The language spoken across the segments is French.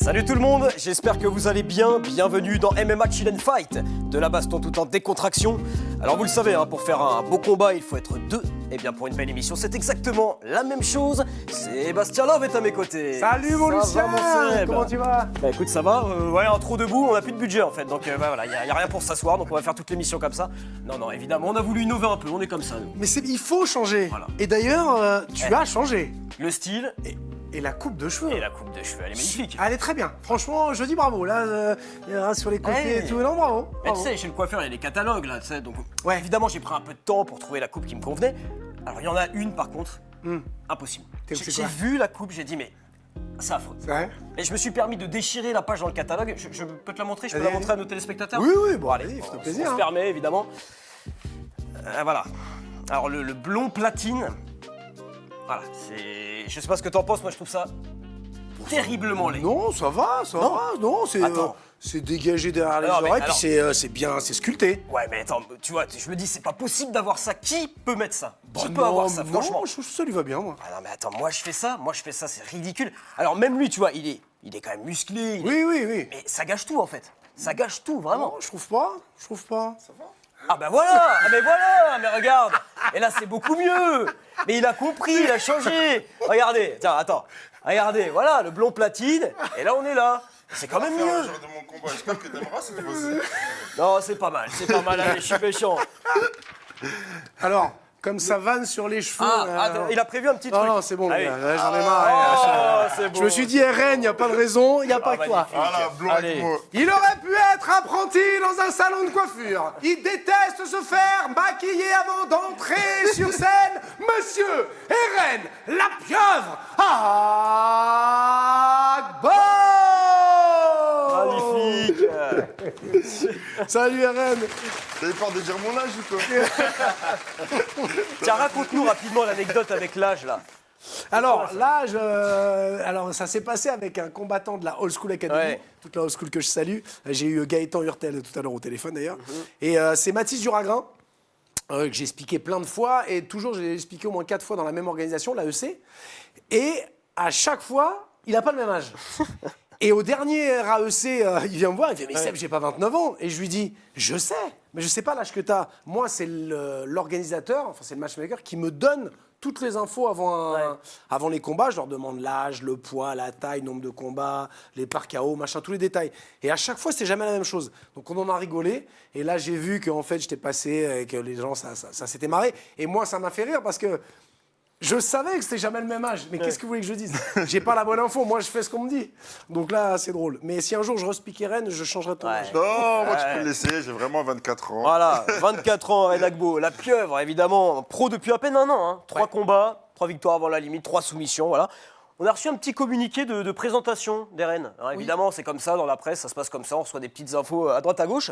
Salut tout le monde, j'espère que vous allez bien. Bienvenue dans MMA Chill and Fight, de la baston tout en décontraction. Alors vous le savez, pour faire un beau combat, il faut être deux. Et bien pour une belle émission, c'est exactement la même chose. Sébastien Love est à mes côtés. Salut mon Lucien, comment tu vas? Bah écoute, ça va. Ouais, un trop debout, on n'a plus de budget en fait. Donc voilà, il y a rien pour s'asseoir, donc on va faire toute l'émission comme ça. Non, évidemment, on a voulu innover un peu, on est comme ça nous. Mais il faut changer. Voilà. Et d'ailleurs, tu as changé. Le style Et la coupe de cheveux. et la coupe de cheveux, elle est magnifique. Elle est très bien. Franchement, je dis bravo. Là, il y a sur les côtés et tout. Non, bravo. Mais tu bravo. sais, chez le coiffeur, il y a des catalogues là, tu sais, donc Ouais. évidemment, j'ai pris un peu de temps pour trouver la coupe qui me convenait. Alors, il y en a une par contre, impossible. C'est J'ai quoi vu la coupe, j'ai dit, mais c'est affreux. C'est vrai? Et je me suis permis de déchirer la page dans le catalogue. Je peux te la montrer, je peux Allez. la montrer à nos téléspectateurs? Oui, bon, allez, allez, fais-toi on plaisir. se permet, évidemment. Voilà. Alors, le blond platine, voilà, c'est... Je sais pas ce que t'en penses, moi je trouve ça terriblement laid. Non, ça va. Non, c'est Attends. c'est dégagé derrière les Non, mais oreilles, alors- puis c'est bien, c'est sculpté. Ouais, mais attends, tu vois, je me dis, c'est pas possible d'avoir ça. Qui peut mettre ça? Qui peut non, avoir ça, non, franchement? je trouve que ça lui va bien, moi. Ah non, mais attends, moi je fais ça, c'est ridicule. Alors même lui, tu vois, il est quand même musclé. Oui. Mais ça gâche tout en fait. Ça gâche tout, vraiment. Non, je trouve pas. Ça va? Ah bah voilà, mais regarde. Et là c'est beaucoup mieux. Mais il a compris, il a changé. Regardez, tiens, attends. Regardez, voilà, le blond platine. Et là on est là. C'est quand même Faire le mieux. jour de mon combat. J'espère que t'aimeras cette fois-ci. Non, c'est pas mal, allez, je suis méchant. Alors, comme ça vanne sur les cheveux. Attends, il a prévu un petit truc. Non, c'est bon, Allez. là, j'en ai marre. Oh, c'est bon. Je me suis dit, RN, il n'y a pas de raison, il n'y a pas que toi. magnifique. Voilà, blanc Allez. avec moi. Il aurait pu être apprenti dans un salon de coiffure. Il déteste se faire maquiller avant d'entrer sur scène. Monsieur RN, la pieuvre, Agbo. Magnifique. Salut RN. T'avais peur de dire mon âge ou quoi? Tiens, raconte-nous rapidement l'anecdote avec l'âge là. Alors, l'âge, alors ça s'est passé avec un combattant de la Old School Academy, Ouais. toute la Old School que je salue. J'ai eu Gaëtan Hurtel tout à l'heure au téléphone d'ailleurs. Et c'est Mathis Duragrin, que j'ai expliqué plein de fois, et toujours j'ai expliqué au moins 4 fois dans la même organisation, l'AEC. Et à chaque fois, il n'a pas le même âge. Et au dernier AEC, il vient me voir, il fait « Mais Seb, j'ai pas 29 ans !» Et je lui dis « Je sais, mais je sais pas l'âge que tu as. Moi, c'est l'organisateur, enfin c'est le matchmaker, qui me donne toutes les infos avant les combats. Je leur demande l'âge, le poids, la taille, nombre de combats, les parts KO, machin, tous les détails. Et à chaque fois, c'était jamais la même chose. Donc on en a rigolé. Et là, j'ai vu qu'en fait, j'étais passé et que les gens, ça s'était marré. Et moi, ça m'a fait rire parce que je savais que c'était jamais le même âge, mais qu'est-ce que vous voulez que je dise? J'ai pas la bonne info, moi je fais ce qu'on me dit. Donc là, c'est drôle. Mais si un jour je respique Rennes, je changerai ton âge. Non, moi tu peux le laisser, j'ai vraiment 24 ans. Voilà, 24 ans, Ren Agbo, la pieuvre, évidemment, pro depuis à peine un an. 3 combats, 3 victoires avant la limite, 3 soumissions, voilà. On a reçu un petit communiqué de présentation d'Eren. Alors, évidemment, c'est comme ça, dans la presse, ça se passe comme ça, on reçoit des petites infos à droite à gauche.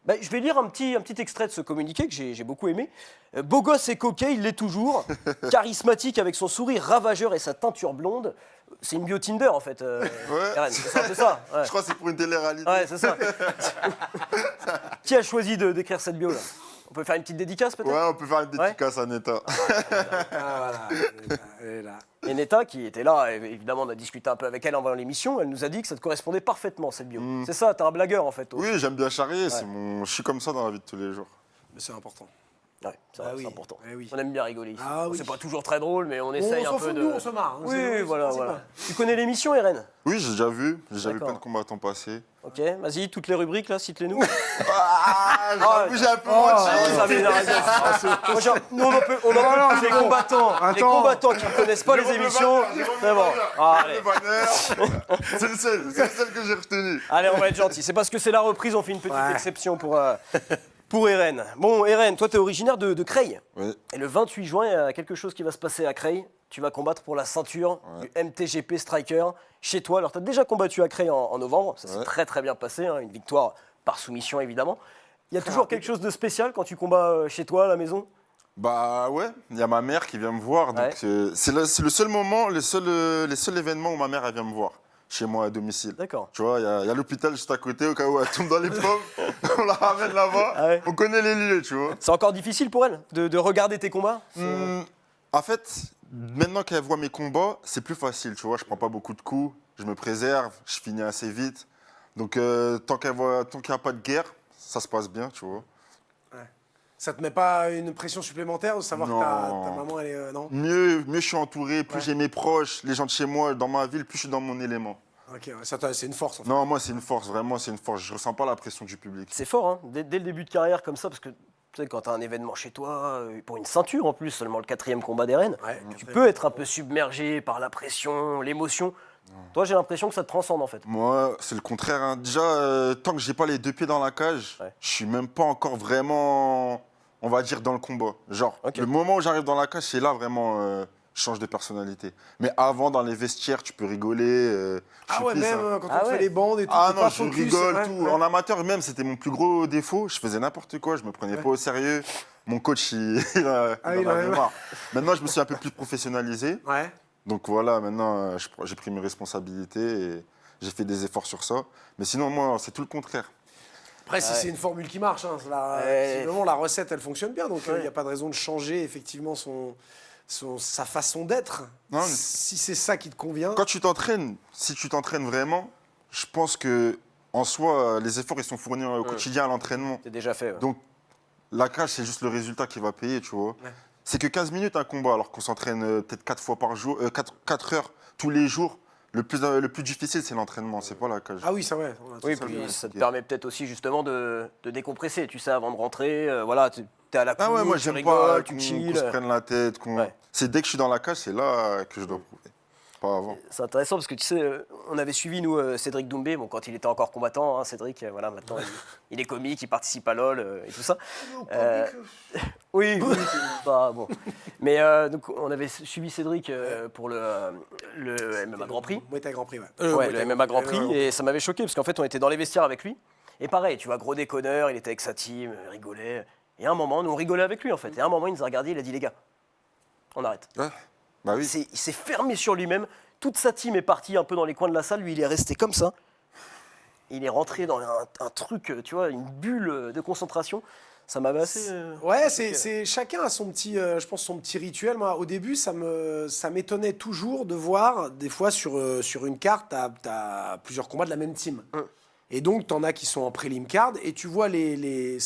Ben, je vais lire un petit extrait de ce communiqué que j'ai beaucoup aimé. Beau gosse et coquet, il l'est toujours. Charismatique avec son sourire ravageur et sa teinture blonde. C'est une bio Tinder en fait, Eren, c'est un peu ça. Ouais. Je crois que c'est pour une télé-réalité. Ouais, c'est ça. Qui a choisi d'écrire cette bio là? On peut faire une petite dédicace peut-être? Ouais, on peut faire une dédicace à Neta. Ah voilà, elle est là. Et Neta, qui était là, évidemment, on a discuté un peu avec elle avant l'émission, elle nous a dit que ça te correspondait parfaitement, cette bio. C'est ça, t'es un blagueur, en fait. Oui, j'aime bien charrier, je suis comme ça dans la vie de tous les jours. Mais c'est important. Ouais, c'est oui. important. Oui. On aime bien rigoler ici. Ah oui. C'est pas toujours très drôle, mais on essaye s'en un peu fout, de... nous, on se marre, hein. Oui, C'est voilà. principal. Tu connais l'émission, Eren? Oui, j'ai déjà vu D'accord. plein de combattants passer. Ok, vas-y, toutes les rubriques, là, cite-les-nous. Ah, j'avoue, j'ai un peu menti. Ça m'énerve. Nous, on en peut les combattants. Les Attends. combattants qui ne connaissent pas les émissions. C'est bon. Allez. C'est le seul que j'ai retenu. Allez, on va être gentil. C'est parce que c'est la reprise, on fait une petite Ouais. exception pour Eren. Bon, Eren, toi, tu es originaire de Creil. Oui. Et le 28 juin, il y a quelque chose qui va se passer à Creil. Tu vas combattre pour la ceinture du MTGP Striker chez toi. Alors, tu as déjà combattu à Creil en novembre. Ça s'est très, très bien passé. Une victoire par soumission, évidemment. Il y a toujours quelque chose de spécial quand tu combats chez toi, à la maison? Bah ouais, il y a ma mère qui vient me voir. Donc c'est le seul moment, les seuls événements où ma mère elle vient me voir. Chez moi à domicile. D'accord. Tu vois, il y a l'hôpital juste à côté, au cas où elle tombe dans les pommes, on la ramène là-bas. Ah ouais. On connaît les lieux, tu vois. C'est encore difficile pour elle de regarder tes combats? En fait, maintenant qu'elle voit mes combats, c'est plus facile, tu vois. Je prends pas beaucoup de coups, je me préserve, je finis assez vite. Donc, tant qu'il n'y a pas de guerre, ça se passe bien, tu vois. Ça te met pas une pression supplémentaire de savoir que ta maman, elle est. Non. Mieux je suis entouré, plus Ouais. j'ai mes proches, les gens de chez moi, dans ma ville, plus je suis dans mon élément. Ok, ouais, c'est une force en fait. Non, moi, c'est une force, vraiment, c'est une force. Je ressens pas la pression du public. C'est fort, hein, dès le début de carrière comme ça, parce que tu sais, quand tu as un événement chez toi, pour une ceinture en plus, seulement le 4e combat des reines, Ouais, tu après. peux être un peu submergé par la pression, l'émotion. Toi, j'ai l'impression que ça te transcende en fait. Moi, c'est le contraire, hein. Déjà, tant que j'ai pas les 2 pieds dans la cage, Ouais. je suis même pas encore vraiment, on va dire, dans le combat. Genre, Ok. le moment où j'arrive dans la cage, c'est là vraiment, je change de personnalité. Mais avant, dans les vestiaires, tu peux rigoler. Je Ah suis ouais, plus, même hein. quand Ah on te ouais. fait les bandes et tout, Ah t'es non, pas je focus. rigole, Ouais, tout. ouais. En amateur, même, c'était mon plus gros défaut. Je faisais n'importe quoi, je me prenais pas au sérieux. Mon coach, il en Ah oui, avait ouais. marre. Maintenant, je me suis un peu plus professionnalisé. Ouais. Donc voilà, maintenant, j'ai pris mes responsabilités et j'ai fait des efforts sur ça. Mais sinon, moi, c'est tout le contraire. Après, si Ouais. c'est une formule qui marche, hein, visiblement, la recette, elle fonctionne bien. Donc, il n'y a pas de raison de changer effectivement sa façon d'être. Non, mais- Si c'est ça qui te convient. Quand tu t'entraînes, si tu t'entraînes vraiment, je pense que en soi, les efforts, ils sont fournis au quotidien à l'entraînement. C'est déjà fait. Ouais. Donc, la cage, c'est juste le résultat qui va payer, tu vois. Ouais. C'est que 15 minutes un combat, alors qu'on s'entraîne peut-être 4 fois par jour, 4 heures tous les jours. Le plus difficile, c'est l'entraînement, c'est pas la cage. Ah oui, ça ouais. Oui, ça, puis ouais. ça te permet peut-être aussi justement de décompresser, tu sais, avant de rentrer. Voilà, tu es à la cour, Ah ouais, moi tu j'aime rigoles, pas tu qu'on chill. se prenne la tête. Ouais. C'est dès que je suis dans la cage, c'est là que je dois prouver. Pas avant. C'est intéressant parce que tu sais, on avait suivi nous Cédric Doumbé, bon, quand il était encore combattant, hein, Cédric, voilà, maintenant il est comique, il participe à LOL et tout ça. Oui, oui, c'est pas bon. Mais donc on avait suivi Cédric pour le MMA Grand Prix. Muay Thai Grand Prix, ouais. Ouais, Muay le Thai MMA Grand Prix, ouais. et ça m'avait choqué parce qu'en fait on était dans les vestiaires avec lui. Et pareil, tu vois, gros déconneur, il était avec sa team, rigolait. Et à un moment, nous on rigolait avec lui en fait. Et à un moment, il nous a regardé, il a dit les gars, on arrête. Ouais. Bah oui. Il s'est fermé sur lui-même. Toute sa team est partie un peu dans les coins de la salle. Lui, il est resté comme ça. Il est rentré dans un truc, tu vois, une bulle de concentration. Ça m'avait assez. Ouais, c'est chacun a son petit, je pense son petit rituel. Moi, au début, ça m'étonnait toujours de voir des fois sur une carte, t'as plusieurs combats de la même team. Et donc, t'en as qui sont en prélim card et tu vois les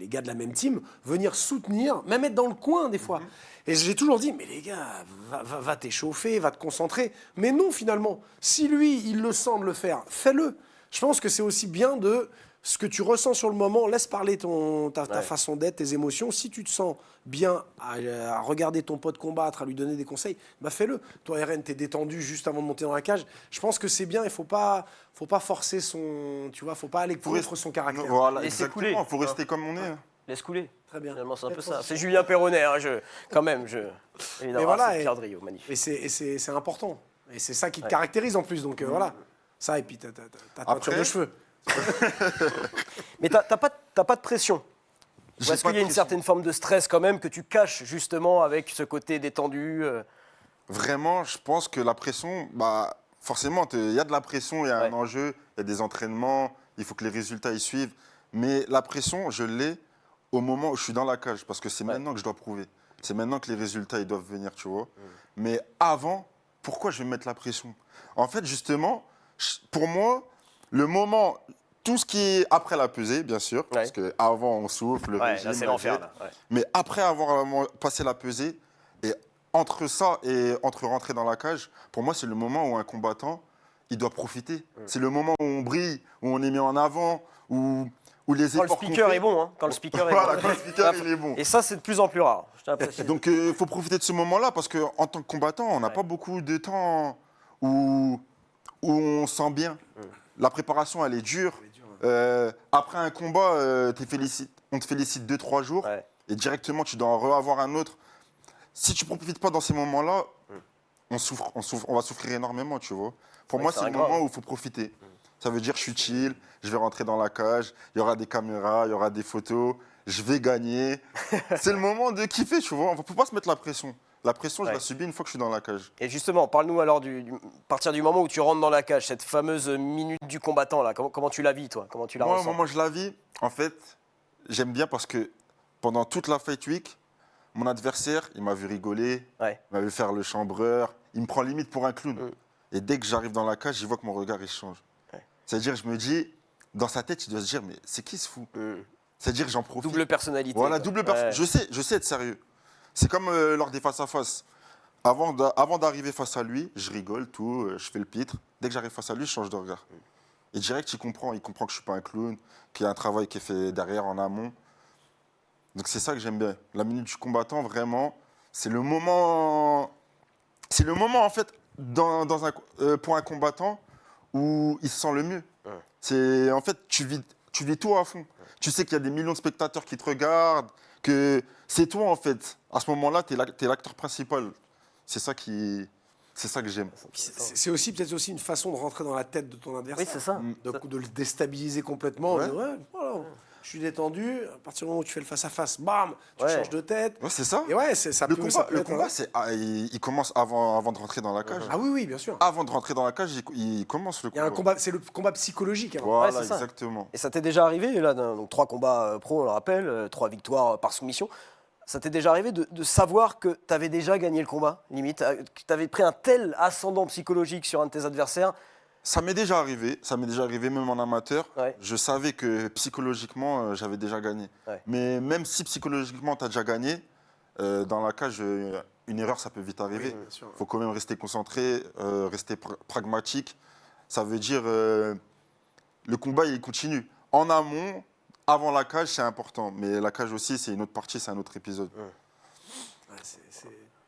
gars de la même team venir soutenir, même être dans le coin des fois. Et j'ai toujours dit, mais les gars, va t'échauffer, va te concentrer. Mais non, finalement, si lui, il le sent de le faire, fais-le. Je pense que c'est aussi bien de ce que tu ressens sur le moment, laisse parler ta façon d'être, tes émotions. Si tu te sens bien à regarder ton pote combattre, à lui donner des conseils, bah fais-le. Toi, RN, t'es détendu juste avant de monter dans la cage. Je pense que c'est bien, il faut pas forcer faut pas aller contre son caractère. Voilà, Laissez exactement. couler. Il faut rester comme on est. hein. Laisse couler. Très bien. Finalement, c'est un peu Peut-être ça. aussi. C'est Julien Perronnet, hein, quand même. Évidemment, Mais voilà, c'est et- Pierre Driot, magnifique. Et c'est important. Et c'est ça qui te caractérise en plus. Donc voilà. Ça, et puis ta teinture Après- de cheveux. Mais t'as pas de pression. Ou J'ai est-ce pas qu'il y a de une pression. certaine forme de stress quand même que tu caches justement avec ce côté détendu Vraiment, je pense que la pression, bah, forcément, il y a de la pression, il y a un Ouais. enjeu, il y a des entraînements, il faut que les résultats y suivent. Mais la pression, je l'ai au moment où je suis dans la cage, parce que c'est maintenant que je dois prouver. C'est maintenant que les résultats ils doivent venir, tu vois. Mais avant, pourquoi je vais me mettre la pression? En fait, justement, pour moi, le moment, tout ce qui est après la pesée, bien sûr, parce qu'avant on souffle, le Ouais, régime, là c'est la l'enfer. diète. Là. Ouais. Mais après avoir passé la pesée, et entre ça et entre rentrer dans la cage, pour moi, c'est le moment où un combattant, il doit profiter. C'est le moment où on brille, où on est mis en avant, où les Quand le efforts qu'on speaker fait- est bon, hein. Quand le speaker est Voilà, bon. quand le speaker, il est bon. Et ça, c'est de plus en plus rare. Je t'apprécie. Donc, il faut profiter de ce moment-là, parce qu'en tant que combattant, on n'a pas beaucoup de temps où on se sent bien. La préparation, elle est dure. Après un combat, on te félicite 2-3 jours, Ouais. et directement, tu dois en avoir un autre. Si tu ne profites pas dans ces moments-là, on va souffrir énormément, tu vois. Pour Ouais, moi, ça c'est le grave. moment où il faut profiter. Ça veut dire, je suis chill, je vais rentrer dans la cage, il y aura des caméras, il y aura des photos, je vais gagner. C'est le moment de kiffer, tu vois. On ne peut pas se mettre la pression. La pression, je Ouais. la subis une fois que je suis dans la cage. Et justement, parle-nous alors à partir du moment où tu rentres dans la cage, cette fameuse minute du combattant là. Comment tu la vis, toi? Comment tu la ressens? Moi, je la vis. En fait, j'aime bien parce que pendant toute la Fight Week, mon adversaire, il m'a vu rigoler, Ouais. il m'a vu faire le chambreur. Il me prend limite pour un clown. Et dès que j'arrive dans la cage, je vois que mon regard, il change. Ouais. C'est-à-dire, je me dis, dans sa tête, il doit se dire, mais c'est qui ce fou? C'est-à-dire, j'en profite. Double personnalité. Voilà, quoi. double personne. Ouais. Je sais être sérieux. C'est comme lors des face-à-face. Avant d'arriver face à lui, je rigole, tout, je fais le pitre. Dès que j'arrive face à lui, je change de regard. Et direct, il comprend que je ne suis pas un clown, qu'il y a un travail qui est fait derrière, en amont. Donc c'est ça que j'aime bien. La minute du combattant, vraiment, c'est le moment, en fait, pour un combattant où il se sent le mieux. C'est, en fait, tu vis tout à fond. Tu sais qu'il y a des millions de spectateurs qui te regardent, que c'est toi, en fait. À ce moment-là, tu es l'acteur principal. C'est ça que j'aime. C'est aussi peut-être aussi une façon de rentrer dans la tête de ton adversaire. Oui, c'est ça. De le déstabiliser complètement. Ouais. Voilà, je suis détendu. À partir du moment où tu fais le face-à-face, bam, tu Ouais. changes de tête. Ouais, c'est ça. Et ouais, ça Le peut combat, être, il commence avant de rentrer dans la cage. Ah oui, bien sûr. Avant de rentrer dans la cage, il commence le Il y a un combat. combat, c'est le combat psychologique. Avant. Voilà, Ouais, c'est ça. exactement. Et ça t'est déjà arrivé, là, donc 3 combats pro, on le rappelle, 3 victoires par soumission. Ça t'est déjà arrivé de savoir que tu avais déjà gagné le combat, limite, que tu avais pris un tel ascendant psychologique sur un de tes adversaires. Ça m'est déjà arrivé même en amateur. Ouais. Je savais que psychologiquement, j'avais déjà gagné. Ouais. Mais même si psychologiquement, tu as déjà gagné, dans la cage, une erreur, ça peut vite arriver. Oui, bien sûr. Il faut quand même rester concentré, rester pragmatique. Ça veut dire le combat, il continue. En amont, avant la cage, c'est important. Mais la cage aussi, c'est une autre partie, c'est un autre épisode. Ouais,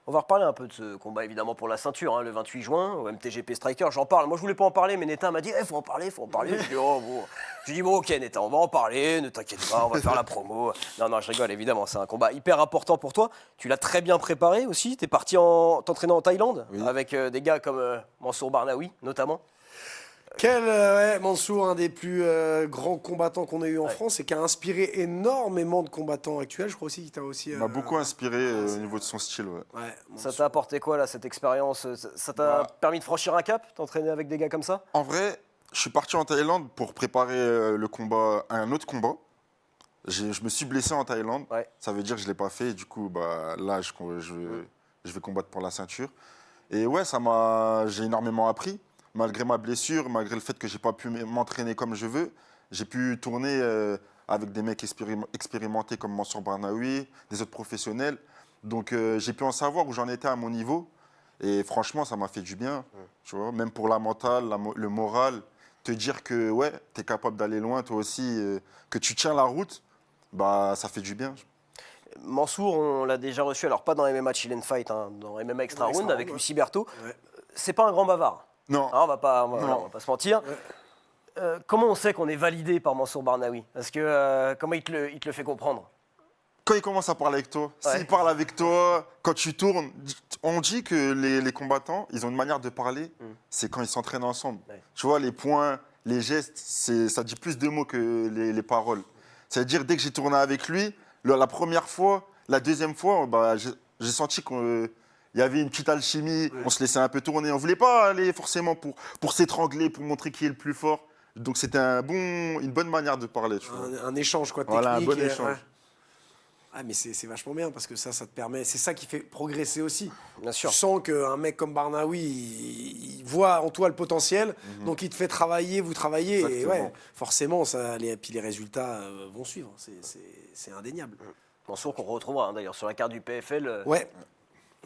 On va reparler un peu de ce combat, évidemment, pour la ceinture, hein, le 28 juin, au MTGP Striker. J'en parle. Moi, je voulais pas en parler, mais Neta m'a dit faut en parler, faut en parler. Je dis oh, bon. Je dis bon, ok, Neta, on va en parler, ne t'inquiète pas, on va faire la promo. Non, je rigole, évidemment, c'est un combat hyper important pour toi. Tu l'as très bien préparé aussi. Tu es parti t'entraîner en Thaïlande, Oui. avec des gars comme Mansour Barnaoui, notamment. Mansour, un des plus grands combattants qu'on a eu en France et qui a inspiré énormément de combattants actuels. Je crois aussi qu'il t'a aussi. Il m'a beaucoup inspiré au niveau de son style. Ouais. Ouais, Ça Mansour. t'a apporté quoi, là, cette expérience? Ça t'a permis de franchir un cap, t'entraîner avec des gars comme ça? En vrai, je suis parti en Thaïlande pour préparer un autre combat. Je me suis blessé en Thaïlande. Ouais. Ça veut dire que je ne l'ai pas fait. Et du coup, là, je vais combattre pour la ceinture. Et ouais, j'ai énormément appris. Malgré ma blessure, malgré le fait que je n'ai pas pu m'entraîner comme je veux, j'ai pu tourner avec des mecs expérimentés comme Mansour Barnaoui, des autres professionnels. Donc j'ai pu en savoir où j'en étais à mon niveau. Et franchement, ça m'a fait du bien. Tu vois, même pour la mentale, le moral, te dire que ouais, tu es capable d'aller loin, toi aussi, que tu tiens la route, ça fait du bien. Mansour, on l'a déjà reçu, alors pas dans MMA Chill and Fight, hein, dans MMA Extra Round avec Round, Lucie Berthaud. Ouais. C'est pas un grand bavard. Non. Hein, on va pas Non. se mentir. Comment on sait qu'on est validé par Mansour Barnaoui? Parce que comment il te le fait comprendre? Quand il commence à parler avec toi, Ouais. s'il parle avec toi, quand tu tournes, on dit que les combattants, ils ont une manière de parler, c'est quand ils s'entraînent ensemble. Ouais. Tu vois, les points, les gestes, ça dit plus de mots que les paroles. C'est-à-dire, dès que j'ai tourné avec lui, la première fois, la deuxième fois, j'ai senti qu'il y avait une petite alchimie, on se laissait un peu tourner. On ne voulait pas aller forcément pour s'étrangler, pour montrer qui est le plus fort. Donc c'était une bonne manière de parler. Tu vois. Un échange quoi, technique. Voilà, un bon échange. Ouais. Ah, mais c'est vachement bien parce que ça te permet. C'est ça qui fait progresser aussi. Bien sûr. Tu sens qu'un mec comme Barnaoui, il voit en toi le potentiel, donc il te fait travailler, vous travaillez, et Exactement. ouais, forcément, puis les résultats vont suivre. C'est indéniable. Mansour qu'on retrouvera hein, d'ailleurs sur la carte du PFL. Ouais.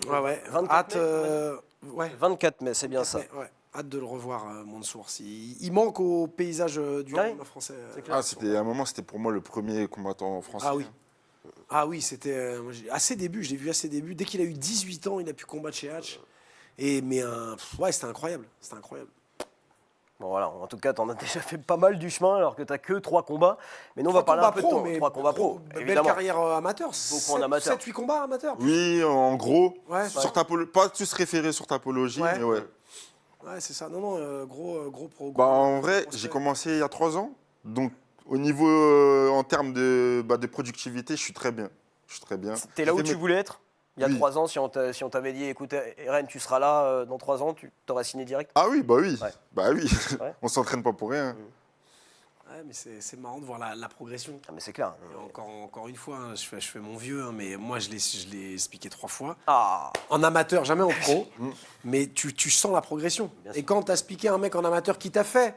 24 Hâte. mai, Ouais. 24 mai, c'est bien ça. Ouais. Hâte de le revoir, Mansour. Il manque au paysage du Ouais. MMA français. C'est clair. À un moment, c'était pour moi le premier combattant français. Ah oui. Ah oui, c'était à ses débuts, je l'ai vu à ses débuts. Dès qu'il a eu 18 ans, il a pu combattre chez Hatch. Ouais, c'était incroyable. C'était incroyable. Bon voilà, en tout cas, t'en as déjà fait pas mal du chemin alors que t'as que 3 combats. Mais nous, on va parler un peu de ton 3 combats pro. Belle Évidemment. carrière amateur. Beaucoup en amateur. 7-8 combats amateurs. Oui, en gros, Ouais, pas tous référés sur Tapologie, Ouais. mais ouais. Ouais, c'est ça. Non, gros pro. En vrai, gros j'ai prospect. commencé il y a 3 ans. Donc, au niveau, en termes de productivité, je suis très bien. T'es là où J'ai fait tu voulais être il y a Oui. 3 ans, si on t'avait dit, écoute, Eren, tu seras là dans 3 ans, tu t'aurais signé direct? Ah oui, bah oui. Ouais. Bah oui. Ouais. On s'entraîne pas pour rien. Ouais, mais c'est marrant de voir la progression. Ah, mais c'est clair. Et encore une fois, hein, je fais mon vieux, hein, mais moi je l'ai expliqué 3 fois. Ah, En amateur, jamais en pro, mais tu sens la progression. Et quand tu as expliqué un mec en amateur qui t'a fait,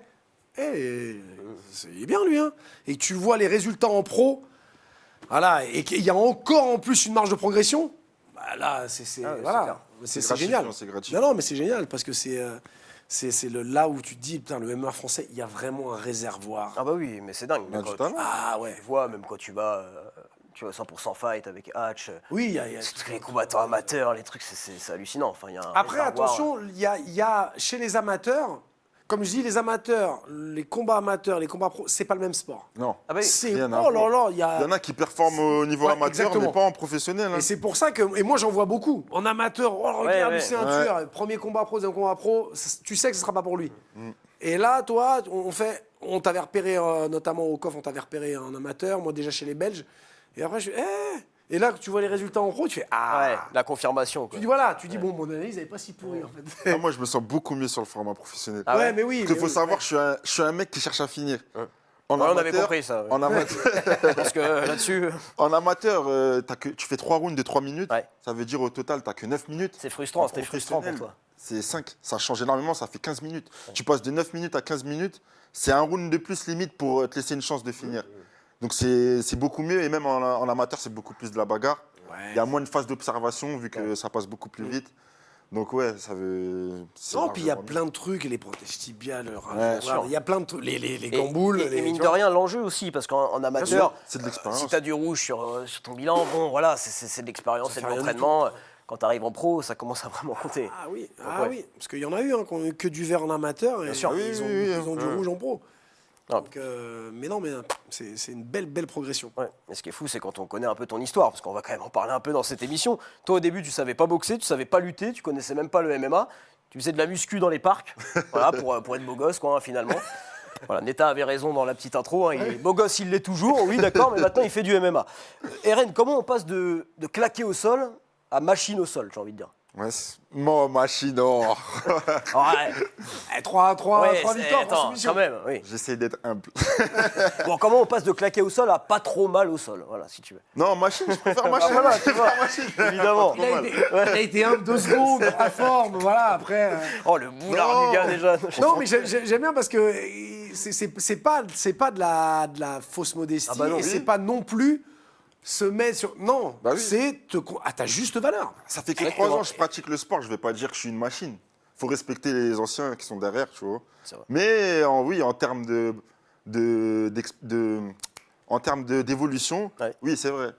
il est bien lui, hein. Et que tu vois les résultats en pro, voilà, et qu'il y a encore en plus une marge de progression, bah là, c'est Ah ouais, c'est voilà, clair. c'est gratifiant, génial. c'est gratifiant. Non, mais c'est génial parce que c'est là où tu te dis, putain, le MMA français, il y a vraiment un réservoir. ah bah oui, mais c'est dingue. Il y a Mais du quand talent. Ah ouais. tu vois, même quand tu vas 100% fight avec Hatch, Oui, il y a tous les combattants amateurs, les trucs, c'est hallucinant. Enfin, il y a un Après, réservoir. attention, il y a chez les amateurs, comme je dis, les amateurs, les combats amateurs, les combats pro, c'est pas le même sport. Non. Ah bah oui. C'est rien à oh là voir. là, Il y en a qui performent au niveau Ouais, amateur, exactement. mais pas en professionnel. hein. Et c'est pour ça que et moi j'en vois beaucoup en amateur. Oh regarde, Ouais, lui, c'est un ouais. tueur. Premier combat pro, deuxième combat pro, tu sais que ce sera pas pour lui. Et là, toi, on t'avait repéré notamment au COF, on t'avait repéré en amateur, moi déjà chez les Belges. Et après je fais et là tu vois les résultats en pro, tu fais Ouais, la confirmation. Quoi. Tu dis voilà, tu dis bon mon analyse elle est pas si pourrie en fait. Ah, moi, je me sens beaucoup mieux sur le format professionnel. Ah ouais mais oui. Parce qu'il mais faut oui, savoir, ouais. je suis un mec qui cherche à finir. En Ouais, on avait amateur- compris ça. Ouais. En amateur, Parce que là-dessus, en amateur, tu fais 3 rounds de 3 minutes. Ouais. Ça veut dire au total, tu n'as que 9 minutes. c'est frustrant, En c'était frustrant pour professionnel, toi. C'est 5. Ça change énormément, ça fait 15 minutes. Tu passes de 9 minutes à 15 minutes. C'est un round de plus limite pour te laisser une chance de finir. Donc c'est beaucoup mieux. Et même en amateur, c'est beaucoup plus de la bagarre. Il y a moins de phases d'observation vu que ça passe beaucoup plus vite. Donc ouais, ça veut... c'est Non, puis il y a largement plein de trucs, les protèges tibiales, Ouais, voilà, il y a plein de trucs, les gamboules. Et mine tu de vois. rien, l'enjeu aussi, parce qu'en amateur, sûr, c'est de l'expérience. si tu as du rouge sur ton bilan, bon, voilà, c'est de l'expérience, c'est Ça de fait rien du l'entraînement. Quand tu arrives en pro, ça commence à vraiment compter. Ah oui, ouais. oui, parce qu'il y en a eu qui ont eu que du vert en amateur et sûr. ils ont, Oui, oui, ils ont du rouge en pro. Ah. Donc, mais non, mais c'est une belle progression. Ouais. Et ce qui est fou, c'est quand on connaît un peu ton histoire, parce qu'on va quand même en parler un peu dans cette émission. Toi, au début, tu savais pas boxer, tu savais pas lutter, tu connaissais même pas le MMA. Tu faisais de la muscu dans les parcs, voilà, pour être beau gosse, quoi, hein, finalement. Voilà, Neta avait raison dans la petite intro. Hein, il est beau gosse, il l'est toujours, oui, d'accord, mais maintenant il fait du MMA. Eren, comment on passe de claquer au sol à machine au sol, j'ai envie de dire. Ouais, mon machine, oh. Ouais, 3 ouais, victoires, 3 attends, soumissions. quand même, oui. J'essaie d'être humble. Bon, comment on passe de claquer au sol à pas trop mal au sol, voilà, si tu veux. Non, machine, je préfère machine. Ah, voilà, tu vois, évidemment. Il a été un, 2 secondes, à forme, voilà, après. Oh, le boulard Non. du gars, déjà. Non, mais j'aime bien parce que c'est pas de la fausse modestie Ah bah non. et c'est pas non plus se mettre sur. Non, Bah oui. c'est à ta juste valeur. Ça fait que Exactement. 3 ans que je pratique le sport, je vais pas dire que je suis une machine. Faut respecter les anciens qui sont derrière, tu vois. C'est vrai. Mais oui, en termes en termes d'évolution, Ouais. oui, c'est vrai.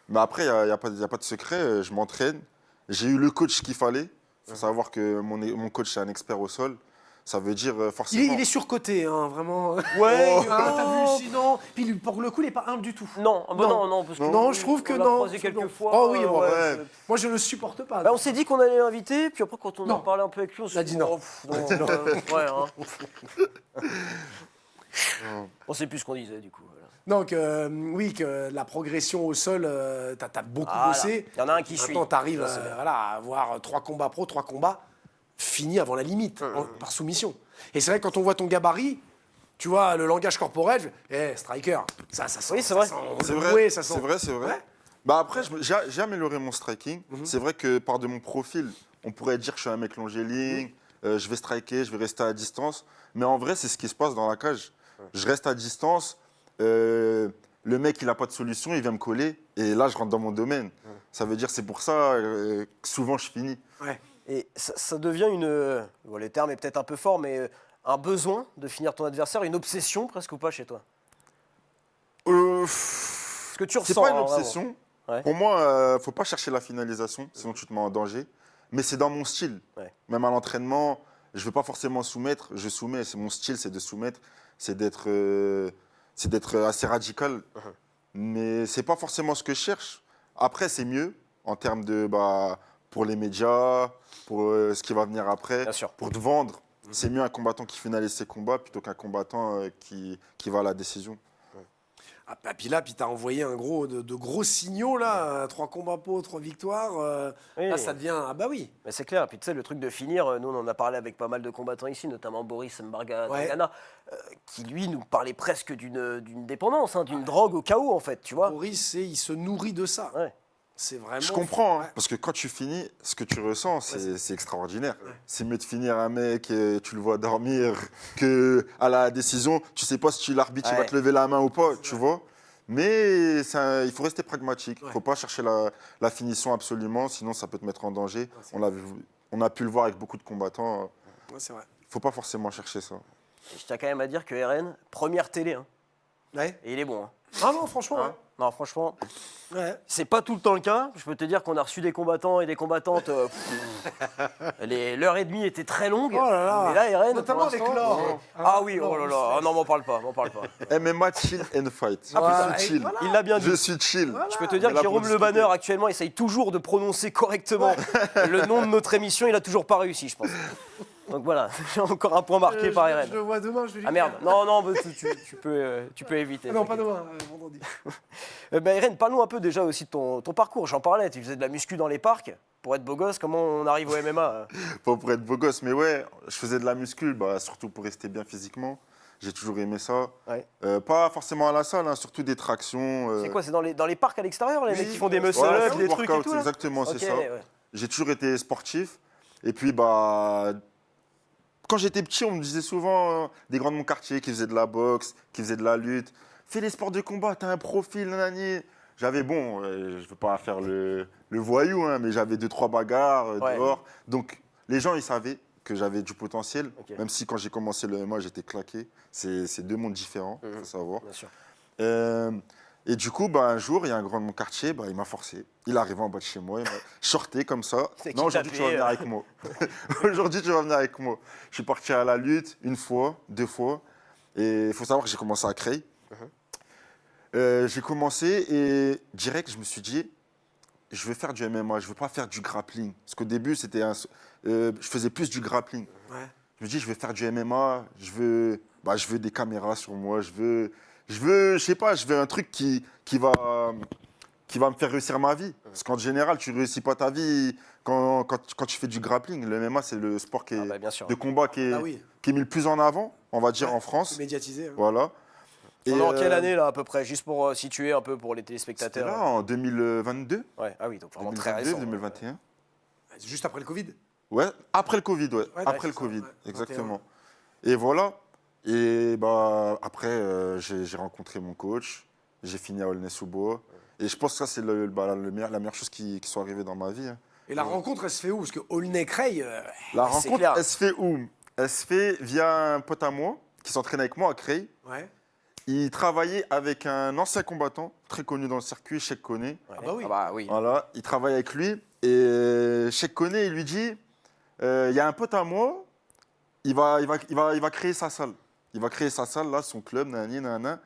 Mais après, il n'y a pas de secret, je m'entraîne. J'ai eu le coach qu'il fallait. Il faut savoir que mon coach est un expert au sol. Ça veut dire forcément... Il est surcoté, hein, vraiment. Ouais, Ah, t'as vu, sinon. Puis pour le coup, il est pas humble du tout. Non, ah bah Non. non, parce que Non, je trouve que on l'a non. croisé quelques fois. Oh oui, bon, ouais. c'est- Moi, je le supporte pas. Bah, on s'est dit qu'on allait l'inviter, puis après, quand on en Non. parlait un peu avec lui, on s'est a dit non. oh, pff, non, ouais, hein. On sait plus ce qu'on disait, du coup. Voilà. Donc, oui, que la progression au sol, t'as beaucoup Voilà. bossé. Il y en a un qui suit. Maintenant, t'arrives Ça, c'est bien. voilà, à avoir 3 combats pro, 3 combats finis avant la limite, par soumission. Et c'est vrai que quand on voit ton gabarit, tu vois, le langage corporel, je fais, striker, ça sent. Oui, c'est vrai. Ça C'est sent vrai, ouais, ça sent. c'est vrai, c'est vrai. Ouais. Bah après, j'ai amélioré mon striking. C'est vrai que par de mon profil, on pourrait dire que je suis un mec longiligne, je vais striker, je vais rester à distance. Mais en vrai, c'est ce qui se passe dans la cage. Je reste à distance, le mec, il n'a pas de solution, il vient me coller, et là, je rentre dans mon domaine. Ça veut dire, c'est pour ça que souvent, je finis. Ouais. Et ça devient bon, le terme est peut-être un peu fort, mais un besoin de finir ton adversaire, une obsession presque ou pas chez toi. Ce que tu C'est ressens. pas une hein, vraiment. obsession. Ouais. Pour moi, faut pas chercher la finalisation, sinon tu te mets en danger. Mais c'est dans mon style. Ouais. Même à l'entraînement, je ne veux pas forcément soumettre. Je soumets. C'est mon style, c'est de soumettre. C'est d'être assez radical. Mais c'est pas forcément ce que je cherche. Après, c'est mieux en termes de pour les médias, pour ce qui va venir après, Bien sûr. pour te vendre. C'est mieux un combattant qui finalise ses combats plutôt qu'un combattant qui va à la décision. Ah, bah, puis là, t'as envoyé de gros signaux, là. 3 combats peau, 3 victoires. Oui. Là, ça devient... Ah bah oui. Mais c'est clair. Et puis tu sais, le truc de finir, nous on en a parlé avec pas mal de combattants ici, notamment Boris Mbargana, qui lui nous parlait presque d'une dépendance, hein, d'une drogue au chaos en fait, tu vois. Boris, il se nourrit de ça. Ouais. C'est vraiment... Je comprends, hein, Ouais. parce que quand tu finis, ce que tu ressens, c'est extraordinaire. C'est mieux de finir un mec, tu le vois dormir, que à la décision, tu sais pas si l'arbitre il va Ouais. te lever la main ou pas, tu vois. Mais il faut rester pragmatique. Il Ouais. ne faut pas chercher la finition absolument, sinon ça peut te mettre en danger. On a pu le voir avec beaucoup de combattants. Ouais, c'est vrai. Il ne faut pas forcément chercher ça. Et je tiens quand même à dire que RN, première télé, hein, Ouais. et il est bon. Hein. Ah non, franchement, Hein. Non, franchement, ouais. c'est pas tout le temps le cas. Je peux te dire qu'on a reçu des combattants et des combattantes. L'heure et demie était très longue. Oh là là. Mais là, RN, Notamment pour avec l'instant, Laure. Ah oui, oh là Laure, là. Ah non, m'en parle pas, m'en parle pas. MMA chill and fight. Voilà, Je suis chill. et voilà. Il l'a bien dit. Je suis chill. Je peux te dire Mais que là, Jérôme pour Le Banner discuter. actuellement essaye toujours de prononcer correctement le nom de notre émission. Il a toujours pas réussi, je pense. Donc voilà, encore un point marqué par Je RN. le vois demain, je vais lui Ah merde, dire. non, mais tu peux éviter. Ah non, pas demain, vendredi. Irène, parle-nous un peu déjà aussi de ton parcours. J'en parlais, tu faisais de la muscu dans les parcs. Pour être beau gosse, comment on arrive au MMA Pas pour être beau gosse, mais ouais, je faisais de la muscu, surtout pour rester bien physiquement. J'ai toujours aimé ça. Ouais. Pas forcément à la salle, hein, surtout des tractions. C'est quoi, c'est dans les parcs à l'extérieur, les Oui, mecs qui font des muscle voilà, ups, c'est des le trucs et workout, tout là exactement, c'est Ok, ça. ouais. J'ai toujours été sportif. Et puis, quand j'étais petit, on me disait souvent des grands de mon quartier qui faisaient de la boxe, qui faisaient de la lutte. Fais les sports de combat, t'as un profil, nanani. J'avais, je ne veux pas faire le voyou, hein, mais j'avais 2-3 bagarres Ouais. dehors. Donc, les gens, ils savaient que j'avais du potentiel, Ok. même si quand j'ai commencé le MMA, j'étais claqué. C'est deux mondes différents, il faut savoir. Bien sûr. Et du coup, un jour, il y a un grand de mon quartier, il m'a forcé. Il est arrivé en bas de chez moi, il m'a shorté comme ça. C'est qui Non, aujourd'hui, t'a tu vas fait, venir avec moi. Aujourd'hui, tu vas venir avec moi. Je suis parti à la lutte une fois, 2 fois. Et il faut savoir que j'ai commencé à Creil. J'ai commencé et direct, je me suis dit, je vais faire du MMA, je ne veux pas faire du grappling. Parce qu'au début, je faisais plus du grappling. Ouais. Je me dis, je vais faire du MMA, je veux des caméras sur moi, je sais pas, je veux un truc qui va me faire réussir ma vie. Parce qu'en général, tu réussis pas ta vie quand tu fais du grappling. Le MMA, c'est le sport Bien sûr. de combat qui est, Ah oui. qui est mis le plus en avant, on va dire, en France. Médiatisé. Hein. Voilà. On est Et, en quelle année là à peu près, juste pour situer un peu pour les C'était téléspectateurs. là, en 2022, Ouais. Ah oui, donc vraiment très 2022, récent. 2021. Juste après le Covid. Ouais, après le Covid, ouais. Ouais, Après c'est le ça, Covid, ouais. exactement. Et voilà. Et après, j'ai rencontré mon coach. J'ai fini à Aulnay-sous-Bois. Et je pense que ça, c'est la meilleure chose qui soit arrivée dans ma vie. Hein. Et la rencontre, elle se fait où? Parce que Aulnay-Creil, La c'est rencontre, clair. elle se fait où? Elle se fait via un pote à moi qui s'entraîne avec moi à Creil. ouais. Il travaillait avec un ancien combattant très connu dans le circuit, Cheikh Koné. Ouais. Ah bah oui. Ah bah oui. Voilà, il travaille avec lui. Et Cheikh Koné, il lui dit, il y a un pote à moi, il va créer sa salle. Il va créer sa salle, là, son club, nanani, nanana.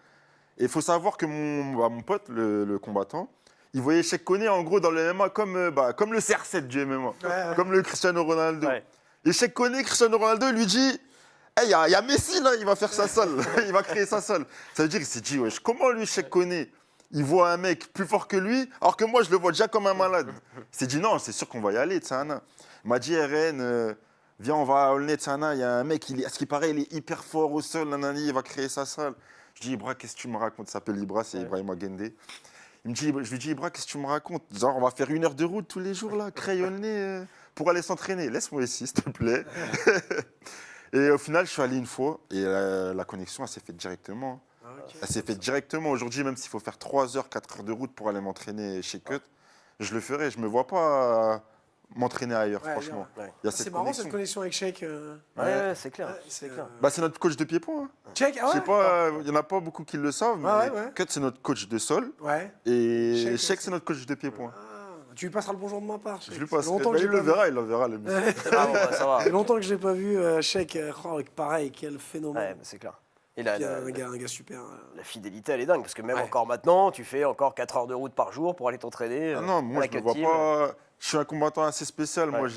Et il faut savoir que mon pote, le combattant, il voyait Cheikh Koné, en gros, dans le MMA comme le CR7 du MMA, Ouais. comme le Cristiano Ronaldo. Ouais. Et Cheikh Koné, Cristiano Ronaldo, il lui dit, il y a Messi, là, il va faire sa salle. Il va créer sa salle. Ça veut dire qu'il s'est dit, wesh, comment lui, Cheikh Koné, il voit un mec plus fort que lui, alors que moi, je le vois déjà comme un malade. Il s'est dit, non, c'est sûr qu'on va y aller, Tsana. Il m'a dit, RN, viens, on va à Aulnay, Tsana. Il y a un mec, à ce qui paraît, il est hyper fort au sol, nanani, il va créer sa salle. Je dis, Ibra, qu'est-ce que tu me racontes? Il s'appelle Ibra, c'est Ibrahim Agende. Je lui dis, Ibra, qu'est-ce que tu me racontes? Genre, on va faire 1 heure de route tous les jours, là, Creil-Aulnay, pour aller s'entraîner. Laisse-moi ici, s'il te plaît. Et au final, je suis allé une fois et la connexion, elle s'est faite directement. Ah, ok. Elle s'est faite directement. Aujourd'hui, même s'il faut faire 3 heures, 4 heures de route pour aller m'entraîner chez Cut, je le ferai. Je ne me vois pas m'entraîner ailleurs, Ouais, franchement. Ouais. Il y a C'est cette marrant connexion. cette connexion avec Cheikh. Ouais, c'est clair. Ouais, c'est c'est, clair. C'est notre coach de pied-point. Hein. Cheikh, ah Je ouais. sais pas, il n'y en a pas beaucoup qui le savent, mais Ouais. Cut, c'est notre coach de sol. Ouais. Et Cheikh, Cheikh, c'est notre coach de pied-point. Ah, tu lui passeras le bonjour de ma part. Cheikh. Je lui Ça fait passerai. longtemps que Bah, j'ai il le pas vu. verra, il le verra. le mec. Ah bon, bah, ça va. Ça fait longtemps que je l'ai pas vu, Cheikh. Pareil, quel Ouais, phénomène. bah, c'est clair. Et la, Puis, la, un gars super. la fidélité, elle est dingue, parce que même Ouais. encore maintenant, tu fais encore 4 heures de route par jour pour aller t'entraîner. Ah non, à moi, la je me vois Cut-Team. pas. Je suis un combattant assez spécial. Ouais. Moi,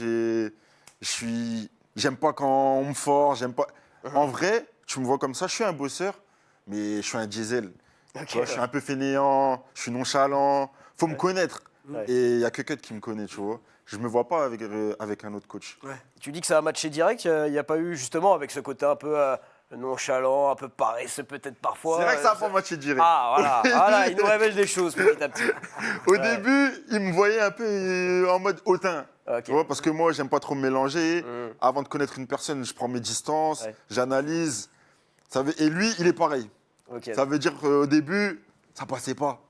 j'aime pas quand on me force, j'aime pas. En vrai, tu me vois comme ça, je suis un bosseur, mais je suis un diesel. Ok, Tu vois, je suis un peu fainéant, je suis nonchalant. Faut me connaître. Ouais. Et il n'y a que Cut qui me connaît, tu vois. Je me vois pas avec un autre coach. Tu dis que ça a matché direct, il n'y a pas eu justement avec ce côté un peu nonchalant, un peu paresseux peut-être parfois. C'est vrai que ça a pas matché direct. Ah voilà, il nous révèle des choses petit à petit. Au début, il me voyait un peu en mode hautain. Ok. Tu vois, parce que moi, j'aime pas trop me mélanger. Mm. Avant de connaître une personne, je prends mes distances, Ouais. j'analyse. Et lui, il est pareil. Ok. Ça veut dire qu'au début, ça passait pas.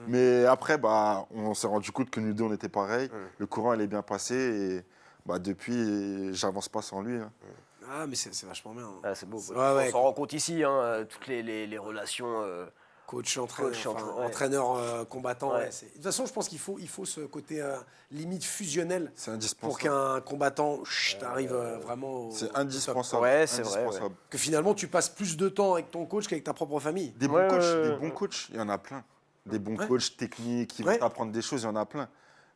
Mais après, bah, on s'est rendu compte que nous deux, on était pareils. Le courant, il est bien passé. Et bah, depuis, j'avance pas sans lui. Hein. Ah, mais c'est vachement bien. Ah, c'est beau. Ouais, On ouais. s'en rend compte ici, hein, toutes les relations. Coach, entraîneur, Coach, enfin, ouais. entraîneur, combattant. Ouais. Ouais, de toute façon, je pense qu'il faut ce côté limite fusionnel C'est pour indispensable. qu'un combattant arrive vraiment au C'est au top. indispensable. Ouais, c'est vrai, Indispensable. Que finalement, tu passes plus de temps avec ton coach qu'avec ta propre famille. Des bons Ouais, coachs, ouais, des ouais. bons coachs, il y en a plein. Des bons Ouais. coachs techniques qui Ouais. vont t'apprendre des choses, il y en a plein.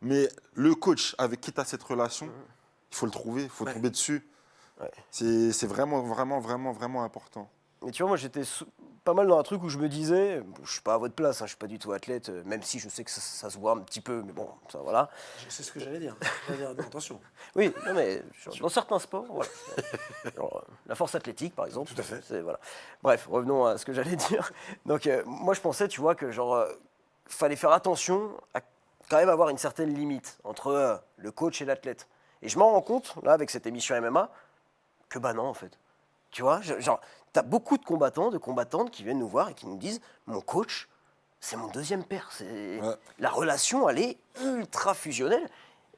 Mais le coach avec qui tu as cette relation, il faut le trouver, il faut Ouais. tomber dessus. Ouais. C'est vraiment, vraiment, vraiment, vraiment important. Mais tu vois, moi j'étais pas mal dans un truc où je me disais, je suis pas à votre place, hein, je suis pas du tout athlète, même si je sais que ça se voit un petit peu, mais bon, ça voilà. C'est ce que j'allais dire. J'allais dire, non, attention. Oui, non, mais dans certains sports, voilà. Genre, la force athlétique, par exemple. Tout à fait. Voilà. Bref, revenons à ce que j'allais dire. Donc, moi, je pensais, tu vois, que genre, fallait faire attention à quand même avoir une certaine limite entre le coach et l'athlète. Et je m'en rends compte, là, avec cette émission MMA, que bah non, en fait. Tu vois, genre, t'as beaucoup de combattants, de combattantes qui viennent nous voir et qui nous disent, mon coach, c'est mon deuxième père. Ouais. La relation, elle est ultra fusionnelle.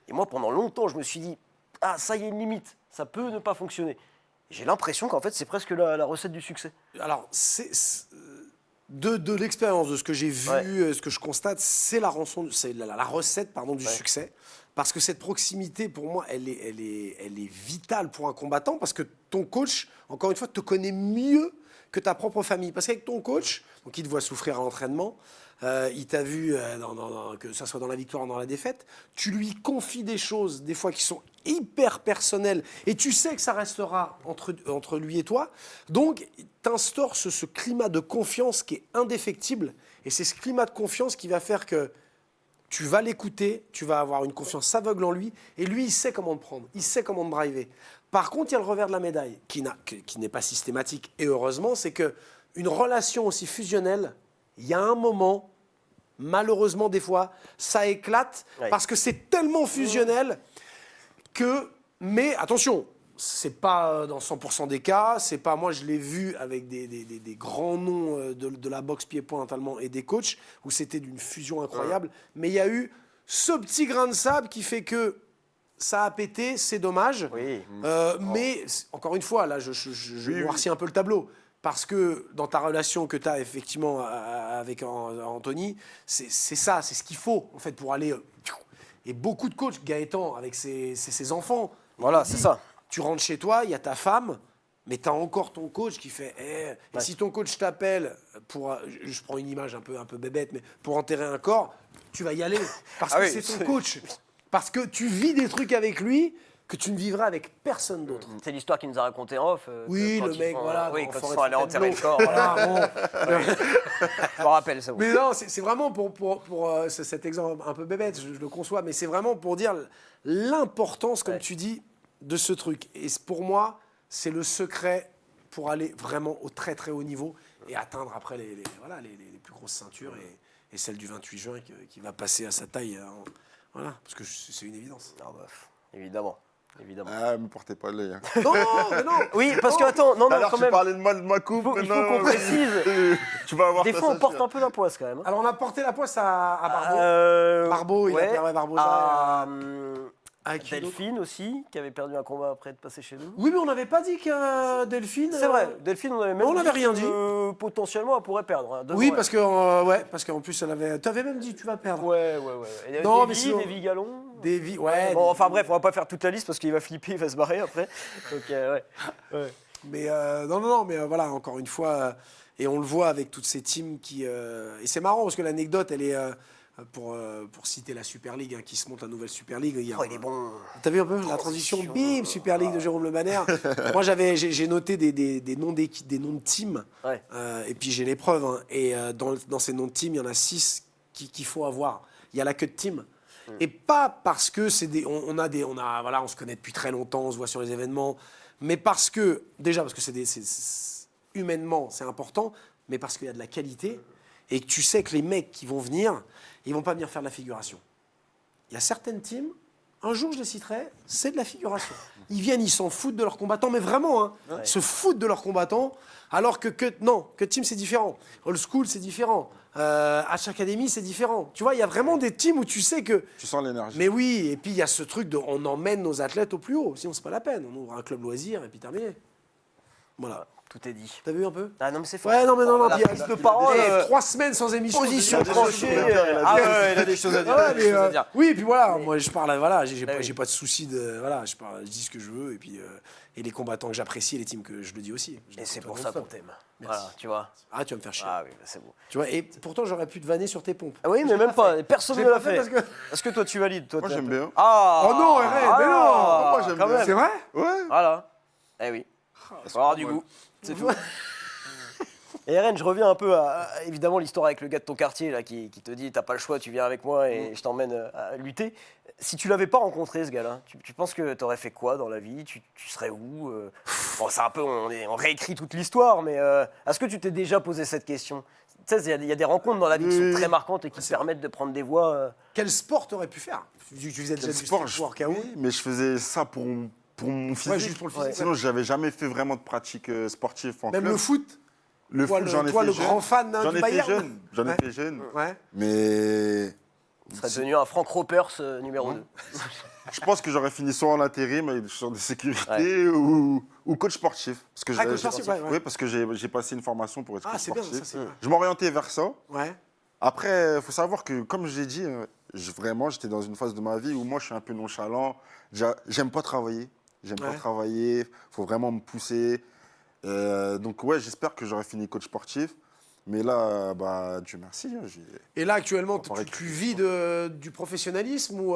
Et moi, pendant longtemps, je me suis dit, ah, ça y est, une limite, ça peut ne pas fonctionner. J'ai l'impression qu'en fait, c'est presque la recette du succès. Alors, de l'expérience, de ce que j'ai vu, Ouais. ce que je constate, c'est la recette du Ouais. succès. Parce que cette proximité, pour moi, elle est vitale pour un combattant. Parce que ton coach, encore une fois, te connaît mieux que ta propre famille. Parce qu'avec ton coach, donc il te voit souffrir à l'entraînement, il t'a vu, que ça soit dans la victoire ou dans la défaite, tu lui confies des choses, des fois qui sont hyper personnelles, et tu sais que ça restera entre lui et toi. Donc, t'instaures ce climat de confiance qui est indéfectible, et c'est ce climat de confiance qui va faire que tu vas l'écouter, tu vas avoir une confiance aveugle en lui, et lui, il sait comment te prendre, il sait comment te driver. Par contre, il y a le revers de la médaille, qui n'est pas systématique, et heureusement, c'est qu'une relation aussi fusionnelle, il y a un moment, malheureusement des fois, ça éclate, Ouais. parce que c'est tellement fusionnel que... Mais attention, c'est pas dans 100% des cas, c'est pas... Moi, je l'ai vu avec des grands noms de la boxe pied-point allemand et des coachs, où c'était d'une fusion incroyable, mais il y a eu ce petit grain de sable qui fait que ça a pété, c'est dommage. Oui. Mais encore une fois, là, je noircis un peu le tableau. Parce que dans ta relation que tu as effectivement avec Anthony, c'est ça, c'est ce qu'il faut en fait pour aller. Et beaucoup de coachs, Gaëtan, avec ses enfants. Voilà, il c'est dit, ça. Tu rentres chez toi, il y a ta femme, mais tu as encore ton coach qui fait. Et si ton coach t'appelle pour. Je prends une image un peu bébête, mais pour enterrer un corps, tu vas y aller. Parce Ah que oui, c'est ton c'est- coach. Parce que tu vis des trucs avec lui que tu ne vivras avec personne d'autre. C'est l'histoire qu'il nous a raconté en off. Oui, quand le ils mec, font, voilà. Oui, dans quand ils Forêt sont de allés enterrer le Fontainebleau. corps. Voilà, bon. Je me rappelle, c'est bon. Mais non, c'est vraiment pour cet exemple un peu bébête, je le conçois, mais c'est vraiment pour dire l'importance, comme Ouais. tu dis, de ce truc. Et pour moi, c'est le secret pour aller vraiment au très très haut niveau et atteindre après les plus grosses ceintures et celle du 28 juin qui va passer à sa taille. Voilà, parce que c'est une évidence. Ah bah, évidemment. Évidemment. Ah, me portez pas l'œil. Hein. Non, mais non. Oui, parce que, attends, non, Alors, quand tu même. parlais de ma coupe, Il faut maintenant, qu'on précise. tu vas avoir Des ta fois, on porte ceinture. un peu la poisse quand même. hein. Alors on a porté la poisse à Barbeau. Barbeau, il a perdu Barbosa. À qui d'autre Delphine aussi, qui avait perdu un combat après être passé chez nous. Oui, mais on n'avait pas dit que Delphine. C'est vrai, Delphine, on avait même on n'avait rien dit. que, potentiellement, elle pourrait perdre. hein, devant Oui, elle. parce qu'en plus, elle avait. Tu avais même dit, tu vas perdre. Ouais. Et Non, Davy, mais sinon- Davy Gallon. Davy, ouais. Bon, enfin bref, on va pas faire toute la liste parce qu'il va flipper, il va se barrer après. Donc, ouais. Mais non, mais voilà, encore une fois, et on le voit avec toutes ces teams qui. Et c'est marrant parce que l'anecdote, elle est. pour citer la Super League, hein, qui se monte la nouvelle Super League. Oh, il est bon. T'as vu un peu la transition, bim, Super League de Jérôme Le Banner. Moi, j'ai noté des noms d'équipes, des noms de teams, Ouais. et puis j'ai les preuves. Hein. Et dans ces noms de teams, il y en a 6 qu'il faut avoir. Il y a la queue de team. Et pas parce que c'est voilà, on se connaît depuis très longtemps, on se voit sur les événements, mais parce que humainement c'est important, mais parce qu'il y a de la qualité et que tu sais que les mecs qui vont venir, ils vont pas venir faire de la figuration. Il y a certaines teams, un jour je les citerai, c'est de la figuration. Ils viennent, ils s'en foutent de leurs combattants, mais vraiment, hein, Ouais. se foutent de leurs combattants, alors que team c'est différent. Old School c'est différent. H Academy c'est différent. Tu vois, il y a vraiment des teams où tu sais que. Tu sens l'énergie. Mais oui, et puis il y a ce truc de on emmène nos athlètes au plus haut. Sinon c'est pas la peine. On ouvre un club loisir et puis terminé. Voilà. Tout est dit. T'as vu un peu? Ah non, mais c'est fort. Ouais, non, mais non, La puis, prise de parole. 3 semaines sans émission. Position je veux dire, tranchée. il a des choses à dire, Ah ouais, il a des choses à dire. Ah ouais, il a des choses à dire. oui, et puis voilà, moi je parle, voilà, oui. j'ai pas de souci de, voilà, je dis ce que je veux, et puis et les combattants que j'apprécie, et les teams que je le dis aussi. Je Et les c'est compte pour pas ça qu'on non-stop. t'aime. Merci. Voilà, tu vois. Ah, tu vas me faire chier. Ah oui, bah, c'est bon. Tu vois, et pourtant j'aurais pu te vanner sur tes pompes. Ah oui, mais même pas. Personne Je ne l'ai l'a pas fait fait. parce que- Est-ce que toi tu valides toi, Moi, t'es un j'aime peu- bien. Ah. Oh non, arrête, mais non. Ah, Moi, j'aime quand bien. même. C'est vrai? Ouais. Voilà. Eh oui. Il faut avoir du goût. C'est tout. Et Ren, je reviens un peu à évidemment l'histoire avec le gars de ton quartier là, qui te dit t'as pas le choix, tu viens avec moi et je t'emmène à lutter. Si tu l'avais pas rencontré ce gars-là, tu penses que t'aurais fait quoi dans la vie? Tu serais où? Bon, c'est un peu, on réécrit toute l'histoire, mais est-ce que tu t'es déjà posé cette question? Tu sais, il y a des rencontres dans la vie qui sont très marquantes et qui te permettent de prendre des voies. Quel sport t'aurais pu faire? Tu faisais déjà Quel du sport, sport workout. oui, mais je faisais ça pour mon physique. Ouais, juste pour le physique. Sinon, j'avais jamais fait vraiment de pratique sportive en Même club. le foot. Le Toi, foot, j'en ai toi, fait le jeune. grand fan hein, J'en du ai fait Bayern. jeune. J'en ai Ouais. fait jeune. Ouais. Mais Tu serais devenu un Frank Ropers numéro 2. je pense que j'aurais fini soit en intérim avec des choses de sécurité ou coach sportif. Parce que Ah, coach sportif, ouais. Oui, parce que j'ai passé une formation pour être Ah, coach c'est bien, sportif. ça c'est bien. Je m'orientais vers ça. Ouais. Après, il faut savoir que, comme j'ai dit, vraiment, j'étais dans une phase de ma vie où moi, je suis un peu nonchalant. J'aime pas travailler. J'aime pas Ouais. travailler. Il faut vraiment me pousser. Donc, ouais, j'espère que j'aurai fini coach sportif. Mais là, bah, Dieu merci. Hein, Et là, actuellement, Ça paraît tu vis du professionnalisme ou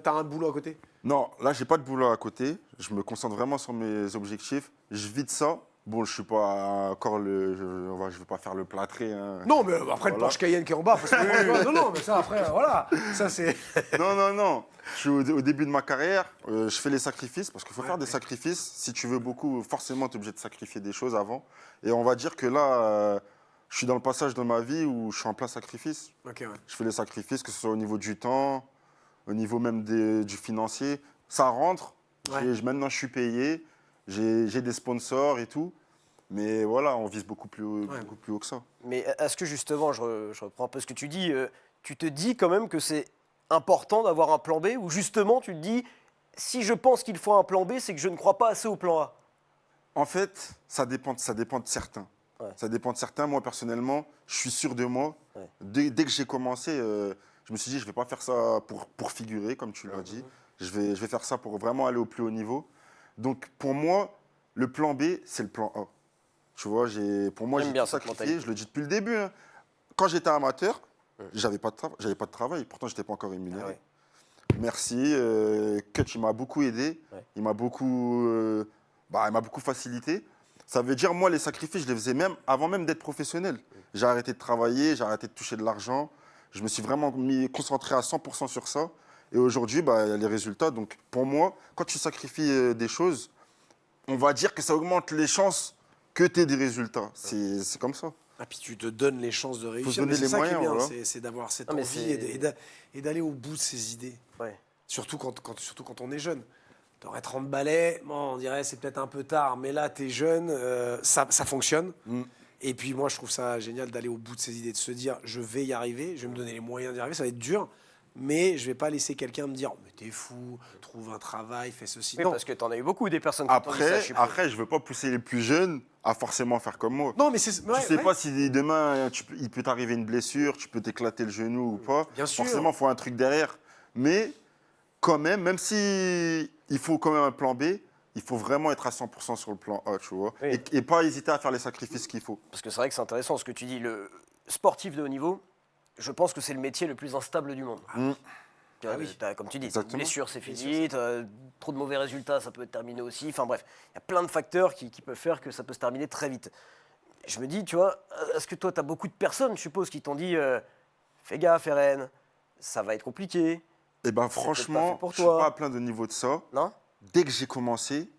t'as un boulot à côté? Non, là, j'ai pas de boulot à côté. Je me concentre vraiment sur mes objectifs. Je vis de ça. Bon, je suis pas encore je vais pas faire le plâtré. Hein. Non, mais après le Voilà. Porsche Cayenne qui est en bas, faut se non, mais ça après, voilà. Ça c'est. Non. Je suis au début de ma carrière. Je fais les sacrifices parce qu'il faut faire des sacrifices. Si tu veux beaucoup, forcément, tu es obligé de sacrifier des choses avant. Et on va dire que là, je suis dans le passage de ma vie où je suis en plein sacrifice. Ok, ouais. Je fais les sacrifices, que ce soit au niveau du temps, au niveau même du financier. Ça rentre. Ouais. Maintenant, je suis payé. J'ai des sponsors et tout. Mais voilà, on vise beaucoup plus haut que ça. Mais est-ce que justement, je reprends un peu ce que tu dis, tu te dis quand même que c'est important d'avoir un plan B ou justement tu te dis si je pense qu'il faut un plan B, c'est que je ne crois pas assez au plan A? En fait, ça dépend de certains. Ouais. Ça dépend de certains. Moi, personnellement, je suis sûr de moi. Ouais. Dès que j'ai commencé, je me suis dit, je ne vais pas faire ça pour figurer, comme tu l'as dit. Je vais faire ça pour vraiment aller au plus haut niveau. Donc, pour moi, le plan B, c'est le plan A. Tu vois, pour moi, J'aime j'ai bien tout cette sacrifié. mentalité. Je le dis depuis le début. Hein. Quand j'étais amateur, j'avais pas de travail. Pourtant, je n'étais pas encore rémunéré. Ah ouais. Merci. Kutch, il m'a beaucoup aidé. Ouais. Il m'a beaucoup facilité. Ça veut dire, moi, les sacrifices, je les faisais même avant même d'être professionnel. J'ai arrêté de travailler, j'ai arrêté de toucher de l'argent. Je me suis vraiment concentré à 100% sur ça. Et aujourd'hui, il y a les résultats. Donc, pour moi, quand tu sacrifies des choses, on va dire que ça augmente les chances que tu aies des résultats. C'est comme ça. Ah, puis tu te donnes les chances de réussir. se donner Mais c'est les ça qui est moyens, bien, voilà. c'est d'avoir cette Non, mais envie et d'aller au bout de ses idées. Ouais. Surtout quand on est jeune. T'aurais 30 balais, bon, on dirait c'est peut-être un peu tard, mais là, t'es jeune, ça fonctionne. Et puis moi, je trouve ça génial d'aller au bout de ses idées, de se dire, je vais y arriver, je vais me donner les moyens d'y arriver, ça va être dur, mais je vais pas laisser quelqu'un me dire, mais t'es fou, trouve un travail, fais ceci. Oui, Non. parce que tu en as eu beaucoup des personnes qui t'ont dit ça, je suppose. Après, je ne veux pas pousser les plus jeunes à forcément faire comme moi. Non, mais c'est. Tu sais pas si demain, il peut t'arriver une blessure, tu peux t'éclater le genou ou pas. Bien sûr. Forcément, il faut un truc derrière. Mais quand même si il faut quand même un plan B, il faut vraiment être à 100% sur le plan A, tu vois. Oui. Et pas hésiter à faire les sacrifices qu'il faut. Parce que c'est vrai que c'est intéressant ce que tu dis. Le sportif de haut niveau, je pense que c'est le métier le plus instable du monde. Tu vois, comme tu dis, t'as une Exactement. blessure, c'est fini, trop de mauvais résultats, ça peut être terminé aussi. Enfin bref, il y a plein de facteurs qui peuvent faire que ça peut se terminer très vite. Je me dis, tu vois, est-ce que toi, tu as beaucoup de personnes, je suppose, qui t'ont dit fais gaffe, Eren, ça va être compliqué. Et ben pas franchement, fait pour je suis toi. pas à plein de niveau de ça. Non? Dès que j'ai commencé,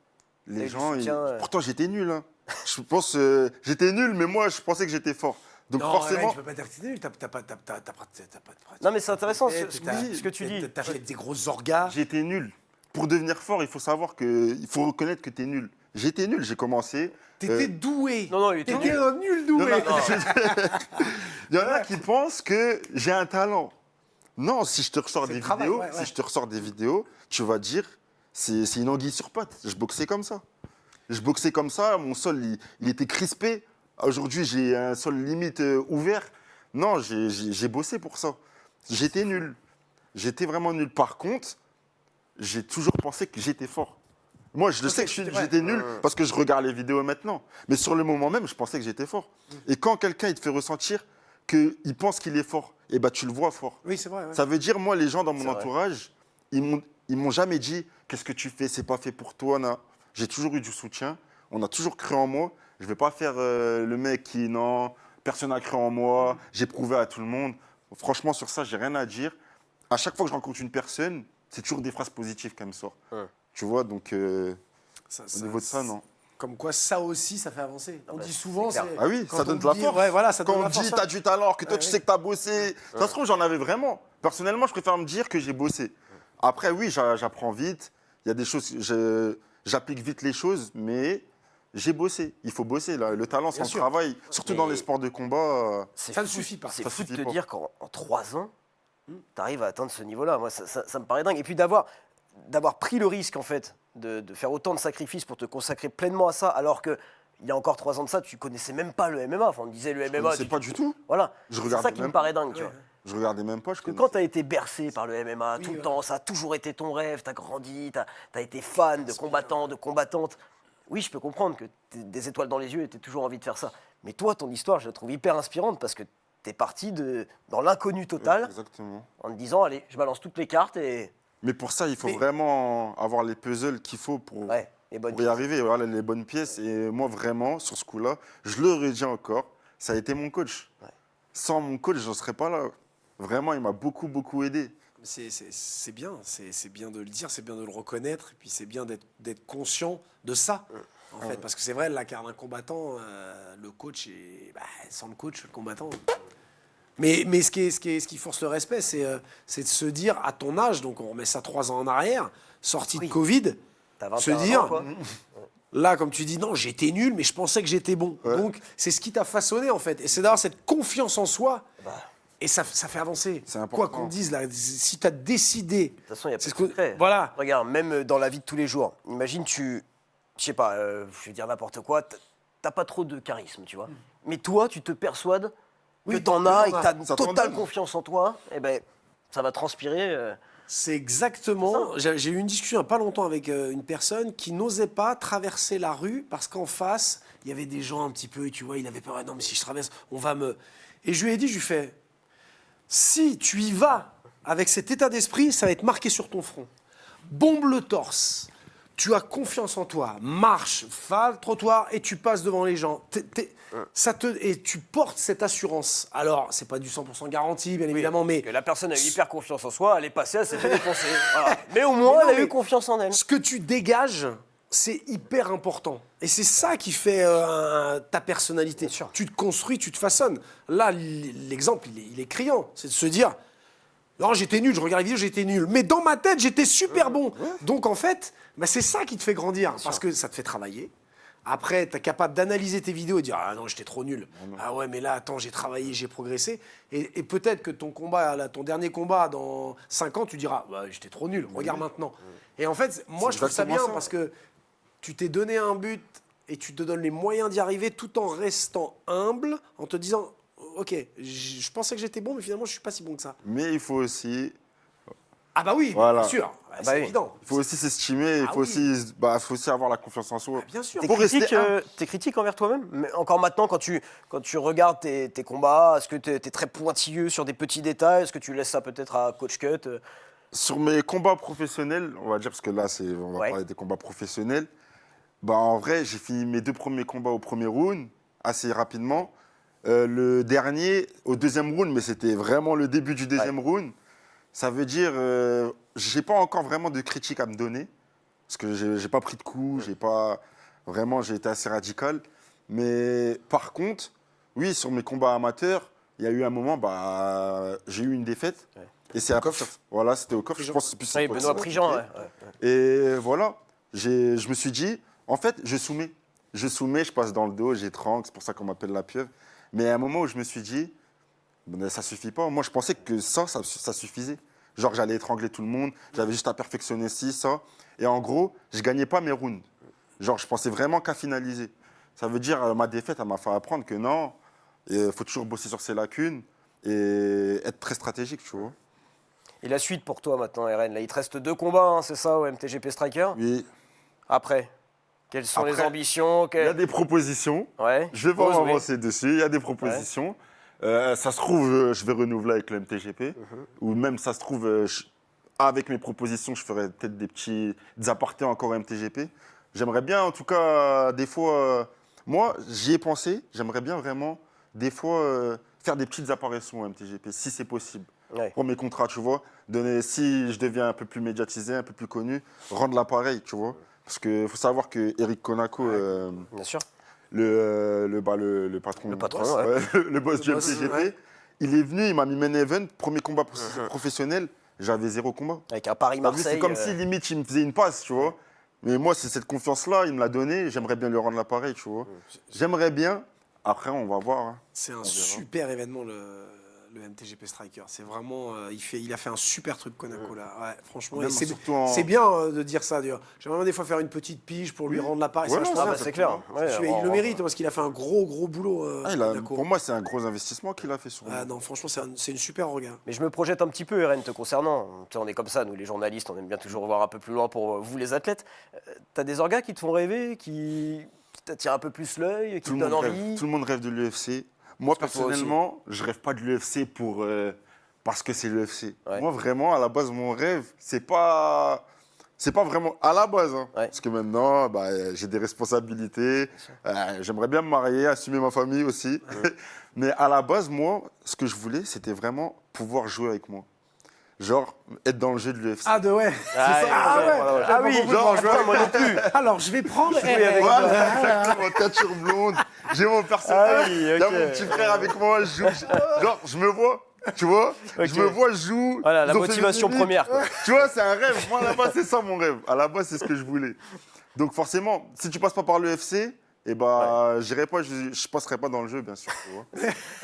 les Avec gens... du soutien, Pourtant, j'étais nul. Hein. Je pense... j'étais nul, mais moi, je pensais que j'étais fort. Donc Non, forcément... tu peux pas dire que t'es nul, t'as pas de pratique. Non, mais c'est intéressant ce T'as- que tu dis. T'as fait des grosses orgas. J'étais nul. Pour devenir fort, il faut savoir que... Il faut reconnaître que tu es nul. J'étais nul, j'ai commencé... T'étais doué. Non, il était T'étais nul. un nul doué. Il y en a qui pensent que j'ai un talent. Non, si je te ressors C'est des le travail, vidéos, ouais. si je te ressors des vidéos, tu vas dire c'est une anguille sur pattes. Je boxais comme ça. Je boxais comme ça, mon sol il était crispé. Aujourd'hui, j'ai un sol limite ouvert. Non, j'ai bossé pour ça. J'étais nul. J'étais vraiment nul. Par contre, j'ai toujours pensé que j'étais fort. Moi, je le sais que j'étais nul parce que je regarde les vidéos maintenant. Mais sur le moment même, je pensais que j'étais fort. Et quand quelqu'un il te fait ressentir qu'il pense qu'il est fort, et ben tu le vois fort. Oui, c'est vrai. Ouais. Ça veut dire, moi, les gens dans mon C'est vrai. entourage, ils m'ont jamais dit qu'est-ce que tu fais, c'est pas fait pour toi. Non. J'ai toujours eu du soutien. On a toujours cru en moi. Je vais pas faire le mec qui, non, personne n'a cru en moi. J'ai prouvé à tout le monde. Franchement, sur ça, j'ai rien à dire. À chaque fois que je rencontre une personne, c'est toujours des phrases positives qu'elle me sort. Ouais. Tu vois, donc Ça- au niveau de ça, non. Comme quoi, ça aussi, ça fait avancer. On bah, dit souvent, c'est c'est. clair. Ah oui, quand ça on donne de la dit- force. Ouais, voilà, ça Quand donne de on la force. dit t'as du talent, que toi Ouais, tu ouais. sais que t'as bossé, de toute façon j'en avais vraiment. Personnellement, je préfère me dire que j'ai bossé. Après, oui, j'apprends vite. Il y a des choses, j'applique vite les choses, mais j'ai bossé. Il faut bosser. Là. Le talent, c'est Bien un sûr. travail. Surtout Mais- dans les sports de combat. C'est Ça ne fou- suffit pas. C'est Ça fou de suffit te pas. dire qu'en 3 ans, tu arrives à atteindre ce niveau-là. Moi, ça me paraît dingue. Et puis d'avoir pris le risque, en fait, de faire autant de sacrifices pour te consacrer pleinement à ça, alors que il y a encore 3 ans de ça, tu connaissais même pas le MMA. Enfin, on disait le MMA. C'est pas du tout. Voilà. Je C'est regardais ça qui me même paraît dingue, tu vois. Je regardais même pas. Parce que quand tu as été bercé par le MMA tout le ouais. temps, ça a toujours été ton rêve, tu as grandi, tu as été fan de combattants, de combattantes. Oui, je peux comprendre que tu des étoiles dans les yeux et tu as toujours envie de faire ça. Mais toi, ton histoire, je la trouve hyper inspirante parce que tu es parti dans l'inconnu total Exactement. en te disant, allez, je balance toutes les cartes et... Mais pour ça, il faut Mais- vraiment avoir les puzzles qu'il faut pour, Ouais, les bonnes pour y arriver. Voilà, les bonnes pièces. Et moi, vraiment, sur ce coup-là, je le redis encore, ça a été mon coach. Ouais. Sans mon coach, je ne serais pas là. Vraiment, il m'a beaucoup, beaucoup aidé. C'est bien, c'est bien de le dire, c'est bien de le reconnaître, et puis c'est bien d'être conscient de ça, en fait, parce que c'est vrai, la carte d'un combattant, le coach, sans le coach, le combattant. Mais ce qui force le respect, c'est de se dire, à ton âge, donc on remet ça 3 ans en arrière, sortie Oui. de Covid, T'as 21 se ans, dire, quoi. là, comme tu dis, non, j'étais nul, mais je pensais que j'étais bon. Ouais. Donc, c'est ce qui t'a façonné, en fait. Et c'est d'avoir cette confiance en soi. Et ça fait avancer. C'est important. Quoi qu'on dise, là, si tu as décidé. De toute façon, il n'y a pas C'est de ce que- secret. voilà. Regarde, même dans la vie de tous les jours, imagine je sais pas, je vais dire n'importe quoi, t'as pas trop de charisme, tu vois. Mais toi, tu te persuades Oui, que t'en que as t'en et que as. t'as Ça t'en totale donne. confiance en toi, et ben ça va transpirer. C'est exactement. J'ai eu une discussion il n'y a pas longtemps avec une personne qui n'osait pas traverser la rue parce qu'en face, il y avait des gens un petit peu, et tu vois, il avait peur. Ah non, mais si je traverse, on va me. Et je lui ai dit, je lui fais, si tu y vas avec cet état d'esprit, ça va être marqué sur ton front. Bombe le torse. Tu as confiance en toi, marche, va le trottoir et tu passes devant les gens. Et tu portes cette assurance. Alors, c'est pas du 100% garanti, bien évidemment, mais Que la personne a eu hyper confiance en soi, elle est passée, elle s'est fait défoncer. Voilà. Mais au moins, non, elle a mais- eu confiance en elle. ce que tu dégages, c'est hyper important. Et c'est ça qui fait ta personnalité. Bien sûr. Tu te construis, tu te façonnes. Là, l'exemple, il est criant. C'est de se dire, non, j'étais nul, je regarde les vidéos, j'étais nul. Mais dans ma tête, j'étais super bon. Donc, en fait, c'est ça qui te fait grandir. Parce que ça te fait travailler. Après, tu es capable d'analyser tes vidéos et dire, ah non, j'étais trop nul. Ah ouais, mais là, attends, j'ai travaillé, j'ai progressé. Et peut-être que ton combat, là, ton dernier combat dans 5 ans, tu diras, bah, j'étais trop nul, regarde maintenant. Et en fait, moi, je trouve ça bien exactement ça. parce que tu t'es donné un but et tu te donnes les moyens d'y arriver tout en restant humble, en te disant, ok, je pensais que j'étais bon, mais finalement, je suis pas si bon que ça. Mais il faut aussi Ah bah oui, Voilà. bien sûr. bah C'est oui. évident. Il faut aussi s'estimer, il Ah faut, oui. faut aussi avoir la confiance en soi. Bien sûr. T'es Faut rester critique envers toi-même, mais encore maintenant, quand tu regardes tes combats, est-ce que tu es très pointilleux sur des petits détails? Est-ce que tu laisses ça peut-être à Coach Cut? Sur mes combats professionnels, on va dire, parce que là, on va Ouais. parler des combats professionnels, bah, en vrai, j'ai fini mes 2 premiers combats au premier round, assez rapidement. Le dernier, au deuxième round, mais c'était vraiment le début du deuxième round. Ça veut dire, j'ai pas encore vraiment de critiques à me donner, parce que j'ai pas pris de coups, j'ai été assez radical. Mais par contre, oui, sur mes combats amateurs, il y a eu un moment, bah, j'ai eu une défaite. Ouais. Et c'est après, voilà, c'était au coffre. Je Prigent. pense que c'est plus Oui, cette Benoît fois-ci. Prigent, Ok. ouais. Et voilà, je me suis dit, en fait, je soumets. Je soumets, je passe dans le dos, j'étrangle, c'est pour ça qu'on m'appelle la pieuvre. Mais à un moment où je me suis dit, ben, ça suffit pas. Moi, je pensais que ça suffisait. Genre, j'allais étrangler tout le monde, j'avais juste à perfectionner ci, ça. Et en gros, je gagnais pas mes rounds. Genre, je pensais vraiment qu'à finaliser. Ça veut dire, ma défaite, elle m'a fait apprendre que non, il faut toujours bosser sur ses lacunes et être très stratégique, tu vois. Et la suite pour toi maintenant, RN, là, il te reste 2 combats, hein, c'est ça, au MTGP Striker? Oui. Après, quelles sont les Après, ambitions? Il y a des propositions. Ouais. Je vais pas Pose, oui. m'avancer dessus. Il y a des propositions. Ça se trouve, je vais renouveler avec le MTGP. Ou même, ça se trouve, avec mes propositions, je ferai peut-être des apartés encore au MTGP. J'aimerais bien, en tout cas, des fois. Moi, j'y ai pensé. J'aimerais bien vraiment, des fois, faire des petites apparitions au MTGP, si c'est possible. Ouais. Pour mes contrats, tu vois. Si je deviens un peu plus médiatisé, un peu plus connu, rendre l'appareil, tu vois. Parce qu'il faut savoir que Eric Konako, Bien sûr. le patron, Le patron, boss, ouais. le boss du boss, MTGP, ouais. il est venu, il m'a mis main event, premier combat professionnel, j'avais 0 combat. Avec un T'as vu, Paris-Marseille. c'est comme si limite il me faisait une passe, tu vois. Mais moi, c'est cette confiance-là, il me l'a donnée, j'aimerais bien lui rendre l'appareil, tu vois. J'aimerais bien, après on va voir. Hein. C'est un super événement, le MTGP Striker. C'est vraiment. Il a fait un super truc, Konako, là. Ouais, franchement. Même Et c'est surtout en- c'est bien de dire ça, d'ailleurs. J'aimerais bien des fois faire une petite pige pour lui rendre l'appareil. Voilà, C'est vachement Ah, bien. bah, c'est clair. Ouais, Il le mérite parce qu'il a fait un gros boulot. Konako. Pour moi, c'est un gros investissement qu'il a fait sur Ah moi. non, franchement, c'est une super regard. Mais je me projette un petit peu, RN, te concernant. Tu sais, on est comme ça, nous les journalistes, on aime bien toujours voir un peu plus loin pour vous les athlètes. T'as des orgas qui te font rêver, qui t'attirent un peu plus l'œil, qui te donnent envie? Tout le monde rêve de l'UFC. Moi, Parce que toi personnellement, je rêve pas de l'UFC parce que c'est l'UFC. Ouais. Moi, vraiment, à la base, mon rêve, c'est pas vraiment à la base. Hein. Ouais. Parce que maintenant, bah, j'ai des responsabilités. J'aimerais bien me marier, assumer ma famille aussi. Mais à la base, moi, ce que je voulais, c'était vraiment pouvoir jouer avec moi. Genre, être dans le jeu de l'UFC. Ah, de ouais. Ah, C'est ça. Ah ouais. Ah oui, Genre, genre, moi non plus. Alors, je vais prendre. avec Voilà, exactement, teinture blonde. J'ai mon personnage. Ah oui, Il y a ok. mon petit frère avec moi. Genre, je me vois. Tu vois Ok. Je me vois, je joue. Voilà, la Ils ont fait motivation des débits. première, quoi. Tu vois, c'est un rêve. Moi, à la base, c'est ça mon rêve. À la base, c'est ce que je voulais. Donc, forcément, si tu passes pas par l'UFC, eh ben, j'irai pas, je passerai pas dans le jeu, bien sûr. Tu vois.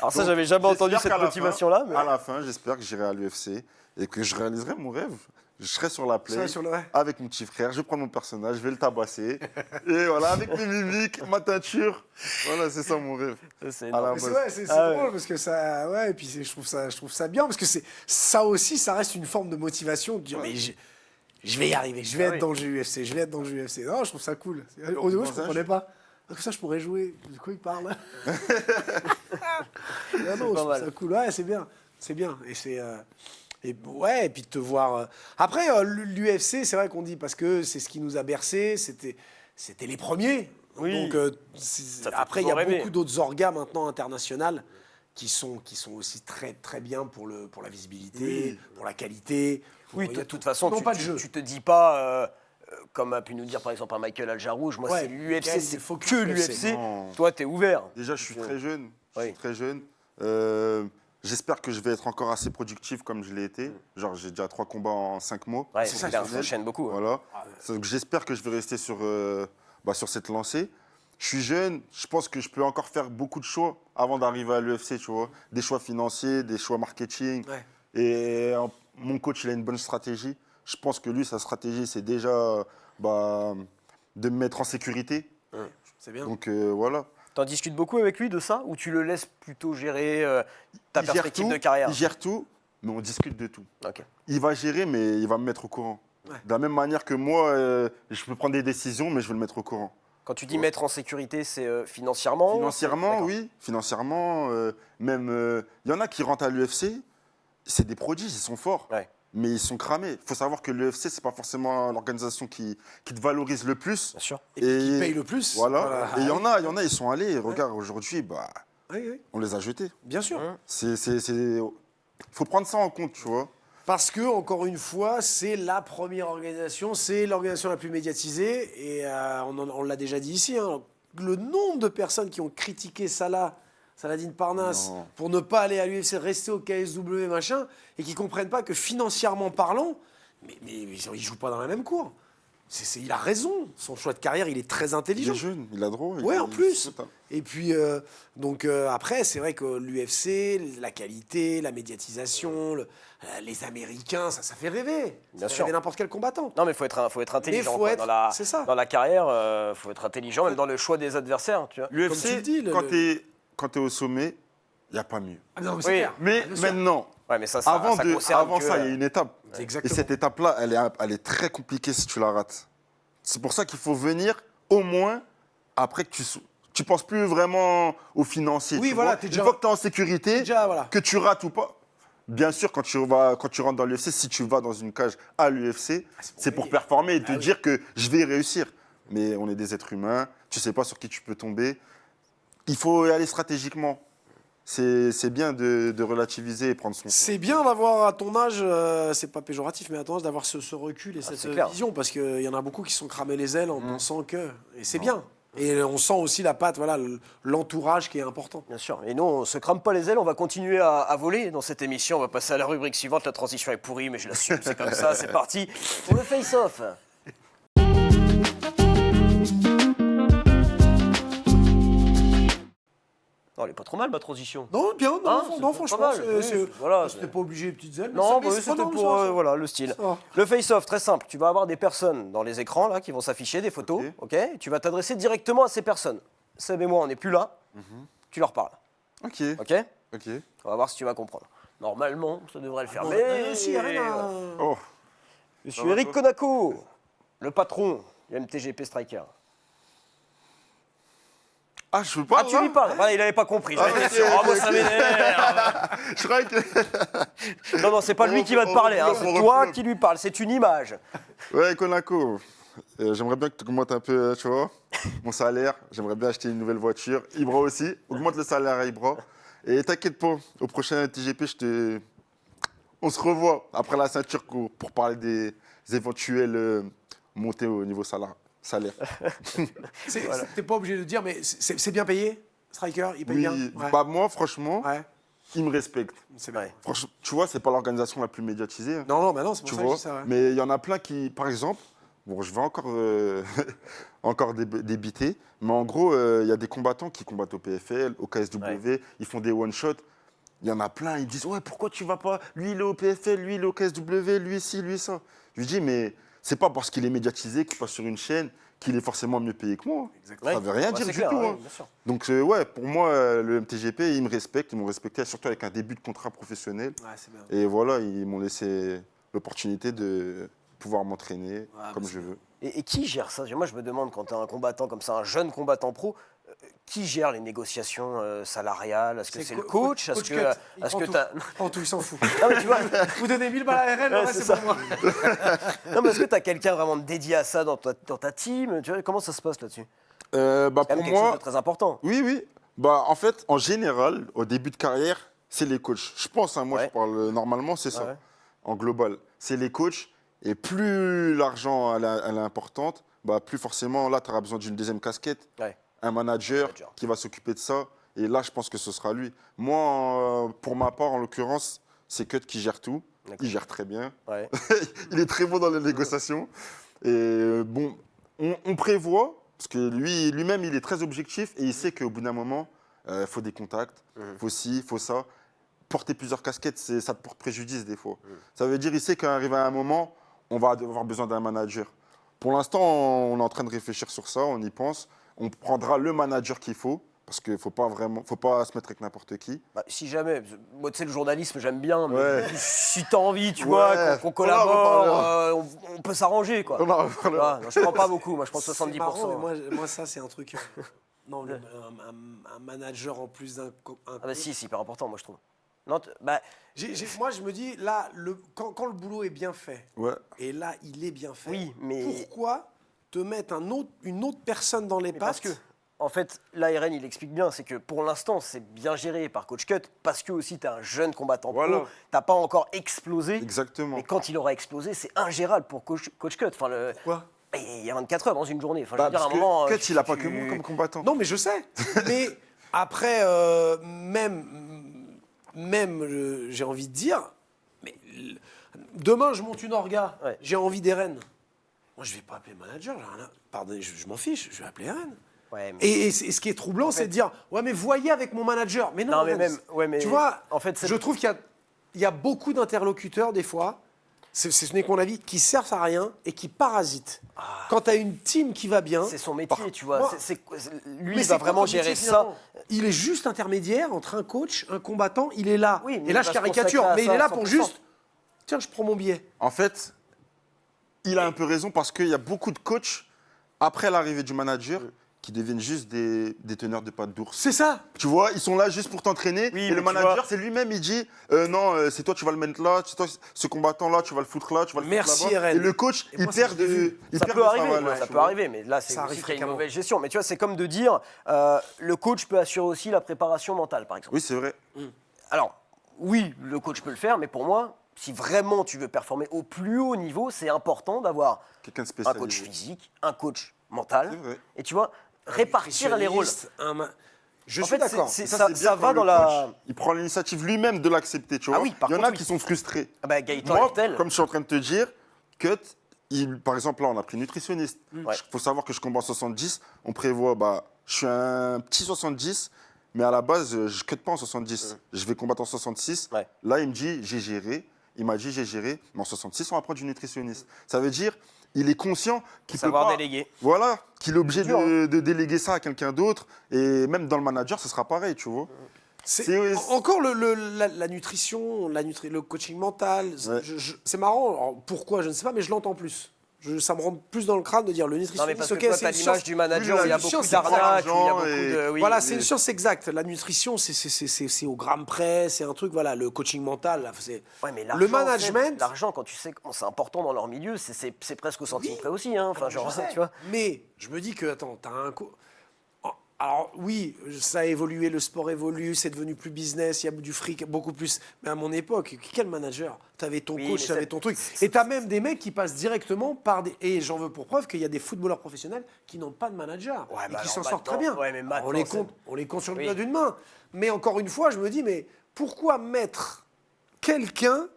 Alors ça, Donc, j'avais jamais entendu j'espère cette qu'à la motivation-là. fin- À la fin, j'espère que j'irai à l'UFC et que je réaliserai mon rêve. Je serai sur la play Ouais. avec mon petit frère, je vais prendre mon personnage, je vais le tabasser. Et voilà, avec mes mimiques, ma teinture. Voilà, c'est ça mon rêve. C'est À énorme. la Mais c'est base. ouais, Ah ouais. drôle parce que ça, ouais, et puis je trouve ça bien parce que ça aussi, ça reste une forme de motivation de dire mais je vais y arriver, je vais Ah être oui. dans le jeu UFC, je vais être dans le jeu UFC. Non, je trouve ça cool. Au début, je comprenais pas. Ah, que ça, je pourrais jouer. De quoi il parle là non, je trouve mal. ça cool. Ouais, c'est bien, et c'est et ouais, et puis de te voir. Après, l'UFC, c'est vrai qu'on dit parce que c'est ce qui nous a bercé, c'était les premiers. Oui. Donc Ça fait après, il y a toujours rêver. beaucoup d'autres orgas maintenant internationales qui sont aussi très très bien pour la visibilité, pour la qualité. Oui, Il y a de toute façon, non, tu, pas de tu- jeu. tu te dis pas, comme a pu nous dire par exemple un Michael Aljarouge, moi Ouais, c'est l'UFC, Michael, c'est il faut que que l'UFC. Non. Toi, t'es ouvert. Déjà, je suis très jeune. Je Oui. suis très jeune. J'espère que je vais être encore assez productif comme je l'ai été. Genre, j'ai déjà 3 combats en 5 mois. Ouais, C'est ça, clair, c'est ça enchaîne beaucoup. hein. Voilà. Donc, j'espère que je vais rester sur cette lancée. Je suis jeune, je pense que je peux encore faire beaucoup de choix avant d'arriver à l'UFC, tu vois. Des choix financiers, des choix marketing. Ouais. Et mon coach, il a une bonne stratégie. Je pense que lui, sa stratégie, c'est déjà de me mettre en sécurité. C'est bien. Donc voilà. T'en discutes beaucoup avec lui de ça ou tu le laisses plutôt gérer ta Il gère perspective tout, de carrière? Il gère tout. mais on discute de tout. Ok. Il va gérer, mais il va me mettre au courant. Ouais. De la même manière que moi, je peux prendre des décisions, mais je vais le mettre au courant. Quand tu dis mettre en sécurité, c'est financièrement Financièrement, D'accord. oui. Financièrement, même, il y en a qui rentrent à l'UFC, c'est des prodiges, ils sont forts. Ouais. Mais ils sont cramés. Il faut savoir que l'UFC, c'est pas forcément l'organisation qui te valorise le plus. Bien sûr. Et qui paye le plus. Voilà. Et il y en a, ils sont allés. Regarde, aujourd'hui, bah, Oui, oui, on les a jetés. bien sûr. Il faut prendre ça en compte, tu vois. Parce que, encore une fois, c'est la première organisation, c'est l'organisation la plus médiatisée. Et on l'a déjà dit ici, hein, le nombre de personnes qui ont critiqué Saladin Parnasse, Non. pour ne pas aller à l'UFC, rester au KSW, machin, et qui comprennent pas que financièrement parlant, mais ils ne jouent pas dans la même cour. Il a raison. Son choix de carrière, il est très Il intelligent. est jeune, il a droit. Ouais, en plus. c'est ça. Et puis, après, c'est vrai que l'UFC, la qualité, la médiatisation, les Américains, ça fait rêver. Bien Ça fait sûr. rêver n'importe quel combattant. Non, mais faut être intelligent faut quoi. être- c'est ça. Dans la carrière. Faut être intelligent, même dans le choix des adversaires. Tu vois. Comme tu L'UFC, le dis, quand tu es au sommet, il n'y a pas mieux. Ah non, mais Oui, c'est clair. Mais Bien sûr. maintenant, Ouais, mais ça avant concerne que, ça, il y a une étape. Et Exactement. cette étape-là, elle est très compliquée si tu la rates. C'est pour ça qu'il faut venir au moins après que tu penses plus vraiment aux financiers. Oui, tu voilà, vois. t'es Une déjà- fois que tu es en sécurité, Déjà, voilà. que tu rates ou pas. Bien sûr, quand tu rentres dans l'UFC, si tu vas dans une cage à l'UFC, c'est pour gagner. performer et te Ah oui. dire que je vais y réussir. Mais on est des êtres humains, tu sais pas sur qui tu peux tomber. Il faut y aller stratégiquement. C'est bien de relativiser et prendre son temps. C'est bien d'avoir à ton âge, c'est pas péjoratif, mais à ton âge d'avoir ce recul et cette c'est clair. vision, parce qu'il y en a beaucoup qui se sont cramés les ailes en pensant que. Et c'est bien. Et on sent aussi la patte, voilà, l'entourage qui est important. Bien sûr. Et nous, on se crame pas les ailes, on va continuer à voler dans cette émission. On va passer à la rubrique suivante. La transition est pourrie, mais je l'assume, c'est comme ça, c'est parti pour le face-off. Non, elle est pas trop mal, ma transition. Non, bien, non, Ah, non, c'est non, pas franchement, mal, oui, voilà, c'était pas obligé, petites ailes. mais Non, ça- bah mais oui, c'est c'était pas- non, pour ça- voilà, le style. ça va. Le face-off, très simple. Tu vas avoir des personnes dans les écrans là qui vont s'afficher, des photos, ok. Tu vas t'adresser directement à ces personnes. Seb et moi, on n'est plus là. Tu leur parles, Ok, ok. ok. On va voir si tu vas comprendre. Normalement, ça devrait le faire. Bon, Mais si, y a rien à- Oh, Monsieur Ça va, Eric toi Konako, le patron du MTGP Striker. ah, je veux pas. Ah, tu lui parles. Voilà, il n'avait pas compris. Ah, J'avais été ok, sûr. Oh, ok, moi, ça ok. m'énerve. Je croyais que. Non, non, c'est pas lui qui va te On parler. hein, reflète, C'est on toi reflète. qui lui parle. C'est une image. Ouais, Konako, j'aimerais bien que tu augmentes un peu, tu vois, mon salaire. J'aimerais bien acheter une nouvelle voiture. Ibra aussi, augmente le salaire à Ibra. Et t'inquiète pas, au prochain TGP, on se revoit après la ceinture pour parler des éventuelles montées au niveau salaire. T'es pas obligé de dire, mais c'est bien payé, Striker, il paye Oui, bien. Ouais. bah moi, franchement, Ouais, il me respecte. c'est vrai. Ouais. Franchement, tu vois, c'est pas l'organisation la plus médiatisée. hein. Non, non, bah non, c'est pour Tu ça que je vois, dis ça. Ouais. mais il y en a plein qui, par exemple, bon, je vais encore, encore débiter, mais en gros, il y a des combattants qui combattent au PFL, au KSW, ils font des one-shots. Il y en a plein, ils disent, ouais, pourquoi tu vas pas? Lui, il est au PFL, lui, il est au KSW, lui, ci, lui, ça. Je lui dis, mais c'est pas parce qu'il est médiatisé, qu'il passe sur une chaîne, qu'il est forcément mieux payé que moi. Ouais. Ça veut rien Bah, dire c'est du clair, tout. ouais, hein. bien sûr. Donc, ouais, pour moi, le MTGP, ils me respectent, ils m'ont respecté, surtout avec un début de contrat professionnel. Ouais, c'est bien. Et voilà, ils m'ont laissé l'opportunité de pouvoir m'entraîner comme mais je veux. Et qui gère ça? Moi, je me demande, quand tu es un combattant comme ça, un jeune combattant pro, qui gère les négociations salariales? Est-ce que c'est le coach? Est-ce que il est-ce prend que tout. t'as- Il prend tout, il s'en fout. Non, mais tu vois, Vous donnez 1000 balles à RL, le Ouais, reste, c'est c'est ça. pour moi. non, mais est-ce que tu as quelqu'un vraiment dédié à ça dans ta team? Tu vois, comment ça se passe là-dessus? Bah, C'est quand pour même quelque chose moi, de très important. oui, oui. Bah, en fait, en général, au début de carrière, c'est les coachs. Je pense, hein, moi, Ouais. je parle normalement, c'est ça, Ouais. en global. C'est les coachs. Et plus l'argent elle est importante, bah, plus forcément, là, tu auras besoin d'une deuxième casquette. Ouais. Un manager qui va s'occuper de ça. Et là, je pense que ce sera lui. Moi, pour ma part, en l'occurrence, c'est Cut qui gère tout. D'accord. Il gère très bien. Ouais. Il est très bon dans les négociations. Et bon, on prévoit, parce que lui-même, il est très objectif et il sait qu'au bout d'un moment, il faut des contacts, il faut ci, il faut ça. Porter plusieurs casquettes, ça te porte préjudice des fois. Ça veut dire, il sait qu'arrivé à un moment, on va avoir besoin d'un manager. Pour l'instant, on est en train de réfléchir sur ça, on y pense. On prendra le manager qu'il faut, parce qu'il faut pas se mettre avec n'importe qui. Bah, si jamais, moi tu sais, le journalisme j'aime bien, mais Ouais. si t'as envie, tu Ouais. vois, qu'on On en collabore, reparlera. on peut s'arranger quoi. On en reparlera. Voilà, non, je prends pas beaucoup, moi je prends C'est 70%. marrant, mais moi, ça, c'est un truc. Non, un manager en plus d'un. Ah bah si, c'est hyper important, moi je trouve. Non, bah, Moi, je me dis, là, quand le boulot est bien fait, Ouais. et là, il est bien fait, Oui, mais- pourquoi te mettre une autre personne dans les mais pattes parce que, en fait, l'ARN il explique bien, c'est que pour l'instant c'est bien géré par Coach Cut, parce que aussi t'es un jeune combattant Voilà. pro, t'as pas encore explosé. Exactement. Et quand il aura explosé, c'est ingérable pour Coach Cut. Enfin, Quoi il y a 24 heures dans une journée. Enfin, je Bah, veux dire, à parce un moment. que Cut, il a pas tu- que moi comme combattant. Non, mais je sais. Mais après, j'ai envie de dire, mais demain, je monte une orga, Ouais. j'ai envie d'Eren. Moi, je vais pas appeler le manager. Pardonnez, je m'en fiche, je vais appeler Eren. Ouais, mais- Et ce qui est troublant, c'est de dire, ouais, mais voyez avec mon manager. Mais non, Non, mais Eren, même- ouais, mais tu vois, en fait, c'est- je trouve il y a beaucoup d'interlocuteurs, des fois, ce n'est que mon avis, qui servent à rien et qui parasitent. Quand tu as une team qui va bien, C'est son métier, tu vois. moi- Lui, mais il c'est va quoi vraiment ton gérer métier, ça. finalement Il est juste intermédiaire entre un coach, un combattant, il est là. Oui, mais et là, il je va se caricature, consacrer à mais il ça est là à pour 100%. juste, tiens, je prends mon billet. En fait, il a un peu raison parce qu'il y a beaucoup de coachs, après l'arrivée du manager, qui deviennent juste des teneurs de pattes d'ours. C'est ça. Tu vois, ils sont là juste pour t'entraîner. Oui, et mais le tu manager, vois- c'est lui-même, il dit non, c'est toi, tu vas le mettre là, c'est toi, ce combattant-là, tu vas le foutre là, tu vas le Merci, foutre là-bas. Eren. Et le coach, Et il moi, c'est perd ce que j'ai de, vu. il Ça perd peut de sa arriver, valeur, ça tu peut vois. arriver, mais là, c'est Ça aussi arrive serait une fréquemment. mauvaise gestion. Mais tu vois, c'est comme de dire, le coach peut assurer aussi la préparation mentale, par exemple. Oui, c'est vrai. Alors, oui, le coach peut le faire, mais pour moi, si vraiment tu veux performer au plus haut niveau, c'est important d'avoir Quelqu'un de un coach spécialisé. physique, un coach mental, C'est vrai. et tu vois, répartir les rôles. Nutritionniste, Je En suis fait, d'accord. c'est- Ça, ça- c'est bien ça quand va le dans la- coach, il prend l'initiative lui-même de l'accepter, tu Ah vois. oui, par il y en contre, a oui. qui sont frustrés. Ah bah, Gaëtan Moi, Hurtel. comme je suis en train de te dire, Cut, par exemple, là, on a pris nutritionniste. Il Ouais. faut savoir que je combats en 70. On prévoit, je suis un petit 70, mais à la base, je ne cut pas en 70. Je vais combattre en 66. Ouais. Là, il me dit, j'ai géré. Il m'a dit, j'ai géré. Mais en 66, on va prendre du nutritionniste. Ça veut dire, il est conscient qu'il peut Savoir pas... déléguer. Voilà, qu'il est obligé C'est dur, de déléguer ça à quelqu'un d'autre. Et même dans le manager, ce sera pareil, tu vois. C'est- Encore la nutrition, le coaching mental, Ouais. c'est marrant. Alors, pourquoi, je ne sais pas, mais je l'entends plus. Ça me rentre plus dans le crâne de dire le Non, mais nutritionniste, parce que ok, toi, c'est t'as une l'image science. du manager Oui, où il y a la beaucoup science, c'est d'arnaques, où il y a l'argent beaucoup et- de... oui, Voilà, oui. c'est une science exacte. La nutrition, c'est au gramme près, c'est un truc, voilà, le coaching mental, là, c'est... Ouais, mais Le l'argent, management... en fait, l'argent, quand tu sais que c'est important dans leur milieu, c'est presque au centime Oui. près aussi. Hein. Enfin, Je genre, sais, tu vois. Mais je me dis que, attends, t'as un... Alors oui, ça a évolué, le sport évolue, c'est devenu plus business, il y a du fric, beaucoup plus. Mais à mon époque, quel manager? T'avais ton Oui, coach, mais t'avais c'est- ton truc. Et t'as même des mecs qui passent directement par des... Et j'en veux pour preuve qu'il y a des footballeurs professionnels qui n'ont pas de manager Ouais, et mais qui alors s'en sortent très maintenant- bien. ouais, mais maintenant, On les compte sur le Oui. doigt d'une main. Mais encore une fois, je me dis, mais pourquoi mettre quelqu'un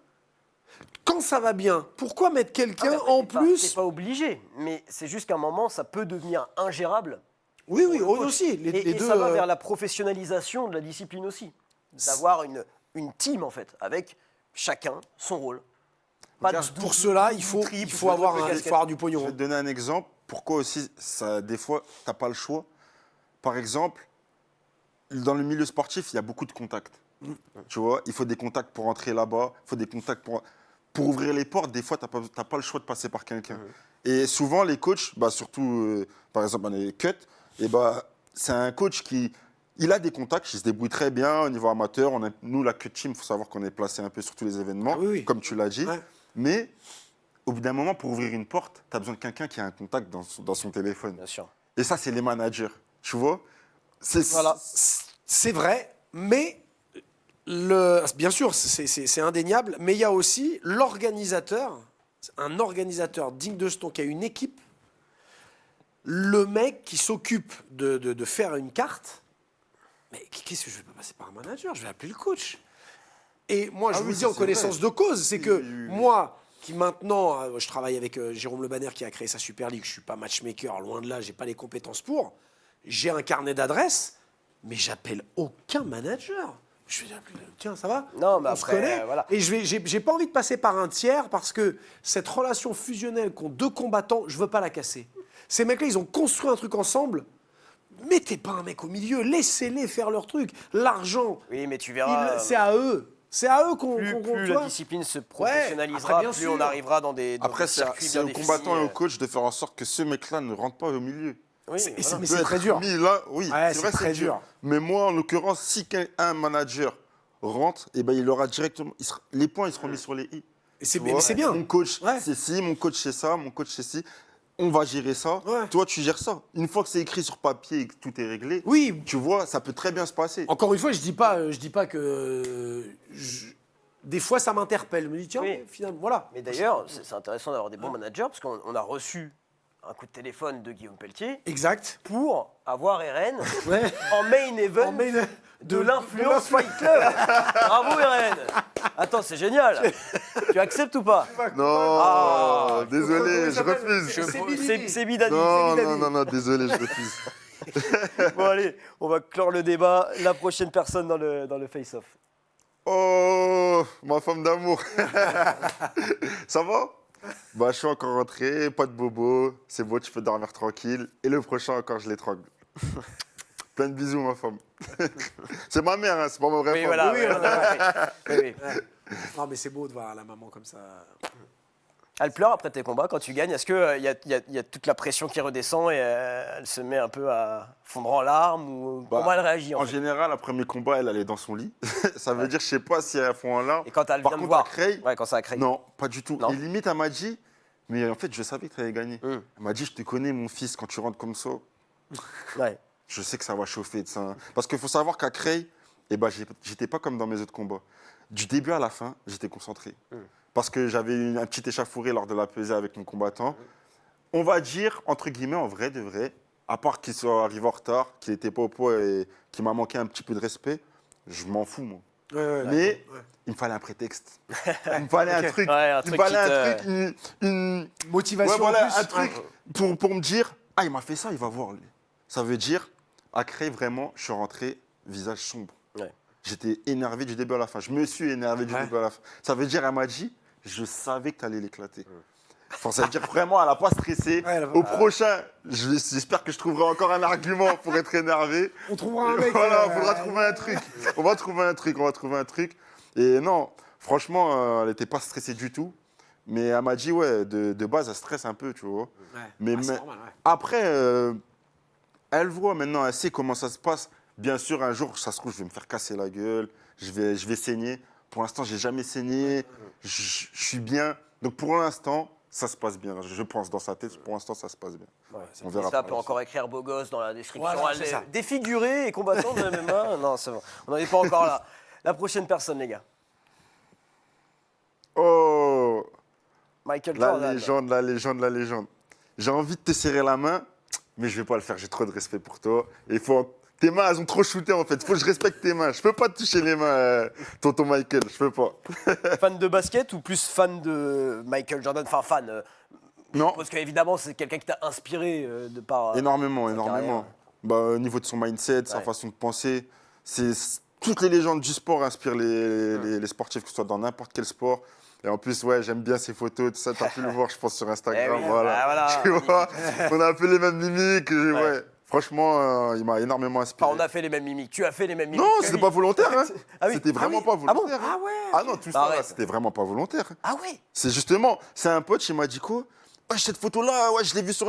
quand ça va bien? Pourquoi mettre quelqu'un Ah, mais en t'es pas- plus? T'es pas obligé, mais c'est juste qu'à un moment, ça peut devenir ingérable. Oui, oui, pour le coach. aussi. Les Et deux, ça va vers la professionnalisation de la discipline aussi. D'avoir une team, en fait, avec chacun son rôle. Pas de Pour cela, il faut avoir du Je pognon. vais te donner un exemple. Pourquoi aussi, ça, des fois, tu n'as pas le choix. Par exemple, dans le milieu sportif, il y a beaucoup de contacts. Tu vois, il faut des contacts pour entrer là-bas, il faut des contacts pour ouvrir les portes. Des fois, tu n'as pas le choix de passer par quelqu'un. Et souvent, les coachs, surtout, par exemple, les Cut, c'est un coach qui... Il a des contacts, il se débrouille très bien au niveau amateur. Nous, la Cut Team, il faut savoir qu'on est placé un peu sur tous les événements, Ah oui, oui. comme tu l'as dit. Ouais. Mais au bout d'un moment, pour ouvrir une porte, tu as besoin de quelqu'un qui a un contact dans son téléphone. Bien sûr. Et ça, c'est les managers, tu vois. Voilà. C'est vrai, mais bien sûr, c'est indéniable, mais il y a aussi l'organisateur, un organisateur digne de ce nom qui a une équipe, le mec qui s'occupe de faire une carte. Mais qu'est-ce que je vais pas passer par un manager? Je vais appeler le coach. Et moi, je Ah vous oui, le dis ça, en c'est connaissance vrai. de cause, c'est que Oui, oui, oui. moi, qui maintenant, je travaille avec Jérôme Le Banner qui a créé sa Super League, je suis pas matchmaker, loin de là, j'ai pas les compétences pour. J'ai un carnet d'adresses, mais j'appelle aucun manager. Je vais appeler, tiens, ça va? Non, mais On après, se connaît. voilà. Et j'ai pas envie de passer par un tiers parce que cette relation fusionnelle qu'ont deux combattants, je veux pas la casser. Ces mecs-là, ils ont construit un truc ensemble. mettez pas un mec au milieu, laissez-les faire leur truc. L'argent, Oui, mais tu verras. c'est à eux. C'est à eux qu'on... Plus tu la vois. discipline se après, professionnalisera, bien plus sûr. on arrivera dans des Après, c'est circuits c'est bien au combattant et définis. au coach de faire en sorte que ce mec-là ne rentre pas au milieu. Oui, C'est- voilà. mais Peut c'est très être dur. mis là, oui, Ouais, c'est vrai, c'est très c'est dur. dur. Mais moi, en l'occurrence, si un manager rentre, eh ben, il aura directement. Les points, ils seront mis sur les i. Et c'est Tu mais vois, c'est bien. Mon coach, Ouais. c'est ci, mon coach, c'est ça, mon coach, c'est ci. On va gérer ça. Ouais. Toi, tu gères ça. Une fois que c'est écrit sur papier et que tout est réglé, Oui, tu vois, ça peut très bien se passer. encore une fois, je dis pas que... Des fois, ça m'interpelle. Je me dis, tiens, Oui. mais finalement, voilà. Mais d'ailleurs, c'est intéressant d'avoir des bons managers parce qu'on a reçu un coup de téléphone de Guillaume Pelletier Exact. pour avoir RN Ouais. en main event En main- de l'influence Fight Club. Bravo RN. Attends, c'est génial. Tu acceptes ou pas? Non, Ah, désolé, comment il je s'appelle refuse. C'est Billy. C'est Bidani. Non, c'est non, Billy. non, non, désolé, je refuse. Bon allez, on va clore le débat. La prochaine personne dans le face-off. Oh, ma femme d'amour. Ça va? Bah, je suis encore rentré, pas de bobo, c'est bon, tu peux dormir tranquille. Et le prochain encore, je l'étrangle. Plein de bisous, ma femme. C'est ma mère, hein, c'est pas ma vraie Oui, femme. voilà. Oui, oui, voilà. oui, oui. Non, mais c'est beau de voir la maman comme ça. Elle pleure après tes combats quand tu gagnes. Est-ce qu'il y a toute la pression qui redescend et elle se met un peu à fondre en larmes ou Bah, comment elle réagit en En fait général, après mes combats, elle est dans son lit. Ça veut dire, je sais pas si elle fond en larmes. Et quand elle Par vient me contre, voir à Creil, Ouais, quand ça a créé. non, pas du tout. Non. Et limite, elle m'a dit, mais en fait, je savais que tu allais gagner. Hum. Elle m'a dit, je te connais, mon fils, quand tu rentres comme ça, Ouais. je sais que ça va chauffer de ça. Hein. Parce qu'il faut savoir qu'à Creil, eh ben, j'étais pas comme dans mes autres combats. Du début à la fin, j'étais concentré. Parce que j'avais un petit échauffouré lors de la pesée avec mon combattant. On va dire, entre guillemets, en vrai de vrai, à part qu'il soit arrivé en retard, qu'il n'était pas au poids et qu'il m'a manqué un petit peu de respect, je m'en fous, moi. Mais il me fallait un prétexte. Il me fallait un truc. Ouais, un il truc me fallait qui un te- truc, une, Motivation ouais, voilà, en plus. un truc pour me dire, ah, il m'a fait ça, il va voir, lui. Ça veut dire, à créer vraiment, je suis rentré visage sombre. Ouais. J'étais énervé du début à la fin. Je me suis énervé du Ouais. début à la fin. Ça veut dire, elle m'a dit, je savais que tu allais l'éclater. Enfin, ça veut dire vraiment, elle n'a pas stressé. Ouais, elle a pas- Au prochain, j'espère que je trouverai encore un argument pour être énervé. On trouvera un mec. Voilà, il faudra trouver un truc. On va trouver un truc. Et non, franchement, elle n'était pas stressée du tout. Mais elle m'a dit, ouais, de base, elle stresse un peu, tu vois. Ouais. Mais, Ah, c'est mais- normal, ouais. après, elle voit maintenant, elle sait comment ça se passe. Bien sûr, un jour, ça se trouve, je vais me faire casser la gueule, je vais saigner. Pour l'instant, j'ai jamais saigné, je suis bien. Donc pour l'instant, ça se passe bien. Je pense dans sa tête, pour l'instant, ça se passe bien. On verra. Ça par peut la encore écrire beau gosse dans la description. Voilà, Elle c'est est ça. défigurée et combattant de MMA. Non, c'est bon. On n'en est pas encore là. La prochaine personne, les gars. suite. Oh, Michael la Jordan. légende, la légende, la légende. J'ai envie de te serrer la main, mais je vais pas le faire. J'ai trop de respect pour toi. Et tes mains, elles ont trop shooté en fait. Faut que je respecte tes mains. Je peux pas te toucher les mains, tonton Michael. Je peux pas. Fan de basket ou plus fan de Michael Jordan? Enfin, fan. Non. Parce qu'évidemment, c'est quelqu'un qui t'a inspiré de par. Énormément, sa énormément. carrière. Bah, au niveau de son mindset, sa Ouais. façon de penser, toutes les légendes du sport inspirent les sportifs, que ce soit dans n'importe quel sport. Et en plus, ouais, j'aime bien ses photos, tout ça. Tu as pu le voir, je pense, sur Instagram. Eh oui, voilà. voilà. Tu vois, on a un peu les mêmes mimiques. Ouais. Franchement, il m'a énormément inspiré. Enfin, on a fait les mêmes mimiques. Tu as fait les mêmes mimiques. Non, que c'était lui. pas volontaire. Hein. Ah oui. C'était vraiment Ah oui. pas Ah bon volontaire. hein. Ah ouais. Ah non, tout ça, là, Arrête. c'était vraiment pas volontaire. Ah ouais. C'est justement, c'est un pote, il m'a dit quoi? Ouais, cette photo-là, ouais, je l'ai vue sur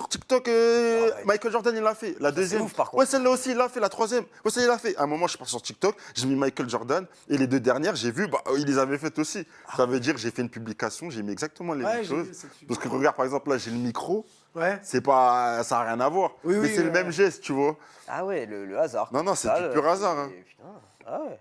TikTok. ouais. Michael Jordan, il l'a fait. La deuxième. ouf, par contre. Ouais, celle-là aussi, il l'a fait. La troisième. Ouais, ça, il l'a fait. À un moment, je pars sur TikTok, j'ai mis Michael Jordan. Et les deux dernières, j'ai vu, bah, il les avait faites aussi. Ça veut dire, j'ai fait une publication, j'ai mis exactement les Ouais, mêmes j'ai choses. vu cette publication. Parce que regarde, par exemple, là, j'ai le micro. Ouais. C'est pas, ça n'a rien à voir. Oui, mais oui, c'est le même geste, tu vois. Ah ouais, le hasard. Non, non, c'est Ça, du le- pur hasard. Hein. Putain. Ah ouais.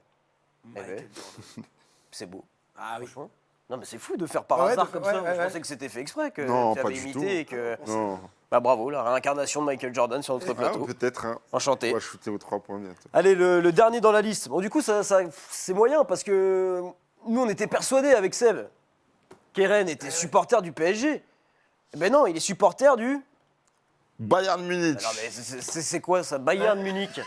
Eh ben, Michael Jordan. c'est beau. Ah oui. Franchement. Non, mais c'est fou de faire par Ouais, hasard de- comme ouais, ça. ouais, Je ouais. pensais que c'était fait exprès, que Non, tu pas avais du imité tout. et que. Non. Bah bravo, la réincarnation de Michael Jordan sur notre Ah, plateau. peut-être. Hein. Enchanté. On va shooter aux 3 points bientôt. Allez, le dernier dans la liste. Bon, du coup, c'est moyen parce que nous, on était persuadés avec Seb qu'Eren était supporter du PSG. Ben non, il est supporter du. Bayern Munich. Non, mais c'est quoi ça? Bayern Munich.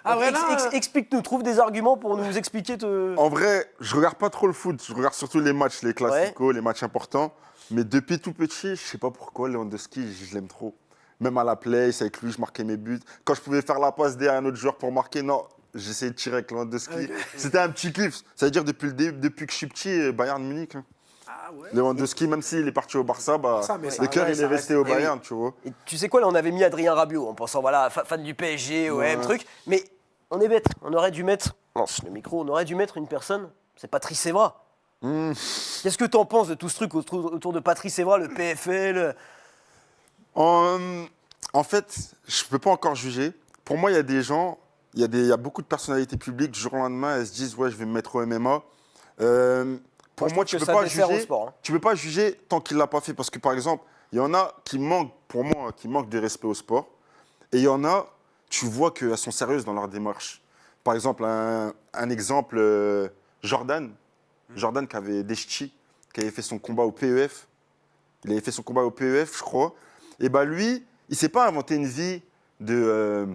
Ah Donc, ouais, là, explique-nous, trouve des arguments pour nous expliquer. En vrai, je regarde pas trop le foot. Je regarde surtout les matchs, les classicos, les matchs importants. Mais depuis tout petit, je sais pas pourquoi, Lewandowski, je l'aime trop. Même à la place, avec lui, je marquais mes buts. Quand je pouvais faire la passe D à un autre joueur pour marquer, non, j'essayais de tirer avec Lewandowski. C'était un petit kiff. Ça veut dire depuis que je suis petit, Bayern Munich. Hein. Ah ouais. Lewandowski, même s'il est parti au Barça, Mais ça, le cœur, ouais, il ça est resté reste- au Bayern, tu vois. Et tu sais quoi, là, on avait mis Adrien Rabiot en pensant, voilà, fan du PSG, OM, truc. Mais on est bête. On aurait dû mettre. Lance le micro, on aurait dû mettre une personne. C'est Patrice Evra. Qu'est-ce que t'en penses de tout ce truc autour de Patrice Evra, le PFL? En fait, je ne peux pas encore juger. Pour moi, il y a des gens, il y a beaucoup de personnalités publiques, du jour au lendemain, elles se disent, ouais, je vais me mettre au MMA. Pour moi, tu ne peux pas dessert au juger. sport, hein. Tu peux pas juger tant qu'il ne l'a pas fait. Parce que, par exemple, il y en a qui manquent, pour moi, qui manquent de respect au sport. Et il y en a, tu vois qu'elles sont sérieuses dans leur démarche. Par exemple, un exemple, Jordan. Jordan qui avait des ch'tis, qui avait fait son combat au PEF. Il avait fait son combat au PEF, je crois. Et bah lui, il s'est pas inventé une vie de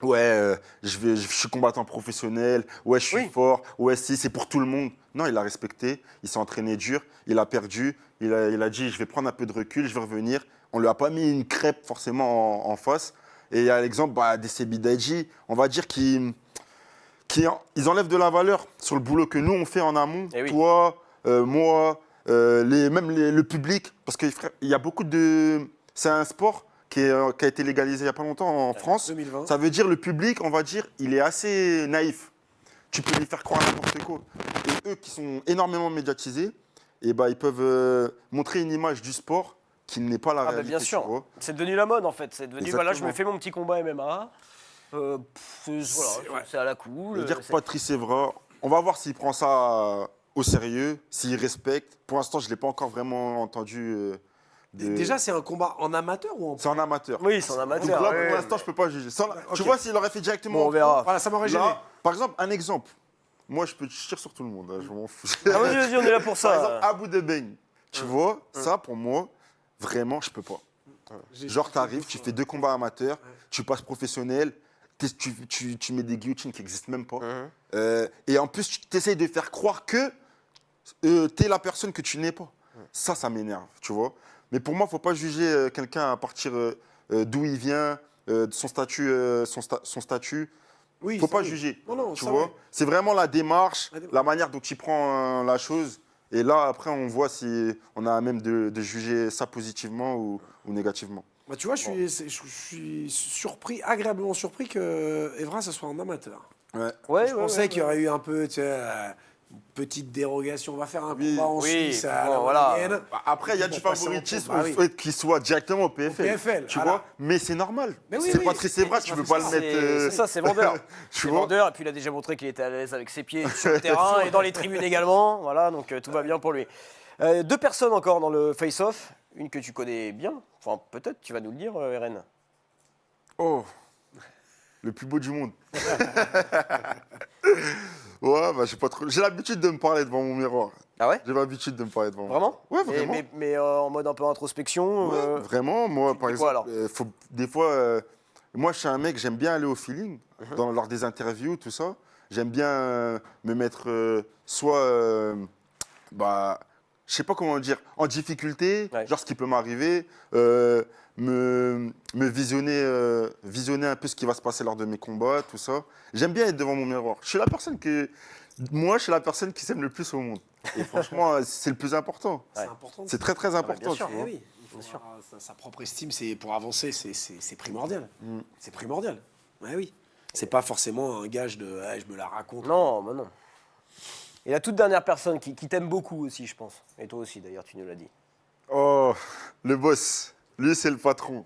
je suis combattant professionnel, ouais, je suis fort, ouais, si, c'est pour tout le monde. Non, il a respecté, il s'est entraîné dur, il a perdu, il a dit je vais prendre un peu de recul, je vais revenir. On lui a pas mis une crêpe forcément en face. Et il y a l'exemple d'Esseby Daidji, on va dire qu'ils enlèvent de la valeur sur le boulot que nous on fait en amont, toi, moi, le public, parce qu'il y a beaucoup de... C'est un sport qui a été légalisé il n'y a pas longtemps en France. 2020. Ça veut dire le public, on va dire, il est assez naïf. Tu peux lui faire croire n'importe quoi. Et eux qui sont énormément médiatisés, et ils peuvent montrer une image du sport qui n'est pas la réalité. Bien sûr. C'est devenu la mode en fait. C'est devenu, voilà, je me fais mon petit combat MMA. C'est à la cool. Je veux dire, Patrice Evra, on va voir s'il prend ça au sérieux, s'il respecte. Pour l'instant, je ne l'ai pas encore vraiment entendu. Déjà, c'est un combat en amateur ou en... C'est en amateur. Oui, c'est en amateur. Donc là, pour l'instant, je ne peux pas juger. Tu vois, s'il aurait fait directement. Bon, on verra. Voilà, ça m'aurait gêné. Là, par exemple, un exemple. Moi, je tire sur tout le monde. Je m'en fous. Vas-y, on est là pour ça. Par exemple, Abou Debeng. Tu vois, ça, pour moi, vraiment, je ne peux pas. Genre, tu arrives, tu fais 2 combats amateurs, tu passes professionnel, tu mets des guillotines qui n'existent même pas. Et en plus, tu essayes de faire croire que tu es la personne que tu n'es pas. Ça m'énerve, tu vois. Mais pour moi, il ne faut pas juger quelqu'un à partir d'où il vient, de son statut. Son statut. Oui, il ne faut pas juger, Non, tu ça, vois. ouais. C'est vraiment la démarche, la manière dont il prend la chose. Et là, après, on voit si on a à même de juger ça positivement ou négativement. Bah, tu vois, je suis surpris, agréablement surpris que Evra, ce soit un amateur. Je pensais qu'il y aurait eu un peu, tu sais, une petite dérogation. On va faire un combat en Suisse à la moyenne. Après, il y a du favoritisme au Bah oui. fait qu'il soit directement au PFL. Tu vois, mais c'est normal. C'est Patrice Evra, tu ne veux pas le mettre. C'est ça, c'est vendeur. Tu C'est vois. vendeur, et puis il a déjà montré qu'il était à l'aise avec ses pieds sur le terrain et dans les tribunes également. Voilà, donc tout va bien pour lui. 2 personnes encore dans le face-off. Une que tu connais bien. Enfin, peut-être, tu vas nous le dire, RN. Oh, le plus beau du monde. Ouais, j'ai pas trop. J'ai l'habitude de me parler devant mon miroir. Ah ouais? J'ai l'habitude de me parler devant. Vraiment? Ouais, vraiment. Mais en mode un peu introspection. Ouais, vraiment, moi, par dis quoi, exemple, des fois, moi, je suis un mec, j'aime bien aller au feeling, lors des interviews, tout ça. J'aime bien me mettre je sais pas comment dire, en difficulté, genre ce qui peut m'arriver, me visionner un peu ce qui va se passer lors de mes combats, tout ça. J'aime bien être devant mon miroir. Je suis la personne qui s'aime le plus au monde. Et franchement, c'est le plus important. C'est important. C'est très, très important. bien sûr. tu vois. Oui, il faut avoir sa propre estime, pour avancer, c'est primordial. C'est primordial. Ouais, oui. C'est pas forcément un gage de je me la raconte. Non, bah non. Et la toute dernière personne qui t'aime beaucoup aussi, je pense. Et toi aussi, d'ailleurs, tu nous l'as dit. Oh, le boss. Lui, c'est le patron.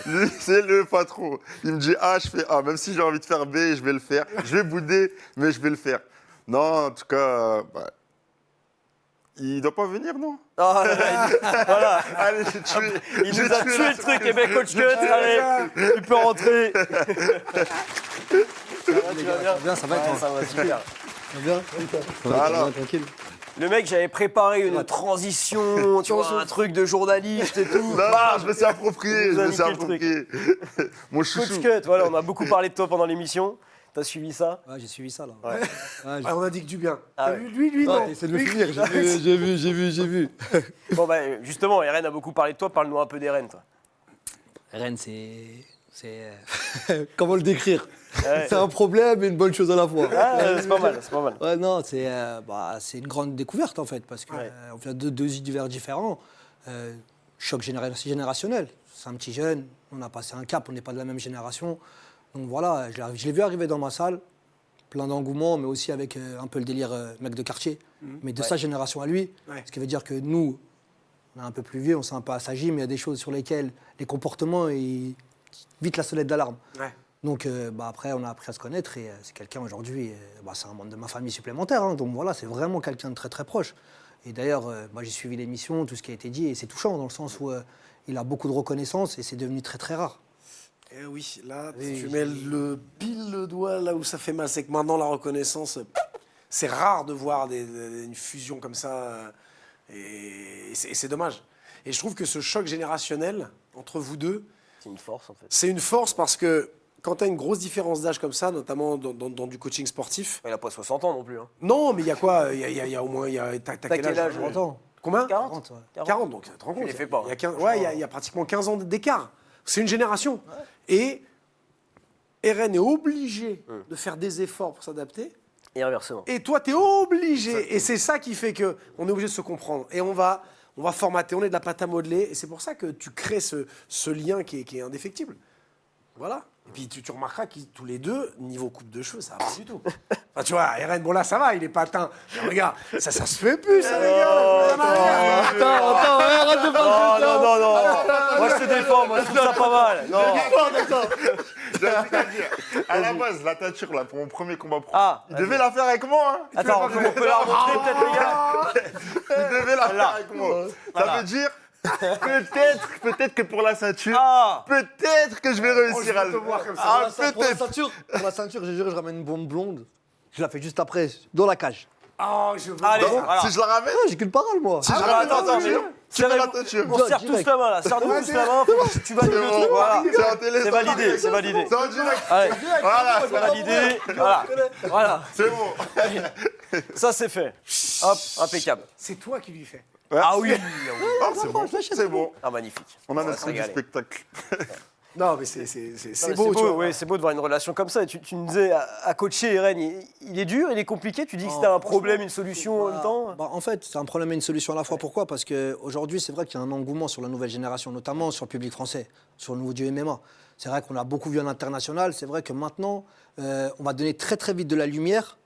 Lui, c'est le patron. Il me dit A, je fais A. Même si j'ai envie de faire B, je vais le faire. Je vais bouder, mais je vais le faire. Non, en tout cas, il doit pas venir, non? Ah, voilà. Allez, j'ai tué. Il nous a tué le truc. Eh bien, coach Cut, allez, tu peux rentrer. Ça va, toi? Ça va super. Ça va bien? Ça va, tranquille. Le mec, j'avais préparé une transition, tu vois, un truc de journaliste et tout. Non, Bam, je me suis approprié. Il nous Je a me suis niqué le truc. approprié. Mon chouchou. Coach Cut, voilà, on a beaucoup parlé de toi pendant l'émission. T'as suivi ça? Ouais, j'ai suivi ça là. Ouais. On a dit que du bien. Ah T'as vu, lui, non. C'est de le finir, j'ai vu. Bon, bah, justement, RN a beaucoup parlé de toi. Parle-nous un peu d'RN, toi. Rennes, comment le décrire? Ouais. C'est un problème et une bonne chose à la fois. Ah, c'est pas mal, c'est pas mal. Ouais, non, c'est une grande découverte en fait, parce qu'on vient de deux univers différents. Choc générationnel. C'est un petit jeune, on a passé un cap, on n'est pas de la même génération. Donc voilà, je l'ai vu arriver dans ma salle, plein d'engouement, mais aussi avec un peu le délire mec de quartier, mais de sa génération à lui. Ouais. Ce qui veut dire que nous, on est un peu plus vieux, on s'est un peu assagi, mais il y a des choses sur lesquelles les comportements, ils vite la sonnette d'alarme. Ouais. Donc après, on a appris à se connaître et c'est quelqu'un aujourd'hui, c'est un membre de ma famille supplémentaire. Hein, donc voilà, c'est vraiment quelqu'un de très très proche. Et d'ailleurs, moi j'ai suivi l'émission, tout ce qui a été dit, et c'est touchant dans le sens où il a beaucoup de reconnaissance et c'est devenu très très rare. Eh oui, là, Oui, tu mets pile le doigt là où ça fait mal. C'est que maintenant, la reconnaissance, c'est rare de voir une fusion comme ça. Et c'est dommage. Et je trouve que ce choc générationnel entre vous deux, C'est une force en fait. c'est une force parce que quand tu as une grosse différence d'âge comme ça, notamment dans du coaching sportif, Il a pas 60 ans non plus. Hein. non, mais il y a quoi? Il y a au moins. T'as quel âge, 30 ans. Combien? 40 40, donc tu te rends compte. les fais pas, Il y a 15 ouais, il y a pratiquement 15 ans d'écart. C'est une génération. Et RN est obligé de faire des efforts pour s'adapter. Et inversement. Et toi, tu es obligé. Et c'est ça qui fait qu'on est obligé de se comprendre. Et on va formater, on est de la pâte à modeler. Et c'est pour ça que tu crées ce lien qui est indéfectible. Voilà. Et puis tu remarqueras qu'ils tous les deux, niveau coupe de cheveux, ça va pas du tout. Enfin, tu vois, RN, bon là, ça va, il est pas atteint. Mais regarde, ça se fait plus, ça, les gars. Attends, arrête de faire Non. Moi je te défends, moi je trouve ça pas mal. Non. J'ai un truc à dire. À la base, la teinture, là, pour mon premier combat pro, Ah, il devait la faire avec moi. Hein. Attends, on peut la remontrer peut-être les gars. Il devait la faire avec moi. Ça veut dire, peut-être que pour la ceinture, Ah. peut-être que je vais réussir à le voir comme ça. Ah, Pour la peut-être. ceinture, j'ai juré, je ramène une bombe blonde. Je la fais juste après, dans la cage. Oh, je veux Allez, voir. voilà. Si je la ramène, J'ai qu'une parole, moi. si je bah, ramène attends, la teinture, tu fais la Serrez-vous. teinture. On serre tous Direct. la main là, serre-nous tous la main, tu valides le truc, voilà. C'est en télé. C'est validé, c'est validé. C'est en direct. Allez, Voilà, c'est validé, voilà. c'est bon. Ça c'est fait. Hop, impeccable. C'est toi qui lui fais. Ah oui. Ah, c'est bon. C'est bon. Ah magnifique. On a va notre se goût du régaler. spectacle. Non, mais c'est Non, mais beau, tu vois. ouais, c'est beau de voir une relation comme ça. Et tu me disais, à coacher Eren, il est dur, il est compliqué. Tu dis que c'était un problème, une solution en même temps. En fait, c'est un problème et une solution à la fois. Pourquoi? Parce qu'aujourd'hui, c'est vrai qu'il y a un engouement sur la nouvelle génération, notamment sur le public français, sur le niveau du MMA. C'est vrai qu'on a beaucoup vu à l'international. C'est vrai que maintenant, on va donner très très vite de la lumière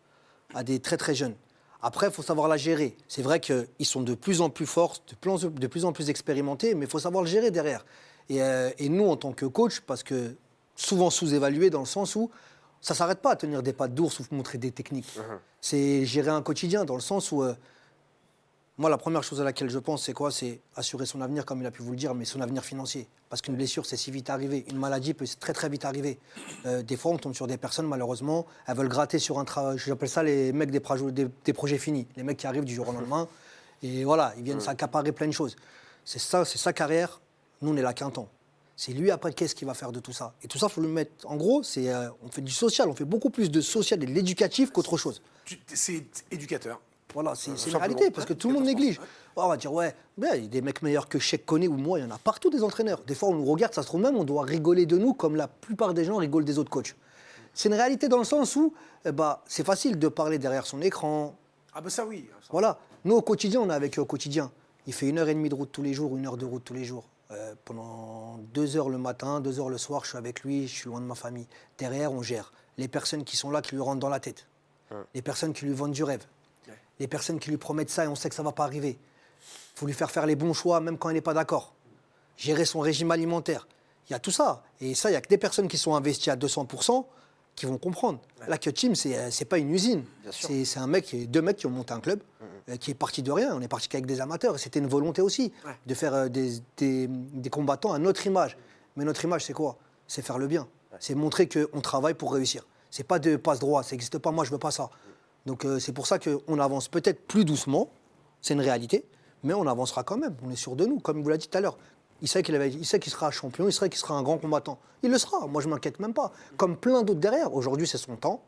à des très très jeunes. Après, il faut savoir la gérer. C'est vrai qu'ils sont de plus en plus forts, de plus en plus expérimentés, mais il faut savoir le gérer derrière. Et nous, en tant que coach, parce que souvent sous-évalué dans le sens où ça ne s'arrête pas à tenir des pattes d'ours ou montrer des techniques. C'est gérer un quotidien dans le sens où, moi, la première chose à laquelle je pense, c'est quoi? C'est assurer son avenir, comme il a pu vous le dire, mais son avenir financier. Parce qu'une blessure, c'est si vite arrivé. Une maladie peut très très vite arriver. Des fois, on tombe sur des personnes, malheureusement, elles veulent gratter sur un travail. J'appelle ça les mecs des projets finis. Les mecs qui arrivent du jour au lendemain. Et voilà, ils viennent s'accaparer plein de choses. C'est ça, c'est sa carrière. Nous, on est là qu'un temps. C'est lui, après, qu'est-ce qu'il va faire de tout ça? Et tout ça, il faut le mettre. En gros, on fait du social. On fait beaucoup plus de social et de l'éducatif qu'autre chose. C'est éducateur. Voilà, c'est une simplement. réalité, parce que tout le monde néglige. Oh, on va dire, ouais, il y a des mecs meilleurs que Cheikh Koné ou moi, il y en a partout des entraîneurs. Des fois, on nous regarde, ça se trouve même, on doit rigoler de nous comme la plupart des gens rigolent des autres coachs. C'est une réalité dans le sens où c'est facile de parler derrière son écran. Ah, bah ça, oui. Ça. Voilà. Nous, au quotidien, on est avec eux au quotidien. Il fait 1h30 de route tous les jours, 1 heure de route tous les jours. Pendant 2 heures le matin, 2 heures le soir, je suis avec lui, je suis loin de ma famille. Derrière, on gère. Les personnes qui sont là, qui lui rentrent dans la tête. Les personnes qui lui vendent du rêve. Les personnes qui lui promettent ça et on sait que ça ne va pas arriver. Il faut lui faire les bons choix, même quand elle n'est pas d'accord. Gérer son régime alimentaire. Il y a tout ça. Et ça, il n'y a que des personnes qui sont investies à 200% qui vont comprendre. La Cut Team, ce n'est pas une usine. C'est deux mecs qui ont monté un club, qui est parti de rien. On est parti qu'avec des amateurs. Et c'était une volonté aussi de faire des combattants à notre image. Mais notre image, c'est quoi? C'est faire le bien. C'est montrer qu'on travaille pour réussir. C'est pas de passe-droit. Ça n'existe pas. Moi, je veux pas ça. Donc c'est pour ça qu'on avance peut-être plus doucement, c'est une réalité, mais on avancera quand même, on est sûr de nous, comme il vous l'a dit tout à l'heure. Il sait qu'il sera champion, il sait qu'il sera un grand combattant. Il le sera, moi je ne m'inquiète même pas. Comme plein d'autres derrière, aujourd'hui c'est son temps,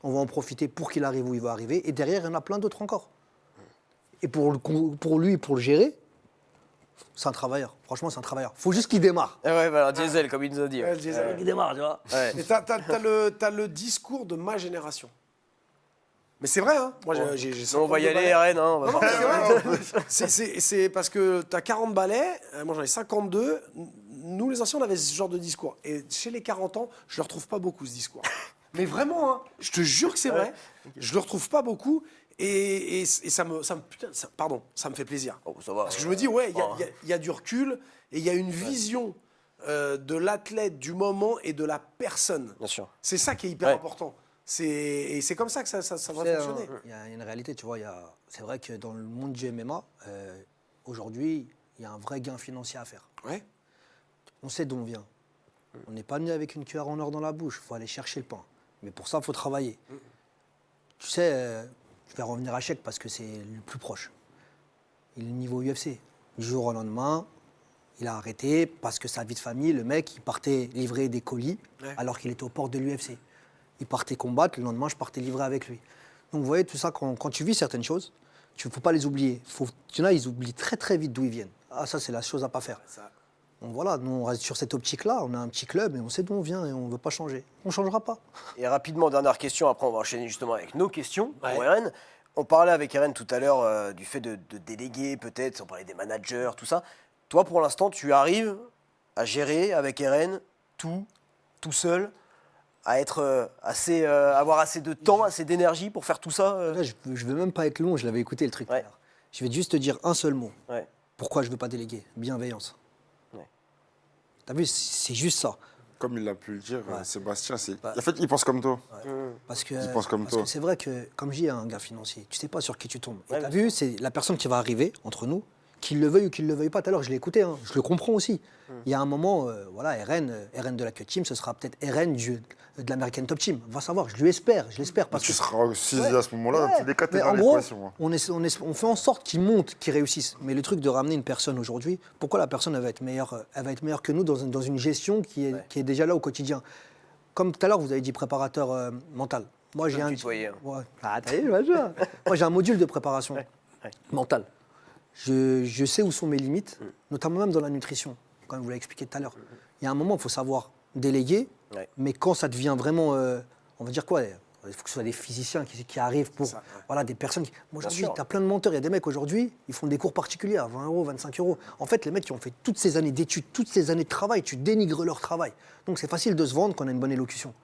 on va en profiter pour qu'il arrive où il va arriver, et derrière il y en a plein d'autres encore. Et pour lui, pour le gérer, il c'est un travailleur. Franchement, c'est un travailleur. Faut juste qu'il démarre. Ah ouais, voilà, Diesel, comme il nous a dit. Ouais, le Diesel. Il démarre, tu vois. Ouais. Mais t'as le discours de ma génération. Mais c'est vrai, hein. Moi, j'ai Non, on va y 52 aller, balais. Rennes. Hein, on va Non, non, pas- mais c'est vrai. C'est parce que t'as 40 balais, moi j'en ai 52. Nous, les anciens, on avait ce genre de discours. Et chez les 40 ans, je le retrouve pas beaucoup, ce discours. Mais vraiment, hein, je te jure que c'est vrai. Je le retrouve pas beaucoup. Et ça me fait plaisir. Oh, ça va. Parce que je me dis, ouais, il y a du recul et il y a une vision de l'athlète, du moment et de la personne. Bien sûr. C'est ça qui est hyper Ouais. important. Et c'est comme ça que ça Tu va sais, fonctionner. il y a une réalité, tu vois. C'est vrai que dans le monde du MMA, aujourd'hui, il y a un vrai gain financier à faire. Ouais. On sait d'où on vient. On n'est pas venu avec une cuillère en or dans la bouche. Il faut aller chercher le pain. Mais pour ça, il faut travailler. Tu sais, je vais revenir à Cheikh parce que c'est le plus proche. Il est niveau UFC. Du jour au lendemain, il a arrêté parce que sa vie de famille, le mec, il partait livrer des colis alors qu'il était aux portes de l'UFC. Il partait combattre, le lendemain, je partais livrer avec lui. Donc vous voyez, tout ça, quand tu vis certaines choses, il ne faut pas les oublier. Il y en a, ils oublient très très vite d'où ils viennent. Ah, ça, c'est la chose à pas faire. Donc voilà, nous, on reste sur cette optique-là. On a un petit club et on sait d'où on vient et on ne veut pas changer. On ne changera pas. Et rapidement, dernière question, après on va enchaîner justement avec nos questions Ouais. pour Eren. On parlait avec Eren tout à l'heure du fait de déléguer peut-être, on parlait des managers, tout ça. Toi, pour l'instant, tu arrives à gérer avec Eren tout seul, à être avoir assez de temps, assez d'énergie pour faire tout ça Là, je ne veux même pas être long, je l'avais écouté le truc. tout à Ouais. l'heure. Je vais juste te dire un seul mot. Ouais. Pourquoi je ne veux pas déléguer? Bienveillance. Ouais. T'as vu, c'est juste ça. Comme il a pu le dire, Ouais. Sébastien, en fait, il pense comme toi. Parce que Il pense comme toi. c'est vrai que, comme je dis à un gars financier, tu sais pas sur qui tu tombes. Et Ouais, t'as bien vu, c'est la personne qui va arriver entre nous, qu'il le veuille ou qu'il le veuille pas. Tout à l'heure, je l'ai écouté, hein, je le comprends aussi. Il y a un moment, voilà, RN de la Cut Team, ce sera peut-être RN de l'American Top Team. Va savoir, je l'espère parce Tu que seras aussi à ce moment-là, dans Ouais, tous les cas, t'es mais dans en gros, l'équation. hein. on fait en sorte qu'ils montent, qu'ils réussissent. Mais le truc de ramener une personne aujourd'hui, pourquoi la personne elle va être meilleure que nous dans une gestion qui est déjà là au quotidien. Comme tout à l'heure, vous avez dit préparateur mental. Moi, j'ai peux un. me tutoyer, hein. Ouais. Ah, t'as vu, moi, j'ai un module de préparation mentale. Je sais où sont mes limites, notamment même dans la nutrition, comme vous l'avez expliqué tout à l'heure. Il y a un moment, il faut savoir déléguer, Ouais. mais quand ça devient vraiment, on va dire quoi, il faut que ce soit des physiciens qui arrivent pour, ça, ouais. voilà, des personnes. Moi, aujourd'hui, sûr. tu as plein de menteurs. Il y a des mecs aujourd'hui, ils font des cours particuliers à 20 euros, 25 euros. En fait, les mecs qui ont fait toutes ces années d'études, toutes ces années de travail, tu dénigres leur travail. Donc, c'est facile de se vendre quand on a une bonne élocution.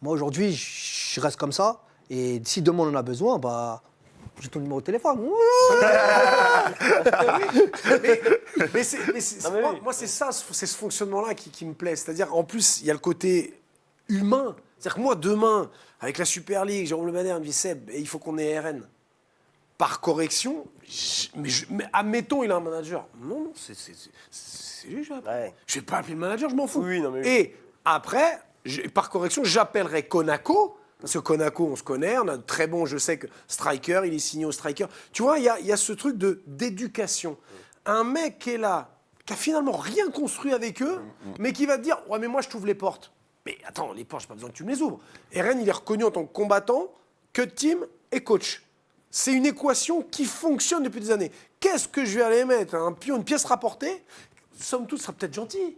Moi, aujourd'hui, je reste comme ça. Et si demain on en a besoin, bah, j'ai ton numéro de téléphone. mais oui. Moi, c'est ça, c'est ce fonctionnement-là qui me plaît. C'est-à-dire, en plus, il y a le côté humain. C'est-à-dire que moi, demain, avec la Super League, Jérôme Le Banner me dit Seb, il faut qu'on ait RN. Par correction, mais admettons, il a un manager. Non, c'est lui, je vais appeler. Ouais. Je vais pas appeler le manager, je m'en fous. Oui, non, mais oui. Et après, par correction, j'appellerai Konako. Parce que Konako, on se connaît, on a de très bons, je sais que Striker, il est signé au Striker. Tu vois, il y a ce truc d'éducation. Un mec qui est là, qui a finalement rien construit avec eux, mais qui va te dire « Ouais, mais moi, je t'ouvre les portes. » Mais attends, les portes, j'ai pas besoin que tu me les ouvres. Eren, il est reconnu en tant que combattant, cut team et coach. C'est une équation qui fonctionne depuis des années. Qu'est-ce que je vais aller mettre? Un pion, une pièce rapportée? Somme toute, ce sera peut-être gentil.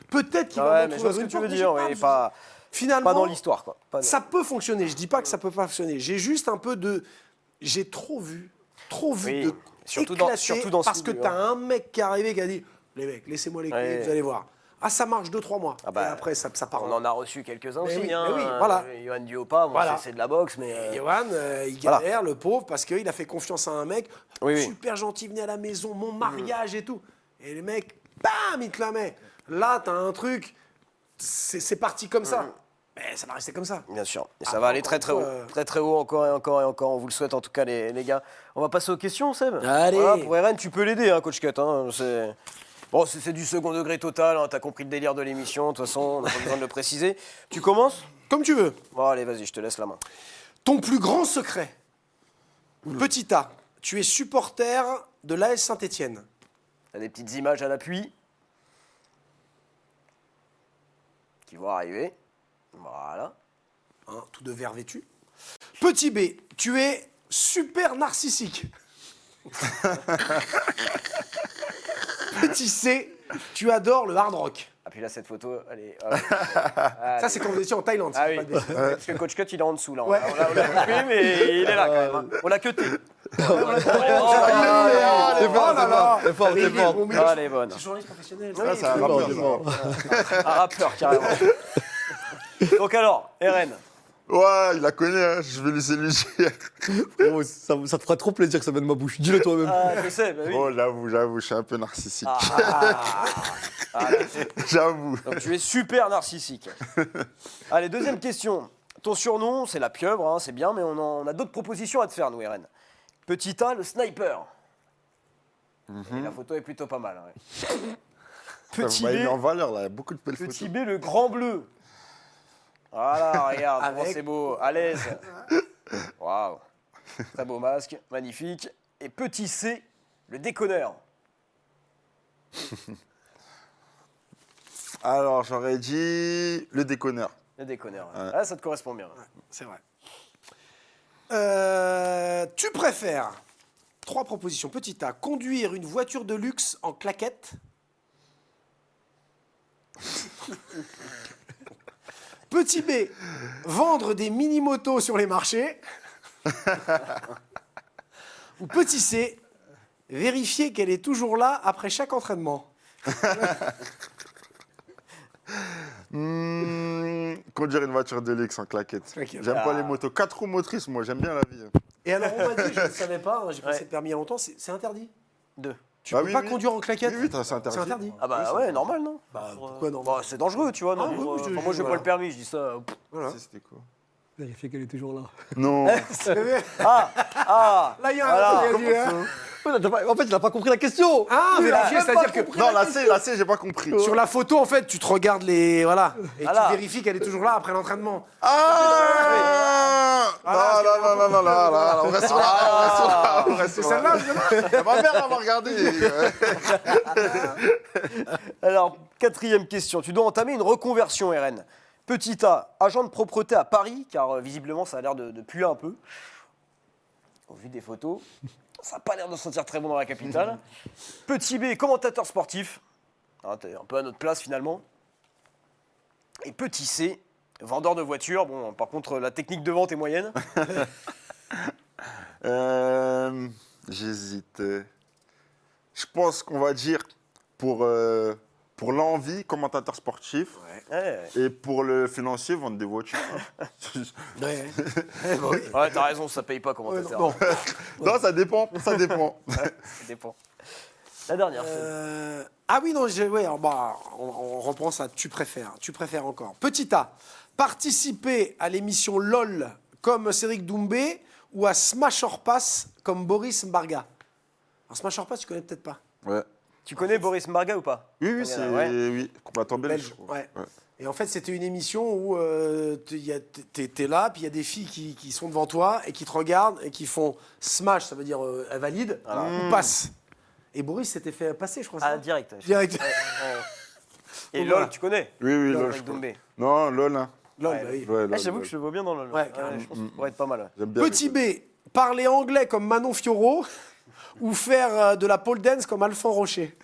Peut-être qu'il va Ouais, me mais je trouver vois ce que une tu veux porte, mais dire, j'ai oui, besoin. Finalement, pas dans l'histoire, quoi. Pas dans- ça peut fonctionner. Je dis pas que ça peut pas fonctionner. J'ai juste un peu de. J'ai trop vu Oui, de. surtout éclater dans ce parce que milieu, t'as hein. un mec qui est arrivé qui a dit les mecs, laissez-moi les clés, Ouais. vous allez voir. Ah, ça marche 2-3 mois. Ah bah, et après, ça part. On en a reçu quelques-uns Mais aussi. oui, hein. mais oui, voilà. Johan Diopa, bon, Voilà. c'est de la boxe, mais. Et Johan, il galère, le pauvre, parce qu'il a fait confiance à un mec Oui, oui. super gentil, venez à la maison, mon mariage et tout. Et le mec, bam, il te la met. Là, t'as un truc, c'est parti comme ça. Mais ça va rester comme ça. Bien sûr. Et ça Après, va aller très très haut. encore une fois, Très très haut encore et encore et encore. On vous le souhaite en tout cas les gars. On va passer aux questions, Seb. Allez. Voilà, pour Eren, tu peux l'aider, hein, Coach Cut. Hein. Bon, c'est du second degré total. Hein. T'as compris le délire de l'émission. De toute façon, on n'a pas besoin de le préciser. Tu commences? Comme tu veux. Bon, allez, vas-y, je te laisse la main. Ton plus grand secret. Petit A, tu es supporter de l'AS Saint-Étienne. T'as des petites images à l'appui qui vont arriver. Voilà. Hein, tout de vert vêtu. Petit B, tu es super narcissique. Petit C, tu adores le hard rock. Ah, puis là, cette photo, allez. Ça, c'est quand vous étiez en Thaïlande. Ah si oui, je dis pas de bêtises. parce que Coach Cut, il est en dessous, là. Ouais. On l'a coupé, mais il est là, quand même. hein. On l'a cuté. Oh là là. C'est fort, Mais c'est fort. bon, mais Ah, elle est bonne. je suis journaliste professionnel. Ça, c'est un rappeur, ça. Un rappeur, carrément. Donc alors, Eren, Ouais, il la connaît, hein. Je vais laisser lui dire. Frérot, ça te fera trop plaisir que ça vienne de ma bouche. Dis-le toi-même. je sais, bah oui. Oh, j'avoue, je suis un peu narcissique. Ah, J'avoue. donc tu es super narcissique. Allez, deuxième question. Ton surnom, c'est la pieuvre, hein, c'est bien, mais on a d'autres propositions à te faire, nous, Eren. Petit A, le sniper. Et la photo est plutôt pas mal. Ouais. Vous Petit m'avez mis en B, valeur, là. Il y a beaucoup de belles petit photos. B, le grand bleu. Voilà, regarde, comment Avec- c'est beau, à l'aise. Waouh. Très beau masque, magnifique. Et petit C, le déconneur. Alors, j'aurais dit le déconneur. Le déconneur. Ouais. Ah, ça te correspond bien. C'est vrai. Tu préfères, 3 propositions. Petit A, conduire une voiture de luxe en claquette. Petit B, vendre des mini-motos sur les marchés. Ou petit C, vérifier qu'elle est toujours là après chaque entraînement. Conduire une voiture de luxe en claquette. Claquette. J'aime pas les motos. 4 roues motrices, moi, j'aime bien la vie. Et alors, on m'a dit, je ne savais pas, hein, j'ai passé Ouais. le permis il y a longtemps, c'est interdit. Deux. Tu Ah peux oui, pas oui. conduire en claquette. Oui, c'est interdit. C'est interdit. Ah bah ouais, normal, non? Bah, pourquoi non Bah, c'est dangereux, tu vois. Non, Ah, oui, oui, moi, j'ai voilà. pas le permis, je dis ça. Voilà. C'était quoi? Vérifier qu'elle est toujours là. Non. Ah Là, il y a Voilà. un truc à dire, hein. En fait, il n'a pas compris la question. Ah, Il a vérifier, même c'est-à-dire pas que Non, la C, j'ai pas compris. sur la photo, en fait, tu te regardes les. Voilà. Et Voilà. tu vérifies qu'elle est toujours là après l'entraînement. Ah Voilà, non, là, on reste sur là, on reste C'est sur là. celle-là, Ma mère, elle m'a regardé. Alors, quatrième question. Tu dois entamer une reconversion, RN. Petit A, agent de propreté à Paris, car visiblement, ça a l'air de puer un peu. Au vu des photos, ça n'a pas l'air de se sentir très bon dans la capitale. Petit B, commentateur sportif. Ah, t'es un peu à notre place, finalement. Et petit C, vendeur de voitures. Bon, par contre, la technique de vente est moyenne. J'hésite. Je pense qu'on va dire pour l'envie, commentateur sportif, Ouais, et pour le financier, vendre des voitures. Ouais. ouais, t'as raison, ça paye pas commentateur. Bon. Non, ça dépend, ça dépend. Ça dépend. La dernière. Ah oui, non, ouais, alors, bah, on reprend ça. Tu préfères encore. Petit A, participer à l'émission LOL comme Cédric Doumbé ou à Smash or Pass comme Boris Mbarga. Alors Smash or Pass, tu connais peut-être pas. Ouais. Tu connais Boris Mbarga ou pas? Oui, c'est Ouais. oui, combattant belge. Belge, ouais. Et en fait, c'était une émission où t'es là, puis il y a des filles qui sont devant toi et qui te regardent et qui font smash, ça veut dire elle valide, ou passe. Et Boris s'était fait passer, je crois. Ah, Ça. direct. Direct. Et Donc, LOL, voilà. tu connais? Oui, oui, LOL LOL. avec je crois. Doumbé. Non, LOL. Hein. LOL, Ouais. bah oui. Ouais, Ah, LOL, j'avoue LOL. que je le vois bien dans LOL. Ouais, carrément. Je pense que ça pourrait être pas mal. J'aime bien Petit les B, parler anglais comme Manon Fiorot ou faire de la pole dance comme Alphonse Rocher.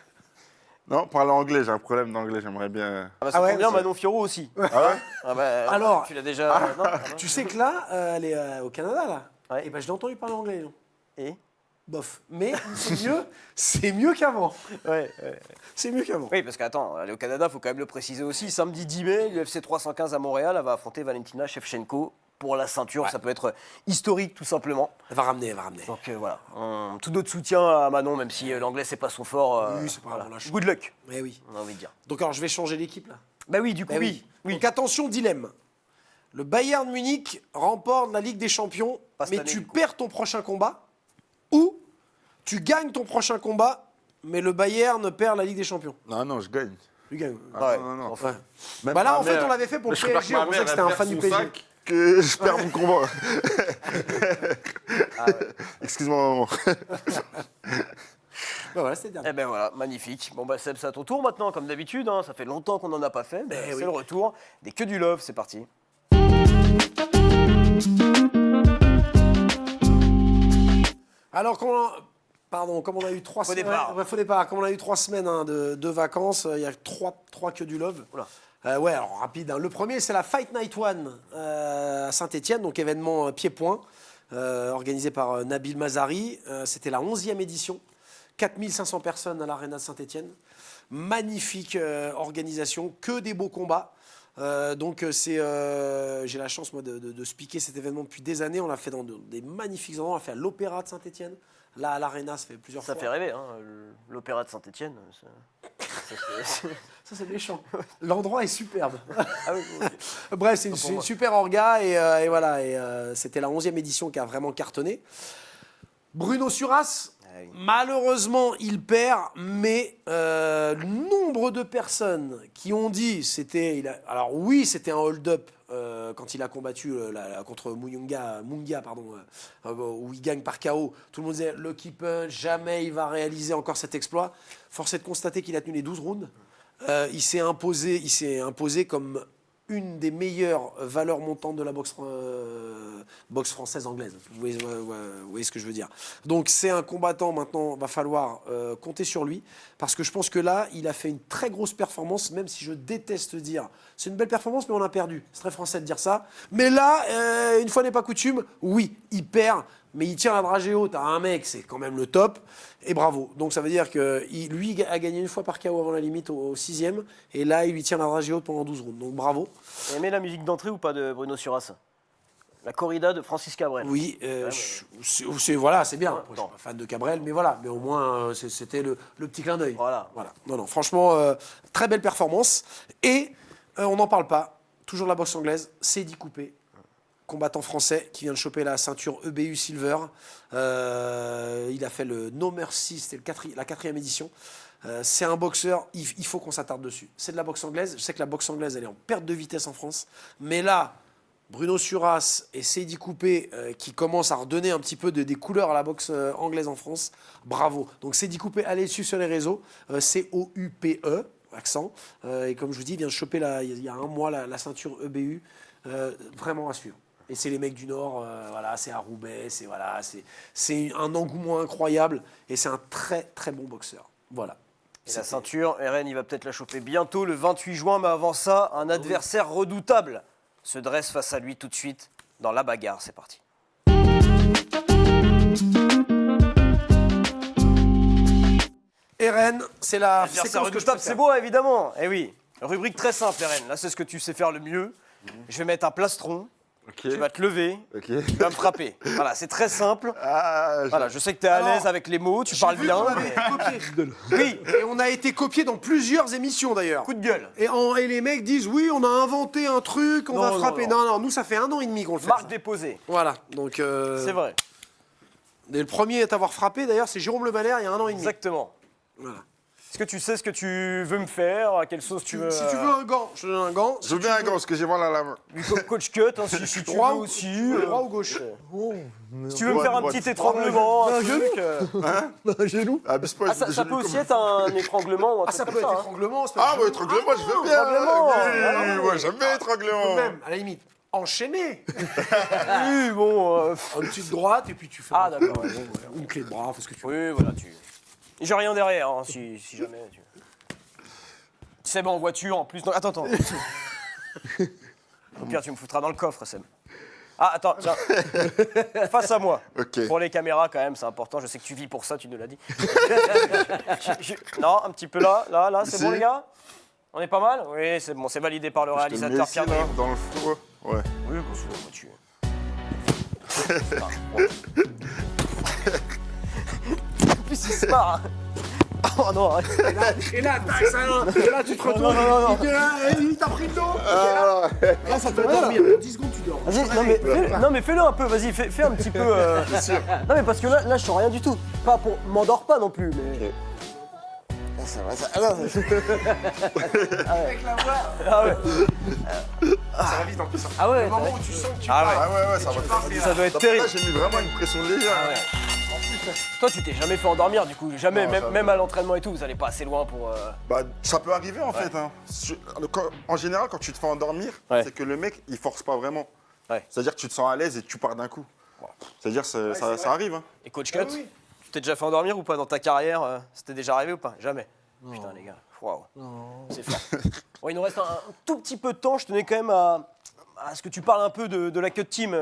Non, parler anglais, j'ai un problème d'anglais, j'aimerais bien. Ah bah, ça Ah ouais, tombe bien, c'est- Manon Fiorot aussi. Ah ouais? Ah bah, Alors- tu l'as déjà. Non, ah non. Tu sais que là, elle est au Canada, là. Ouais. Et ben, je l'ai entendu parler anglais. Non. Et Bof. Mais c'est mieux qu'avant. ouais. C'est mieux qu'avant. Oui, parce qu'attends, aller au Canada, il faut quand même le préciser aussi. Samedi 10 mai, l'UFC 315 à Montréal, elle va affronter Valentina Shevchenko pour la ceinture. Ça peut être historique, tout simplement. Elle va ramener. Donc voilà, tout notre soutien à Manon, même si l'anglais c'est pas son fort. Oui, c'est pas grave, on lâche. Good luck, Mais oui. on a envie de dire. Donc alors, je vais changer l'équipe, là. Bah oui, du coup, Eh oui. Donc attention, dilemme. Le Bayern Munich remporte la Ligue des Champions, Pas cette mais année, tu du coup. perds ton prochain combat. Ou tu gagnes ton prochain combat, mais le Bayern perd la Ligue des Champions. Non, je gagne. Tu gagnes. Ah, Ouais. non. Enfin, Même Bah là, ma en fait, mère- on l'avait fait pour le Je préfère PSG. que ma On pensait mère, que c'était elle un perde fan du son PSG. sac, que je perds mon combat. Excuse-moi, maman. Bah voilà, c'était le dernier. eh ben voilà, magnifique. Bon bah Seb, c'est à ton tour maintenant, comme d'habitude. Hein. Ça fait longtemps qu'on n'en a pas fait, mais c'est oui. le retour des Que du Love, c'est parti. Alors, Pardon, comme on a eu 3 Faux semaines. départ. Ouais, faux départ. Comme on a eu 3 semaines hein, de vacances, il y a trois que du love. Oula. Ouais, alors rapide. Hein. Le premier, c'est la Fight Night One à Saint-Étienne, donc événement pied-point, organisé par Nabil Mazari. C'était la 11e édition. 4500 personnes à l'Arena de Saint-Étienne. Magnifique organisation, que des beaux combats. J'ai la chance moi de speaker cet événement depuis des années. On l'a fait dans des magnifiques endroits. On l'a fait à l'Opéra de Saint-Étienne. Là, à l'Arena, ça fait plusieurs Ça fois. fait rêver, hein, l'opéra de Saint-Étienne. Ça, c'est méchant. L'endroit est superbe. Ah oui, oui. Bref, c'est pour une moi. super orga et voilà. C'était la 11e édition qui a vraiment cartonné. Bruno Suras, Ah oui. malheureusement, il perd, mais le nombre de personnes qui ont dit alors oui, c'était un hold-up quand il a combattu contre Mungia, où il gagne par KO. Tout le monde disait Lucky Punch, jamais il va réaliser encore cet exploit. Force est de constater qu'il a tenu les 12 rounds. Il s'est imposé comme une des meilleures valeurs montantes de la boxe française anglaise. Vous voyez ce que je veux dire. Donc c'est un combattant maintenant, va falloir compter sur lui, parce que je pense que là, il a fait une très grosse performance, même si je déteste dire, c'est une belle performance, mais on a perdu. C'est très français de dire ça. Mais là, une fois n'est pas coutume, oui, il perd, mais il tient la dragée haute à un mec, c'est quand même le top, et bravo. Donc ça veut dire que lui a gagné une fois par KO avant la limite au 6e, et là, il lui tient la dragée haute pendant 12 rounds. Donc bravo. Vous aimez la musique d'entrée ou pas de Bruno Suras? La corrida de Francis Cabrel. Oui, voilà, c'est bien. Moi, je suis pas fan de Cabrel, mais voilà. Mais au moins, c'était le petit clin d'œil. Voilà. Non, franchement, très belle performance. Et on n'en parle pas. Toujours la boxe anglaise, Seydi Coupé, combattant français qui vient de choper la ceinture EBU Silver. Il a fait le No Mercy, c'était la 4e édition. C'est un boxeur, il faut qu'on s'attarde dessus. C'est de la boxe anglaise. Je sais que la boxe anglaise, elle est en perte de vitesse en France. Mais là, Bruno Suras et Seydi Coupé qui commencent à redonner un petit peu des couleurs à la boxe anglaise en France. Bravo. Donc Seydi Coupé, allez le suivre sur les réseaux. C-O-U-P-E, accent. Et comme je vous dis, il vient de choper il y a un mois la ceinture EBU. Vraiment à suivre. Et c'est les mecs du Nord, voilà, c'est à Roubaix, c'est un engouement incroyable. Et c'est un très très bon boxeur. Voilà. Et la ceinture, RN, il va peut-être la choper bientôt, le 28 juin, mais avant ça, un adversaire redoutable se dresse face à lui tout de suite dans la bagarre. C'est parti. RN, c'est la Adversaire séquence que je redoutable, préfère. c'est beau, évidemment. Eh oui, rubrique très simple, RN. Là, c'est ce que tu sais faire le mieux. Je vais mettre un plastron, Ok. tu vas te lever, Ok. tu vas me frapper. Voilà, c'est très simple. Ah, Voilà, je sais que tu es à Alors, l'aise avec les mots, tu parles bien. On a mais- été copié. Oui, Et on a été copié dans plusieurs émissions d'ailleurs. coup de gueule. Et les mecs disent oui, on a inventé un truc, on Non, va non, frapper. non. Non, nous ça fait 1 an et demi qu'on le fait. Marque ça. déposée. Voilà, donc. C'est vrai. Et le premier à t'avoir frappé d'ailleurs, c'est Jérôme Le Valère il y a 1 an et demi. Exactement. Voilà. Est-ce que tu sais ce que tu veux me faire? À quelle sauce tu veux? Si tu veux un gant, je te donne un gant. Je veux bien un gant, parce que j'ai mal à la main. Coach cut, hein, si tu Droit veux ou- aussi. droit ou gauche Si tu veux me faire un Droite. petit étranglement, un Un truc. Un genou. Abuse pas, Ah, ça j'ai peut lu aussi comme- être un étranglement ou un Ah, truc ça comme peut être ça, hein. étranglement. c'est pas Ah, du ouais, tout. étranglement, je veux bien. étranglement. Oui, moi, j'aime bien étranglement. Même, à la limite, enchaîné. Oui, bon. Une petite droite et puis tu fais Ah, d'accord. ouais. une clé de bras, fais ce que tu veux. Oui, voilà, tu. J'ai rien derrière, hein, si jamais. Seb en voiture en plus. Non, attends. Au pire, tu me foutras dans le coffre, Seb. Ah, attends, tiens. Face à moi. Ok. Pour les caméras, quand même, c'est important. Je sais que tu vis pour ça, tu nous l'as dit. Non, un petit peu là, c'est Ici. bon, les gars? On est pas mal? Oui, c'est bon, c'est validé par le Je te le mets réalisateur ici, Pierre là, Briand. dans le four. Ouais. Oui, bon, c'est bon, tu. En plus, il se marre. hein. Oh non, arrête. Et là, tac, ça, et là, tu te retournes. non. Il t'a pris le dos. Là, ça te fait dormir. Dans 10 secondes, tu dors. Vas-y, non mais fais-le un peu, vas-y, fais un petit peu. Non mais parce que là je sens rien du tout. Pas pour. M'endors pas non plus, mais. Ça va, ça. Ah, non, Avec la voix. ah ouais. Ça va vite en plus. hein. Ah ouais. Le moment où tu sens que tu Ah pars. Ah ouais, ça va. Ça doit être Là, terrible. j'ai mis vraiment une pression légère. Ah ouais. Toi tu t'es jamais fait endormir du coup, jamais, Non, même, jamais. même à l'entraînement et tout, vous allez pas assez loin pour. Bah, ça peut arriver en fait. Hein. En général, quand tu te fais endormir, Ouais. c'est que le mec, il force pas vraiment. Ouais. C'est-à-dire que tu te sens à l'aise et tu pars d'un coup. C'est-à-dire que ça arrive. Hein. Et coach cut, Ah oui. Tu t'es déjà fait endormir ou pas dans ta carrière C'était déjà arrivé ou pas? Jamais. Non. Putain, les gars. Waouh. Non. C'est fort. Bon, il nous reste un tout petit peu de temps. Je tenais quand même à ce que tu parles un peu de la Cut Team.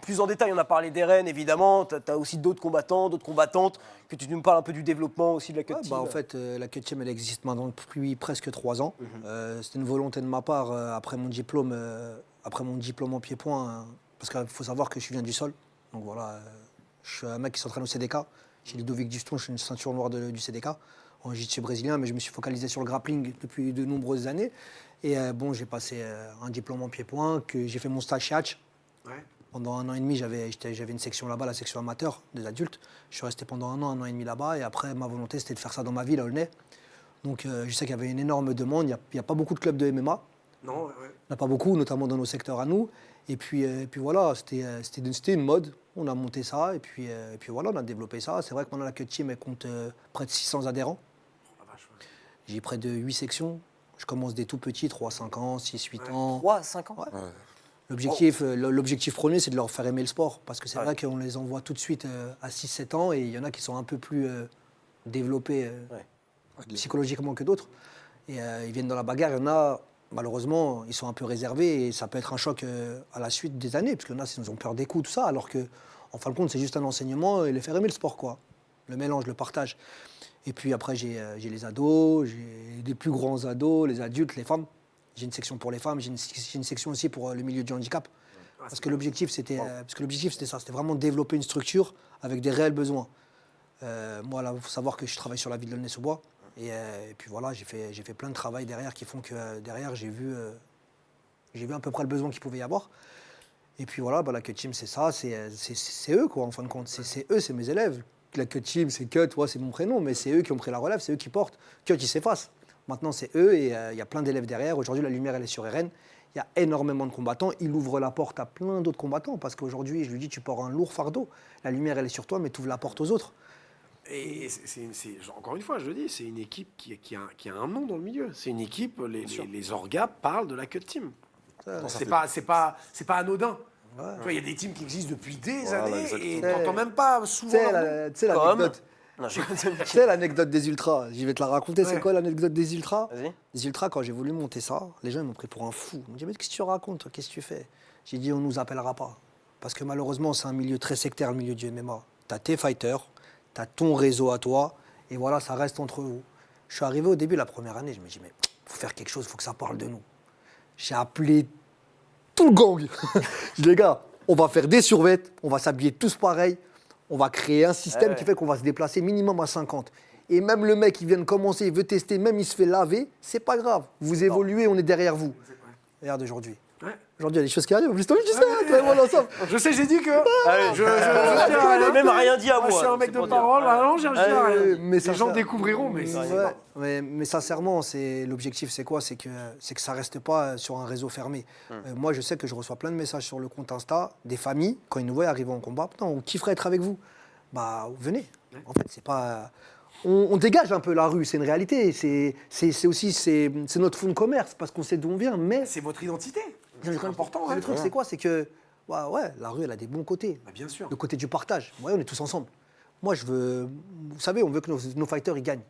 Plus en détail, on a parlé d'Eren, évidemment. Tu as aussi d'autres combattants, d'autres combattantes. Que tu nous parles un peu du développement aussi de la Cut Ouais, Team. bah, en fait, la Cut Team, elle existe maintenant depuis presque 3 ans. C'était une volonté de ma part après mon diplôme en pied-point. Parce qu'il faut savoir que je viens du sol. Donc voilà, je suis un mec qui s'entraîne au CDK. Chez Ludovic Duston, je suis une ceinture noire du CDK. En jiu-jitsu brésilien, mais je me suis focalisé sur le grappling depuis de nombreuses années. Et bon, j'ai passé un diplôme en pied-point, que j'ai fait mon stage chez Hatch. Ouais. Pendant 1 an et demi, j'avais une section là-bas, la section amateur des adultes. Je suis resté pendant 1 an et demi là-bas. Et après, ma volonté, c'était de faire ça dans ma ville, à Aulnay. Donc, je sais qu'il y avait une énorme demande. Il n'y a pas beaucoup de clubs de MMA. Non, ouais. Il n'y en a pas beaucoup, notamment dans nos secteurs à nous. Et puis voilà, c'était une mode. On a monté ça. Et puis voilà, on a développé ça. C'est vrai que maintenant, la Cut Team, elle compte près de 600 adhérents. J'ai près de 8 sections. Je commence des tout petits, 3-5 ans, 6-8 ans. 3-5 ans. Ouais. L'objectif premier, c'est de leur faire aimer le sport. Parce que c'est Ouais. vrai qu'on les envoie tout de suite à 6-7 ans et il y en a qui sont un peu plus développés psychologiquement que d'autres. Et ils viennent dans la bagarre. Il y en a, malheureusement, ils sont un peu réservés et ça peut être un choc à la suite des années. Parce qu'il y en a, ils ont peur des coups, tout ça. Alors qu'en fin de compte, c'est juste un enseignement et les faire aimer le sport, quoi. Le mélange, le partage. Et puis après, j'ai les ados, j'ai des plus grands ados, les adultes, les femmes. J'ai une section pour les femmes, j'ai une section aussi pour le milieu du handicap. Parce que l'objectif, c'était ça, c'était vraiment développer une structure avec des réels besoins. Moi, il faut savoir que je travaille sur la ville de Aulnay-sous-Bois. Et puis voilà, j'ai fait plein de travail derrière qui font que derrière, j'ai vu à peu près le besoin qu'il pouvait y avoir. Et puis voilà, la Cut Team, c'est ça, c'est eux, quoi, en fin de compte. C'est eux, c'est mes élèves. La Cut Team, c'est Cut, c'est mon prénom, mais c'est eux qui ont pris la relève, c'est eux qui portent. Cut, il s'efface. Maintenant, c'est eux et il y a plein d'élèves derrière. Aujourd'hui, la lumière, elle est sur Eren. Il y a énormément de combattants. Il ouvre la porte à plein d'autres combattants parce qu'aujourd'hui, je lui dis, tu portes un lourd fardeau. La lumière, elle est sur toi, mais tu ouvres la porte aux autres. Et encore une fois, je le dis, c'est une équipe qui a un nom dans le milieu. C'est une équipe, les orgas parlent de la Cut Team. C'est pas anodin. Ouais. Tu vois, il y a des teams qui existent depuis des Voilà, années exactement. et t'entends même pas souvent. Tu sais, leur nom. tu sais, l'anecdote. Non, Tu sais, l'anecdote des ultras, je vais te la raconter. C'est Ouais. quoi l'anecdote des ultras? Vas-y. Les ultras, quand j'ai voulu monter ça, les gens ils m'ont pris pour un fou. Ils m'ont dit, mais qu'est-ce que tu racontes, toi? Qu'est-ce que tu fais? J'ai dit, on nous appellera pas. Parce que malheureusement, c'est un milieu très sectaire, le milieu du MMA. Tu as tes fighters, tu as ton réseau à toi, et voilà, ça reste entre vous. Je suis arrivé au début, la première année, je me dis, mais faut faire quelque chose, faut que ça parle de nous. J'ai appelé tout le gang. Je dis, les gars, on va faire des survêtements, on va s'habiller tous pareil, on va créer un système Ouais. qui fait qu'on va se déplacer minimum à 50. Et même le mec qui vient de commencer, il veut tester, même il se fait laver, c'est pas grave. Vous évoluez, on est derrière vous. Regarde aujourd'hui. Ouais. Aujourd'hui, il y a des choses qui arrivent. En plus, toi, tu sais, toi et moi, l'ensemble. Je sais, j'ai dit que. Allez, Je il a même rien dit à moi. Je suis un mec c'est de pour dire. parole. Ah non, j'ai rien. Mais ça, Les gens ça- découvriront, mais mais sincèrement, l'objectif, c'est quoi? C'est que ça reste pas sur un réseau fermé. Moi, je sais que je reçois plein de messages sur le compte Insta des familles quand ils nous voient arriver en combat. Putain, on kifferait être avec vous. Bah, venez. En fait, c'est pas. On dégage un peu la rue, c'est une réalité. C'est aussi notre fonds de commerce parce qu'on sait d'où on vient. Mais c'est votre identité. c'est important, ouais. Le truc, c'est quoi? C'est que la rue, elle a des bons côtés. Bah, bien sûr. Le côté du partage. Ouais, on est tous ensemble. Moi, je veux. Vous savez, on veut que nos fighters ils gagnent.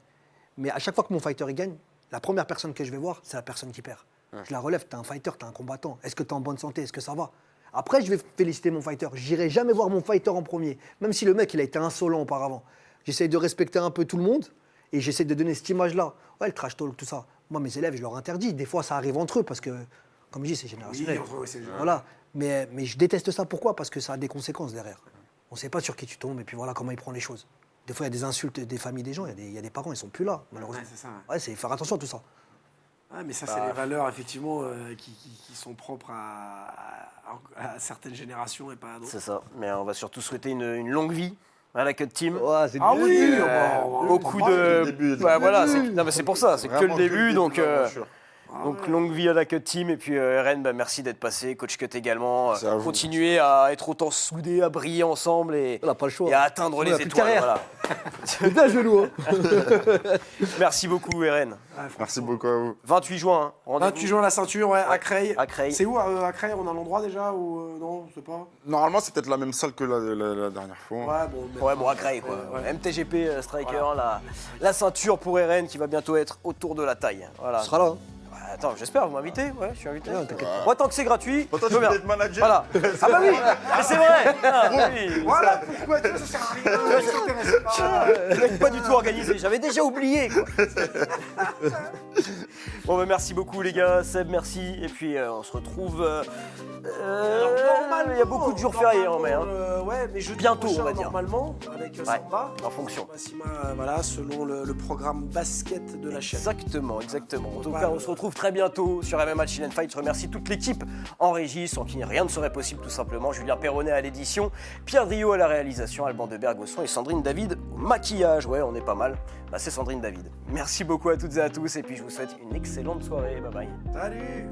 Mais à chaque fois que mon fighter il gagne, la première personne que je vais voir, c'est la personne qui perd. Je la relève. T'es un fighter, t'es un combattant. Est-ce que t'es en bonne santé? Est-ce que ça va? Après, je vais féliciter mon fighter. J'irai jamais voir mon fighter en premier, même si le mec il a été insolent auparavant. J'essaye de respecter un peu tout le monde et j'essaie de donner cette image-là. Ouais, le trash talk, tout ça. Moi, mes élèves, je leur interdis. Des fois, ça arrive entre eux parce que, comme je dis, c'est générationnel. Voilà. Mais je déteste ça. Pourquoi? Parce que ça a des conséquences derrière. On ne sait pas sur qui tu tombes et puis voilà comment il prend les choses. Des fois, il y a des insultes des familles des gens. Il y a des parents, ils sont plus là, malheureusement. Ouais, c'est ça. Ouais, c'est faire attention à tout ça. Ah, mais ça, c'est les valeurs, effectivement, qui sont propres à certaines générations et pas à d'autres. C'est ça. Mais on va surtout souhaiter une longue vie à la Cut Team. Ouais, c'est Ah oui, Beaucoup de. le début, Ouais, voilà, le début. non, mais c'est pour ça, c'est que le Vraiment début, donc. de l'aventure. Donc longue vie à la Cut Team et puis RN, merci d'être passé, Coach Cut également. C'est à vous. Continuez à être autant soudés, à briller ensemble et, On n'a pas le choix. et à atteindre On a les plus de étoiles. carrière. Voilà. Putain, genou, hein. Merci beaucoup RN. Merci beaucoup à vous. 28 juin, hein, rendez-vous 28 juin la ceinture, ouais, à Creil. à Creil. C'est où à Creil? On a l'endroit déjà ou non, je sais pas. Normalement, c'est peut-être la même salle que la dernière fois. Ouais, bon. mais- Ouais, bon, à Creil, quoi. Ouais. MTGP Striker, la ceinture pour RN qui va bientôt être autour de la taille. Voilà. On sera là. hein. Attends, j'espère, vous m'invitez? Ouais, je suis invité. Non, t'inquiète pas. Moi, tant que c'est gratuit, Toi, je tu veux veux bien. être manager. Voilà. Ah bah oui, mais c'est vrai. Ah, oui. Voilà pourquoi tu vois, ça sert à rien. Ça t'intéresse pas. Le mec pas du tout organisé, j'avais déjà oublié quoi. Bon bah merci beaucoup les gars, Seb merci, et puis on se retrouve, il y a beaucoup de jours fériés en mai, hein. Ouais, mais jeudi Bientôt, prochain, on va dire. Normalement, avec Samba. en fonction. Massima, voilà, selon le programme basket de la chaîne. Exactement. En tout Voilà. cas, on se retrouve très bientôt sur MMA Chill & Fight. Je remercie toute l'équipe en régie, sans qui rien ne serait possible tout simplement. Julien Perronnet à l'édition, Pierre Driot à la réalisation, Alban Deberg au son et Sandrine David au maquillage. Ouais, on est pas mal. Bah, c'est Sandrine David. Merci beaucoup à toutes et à tous et puis je vous souhaite une excellente soirée. Bye bye. Salut.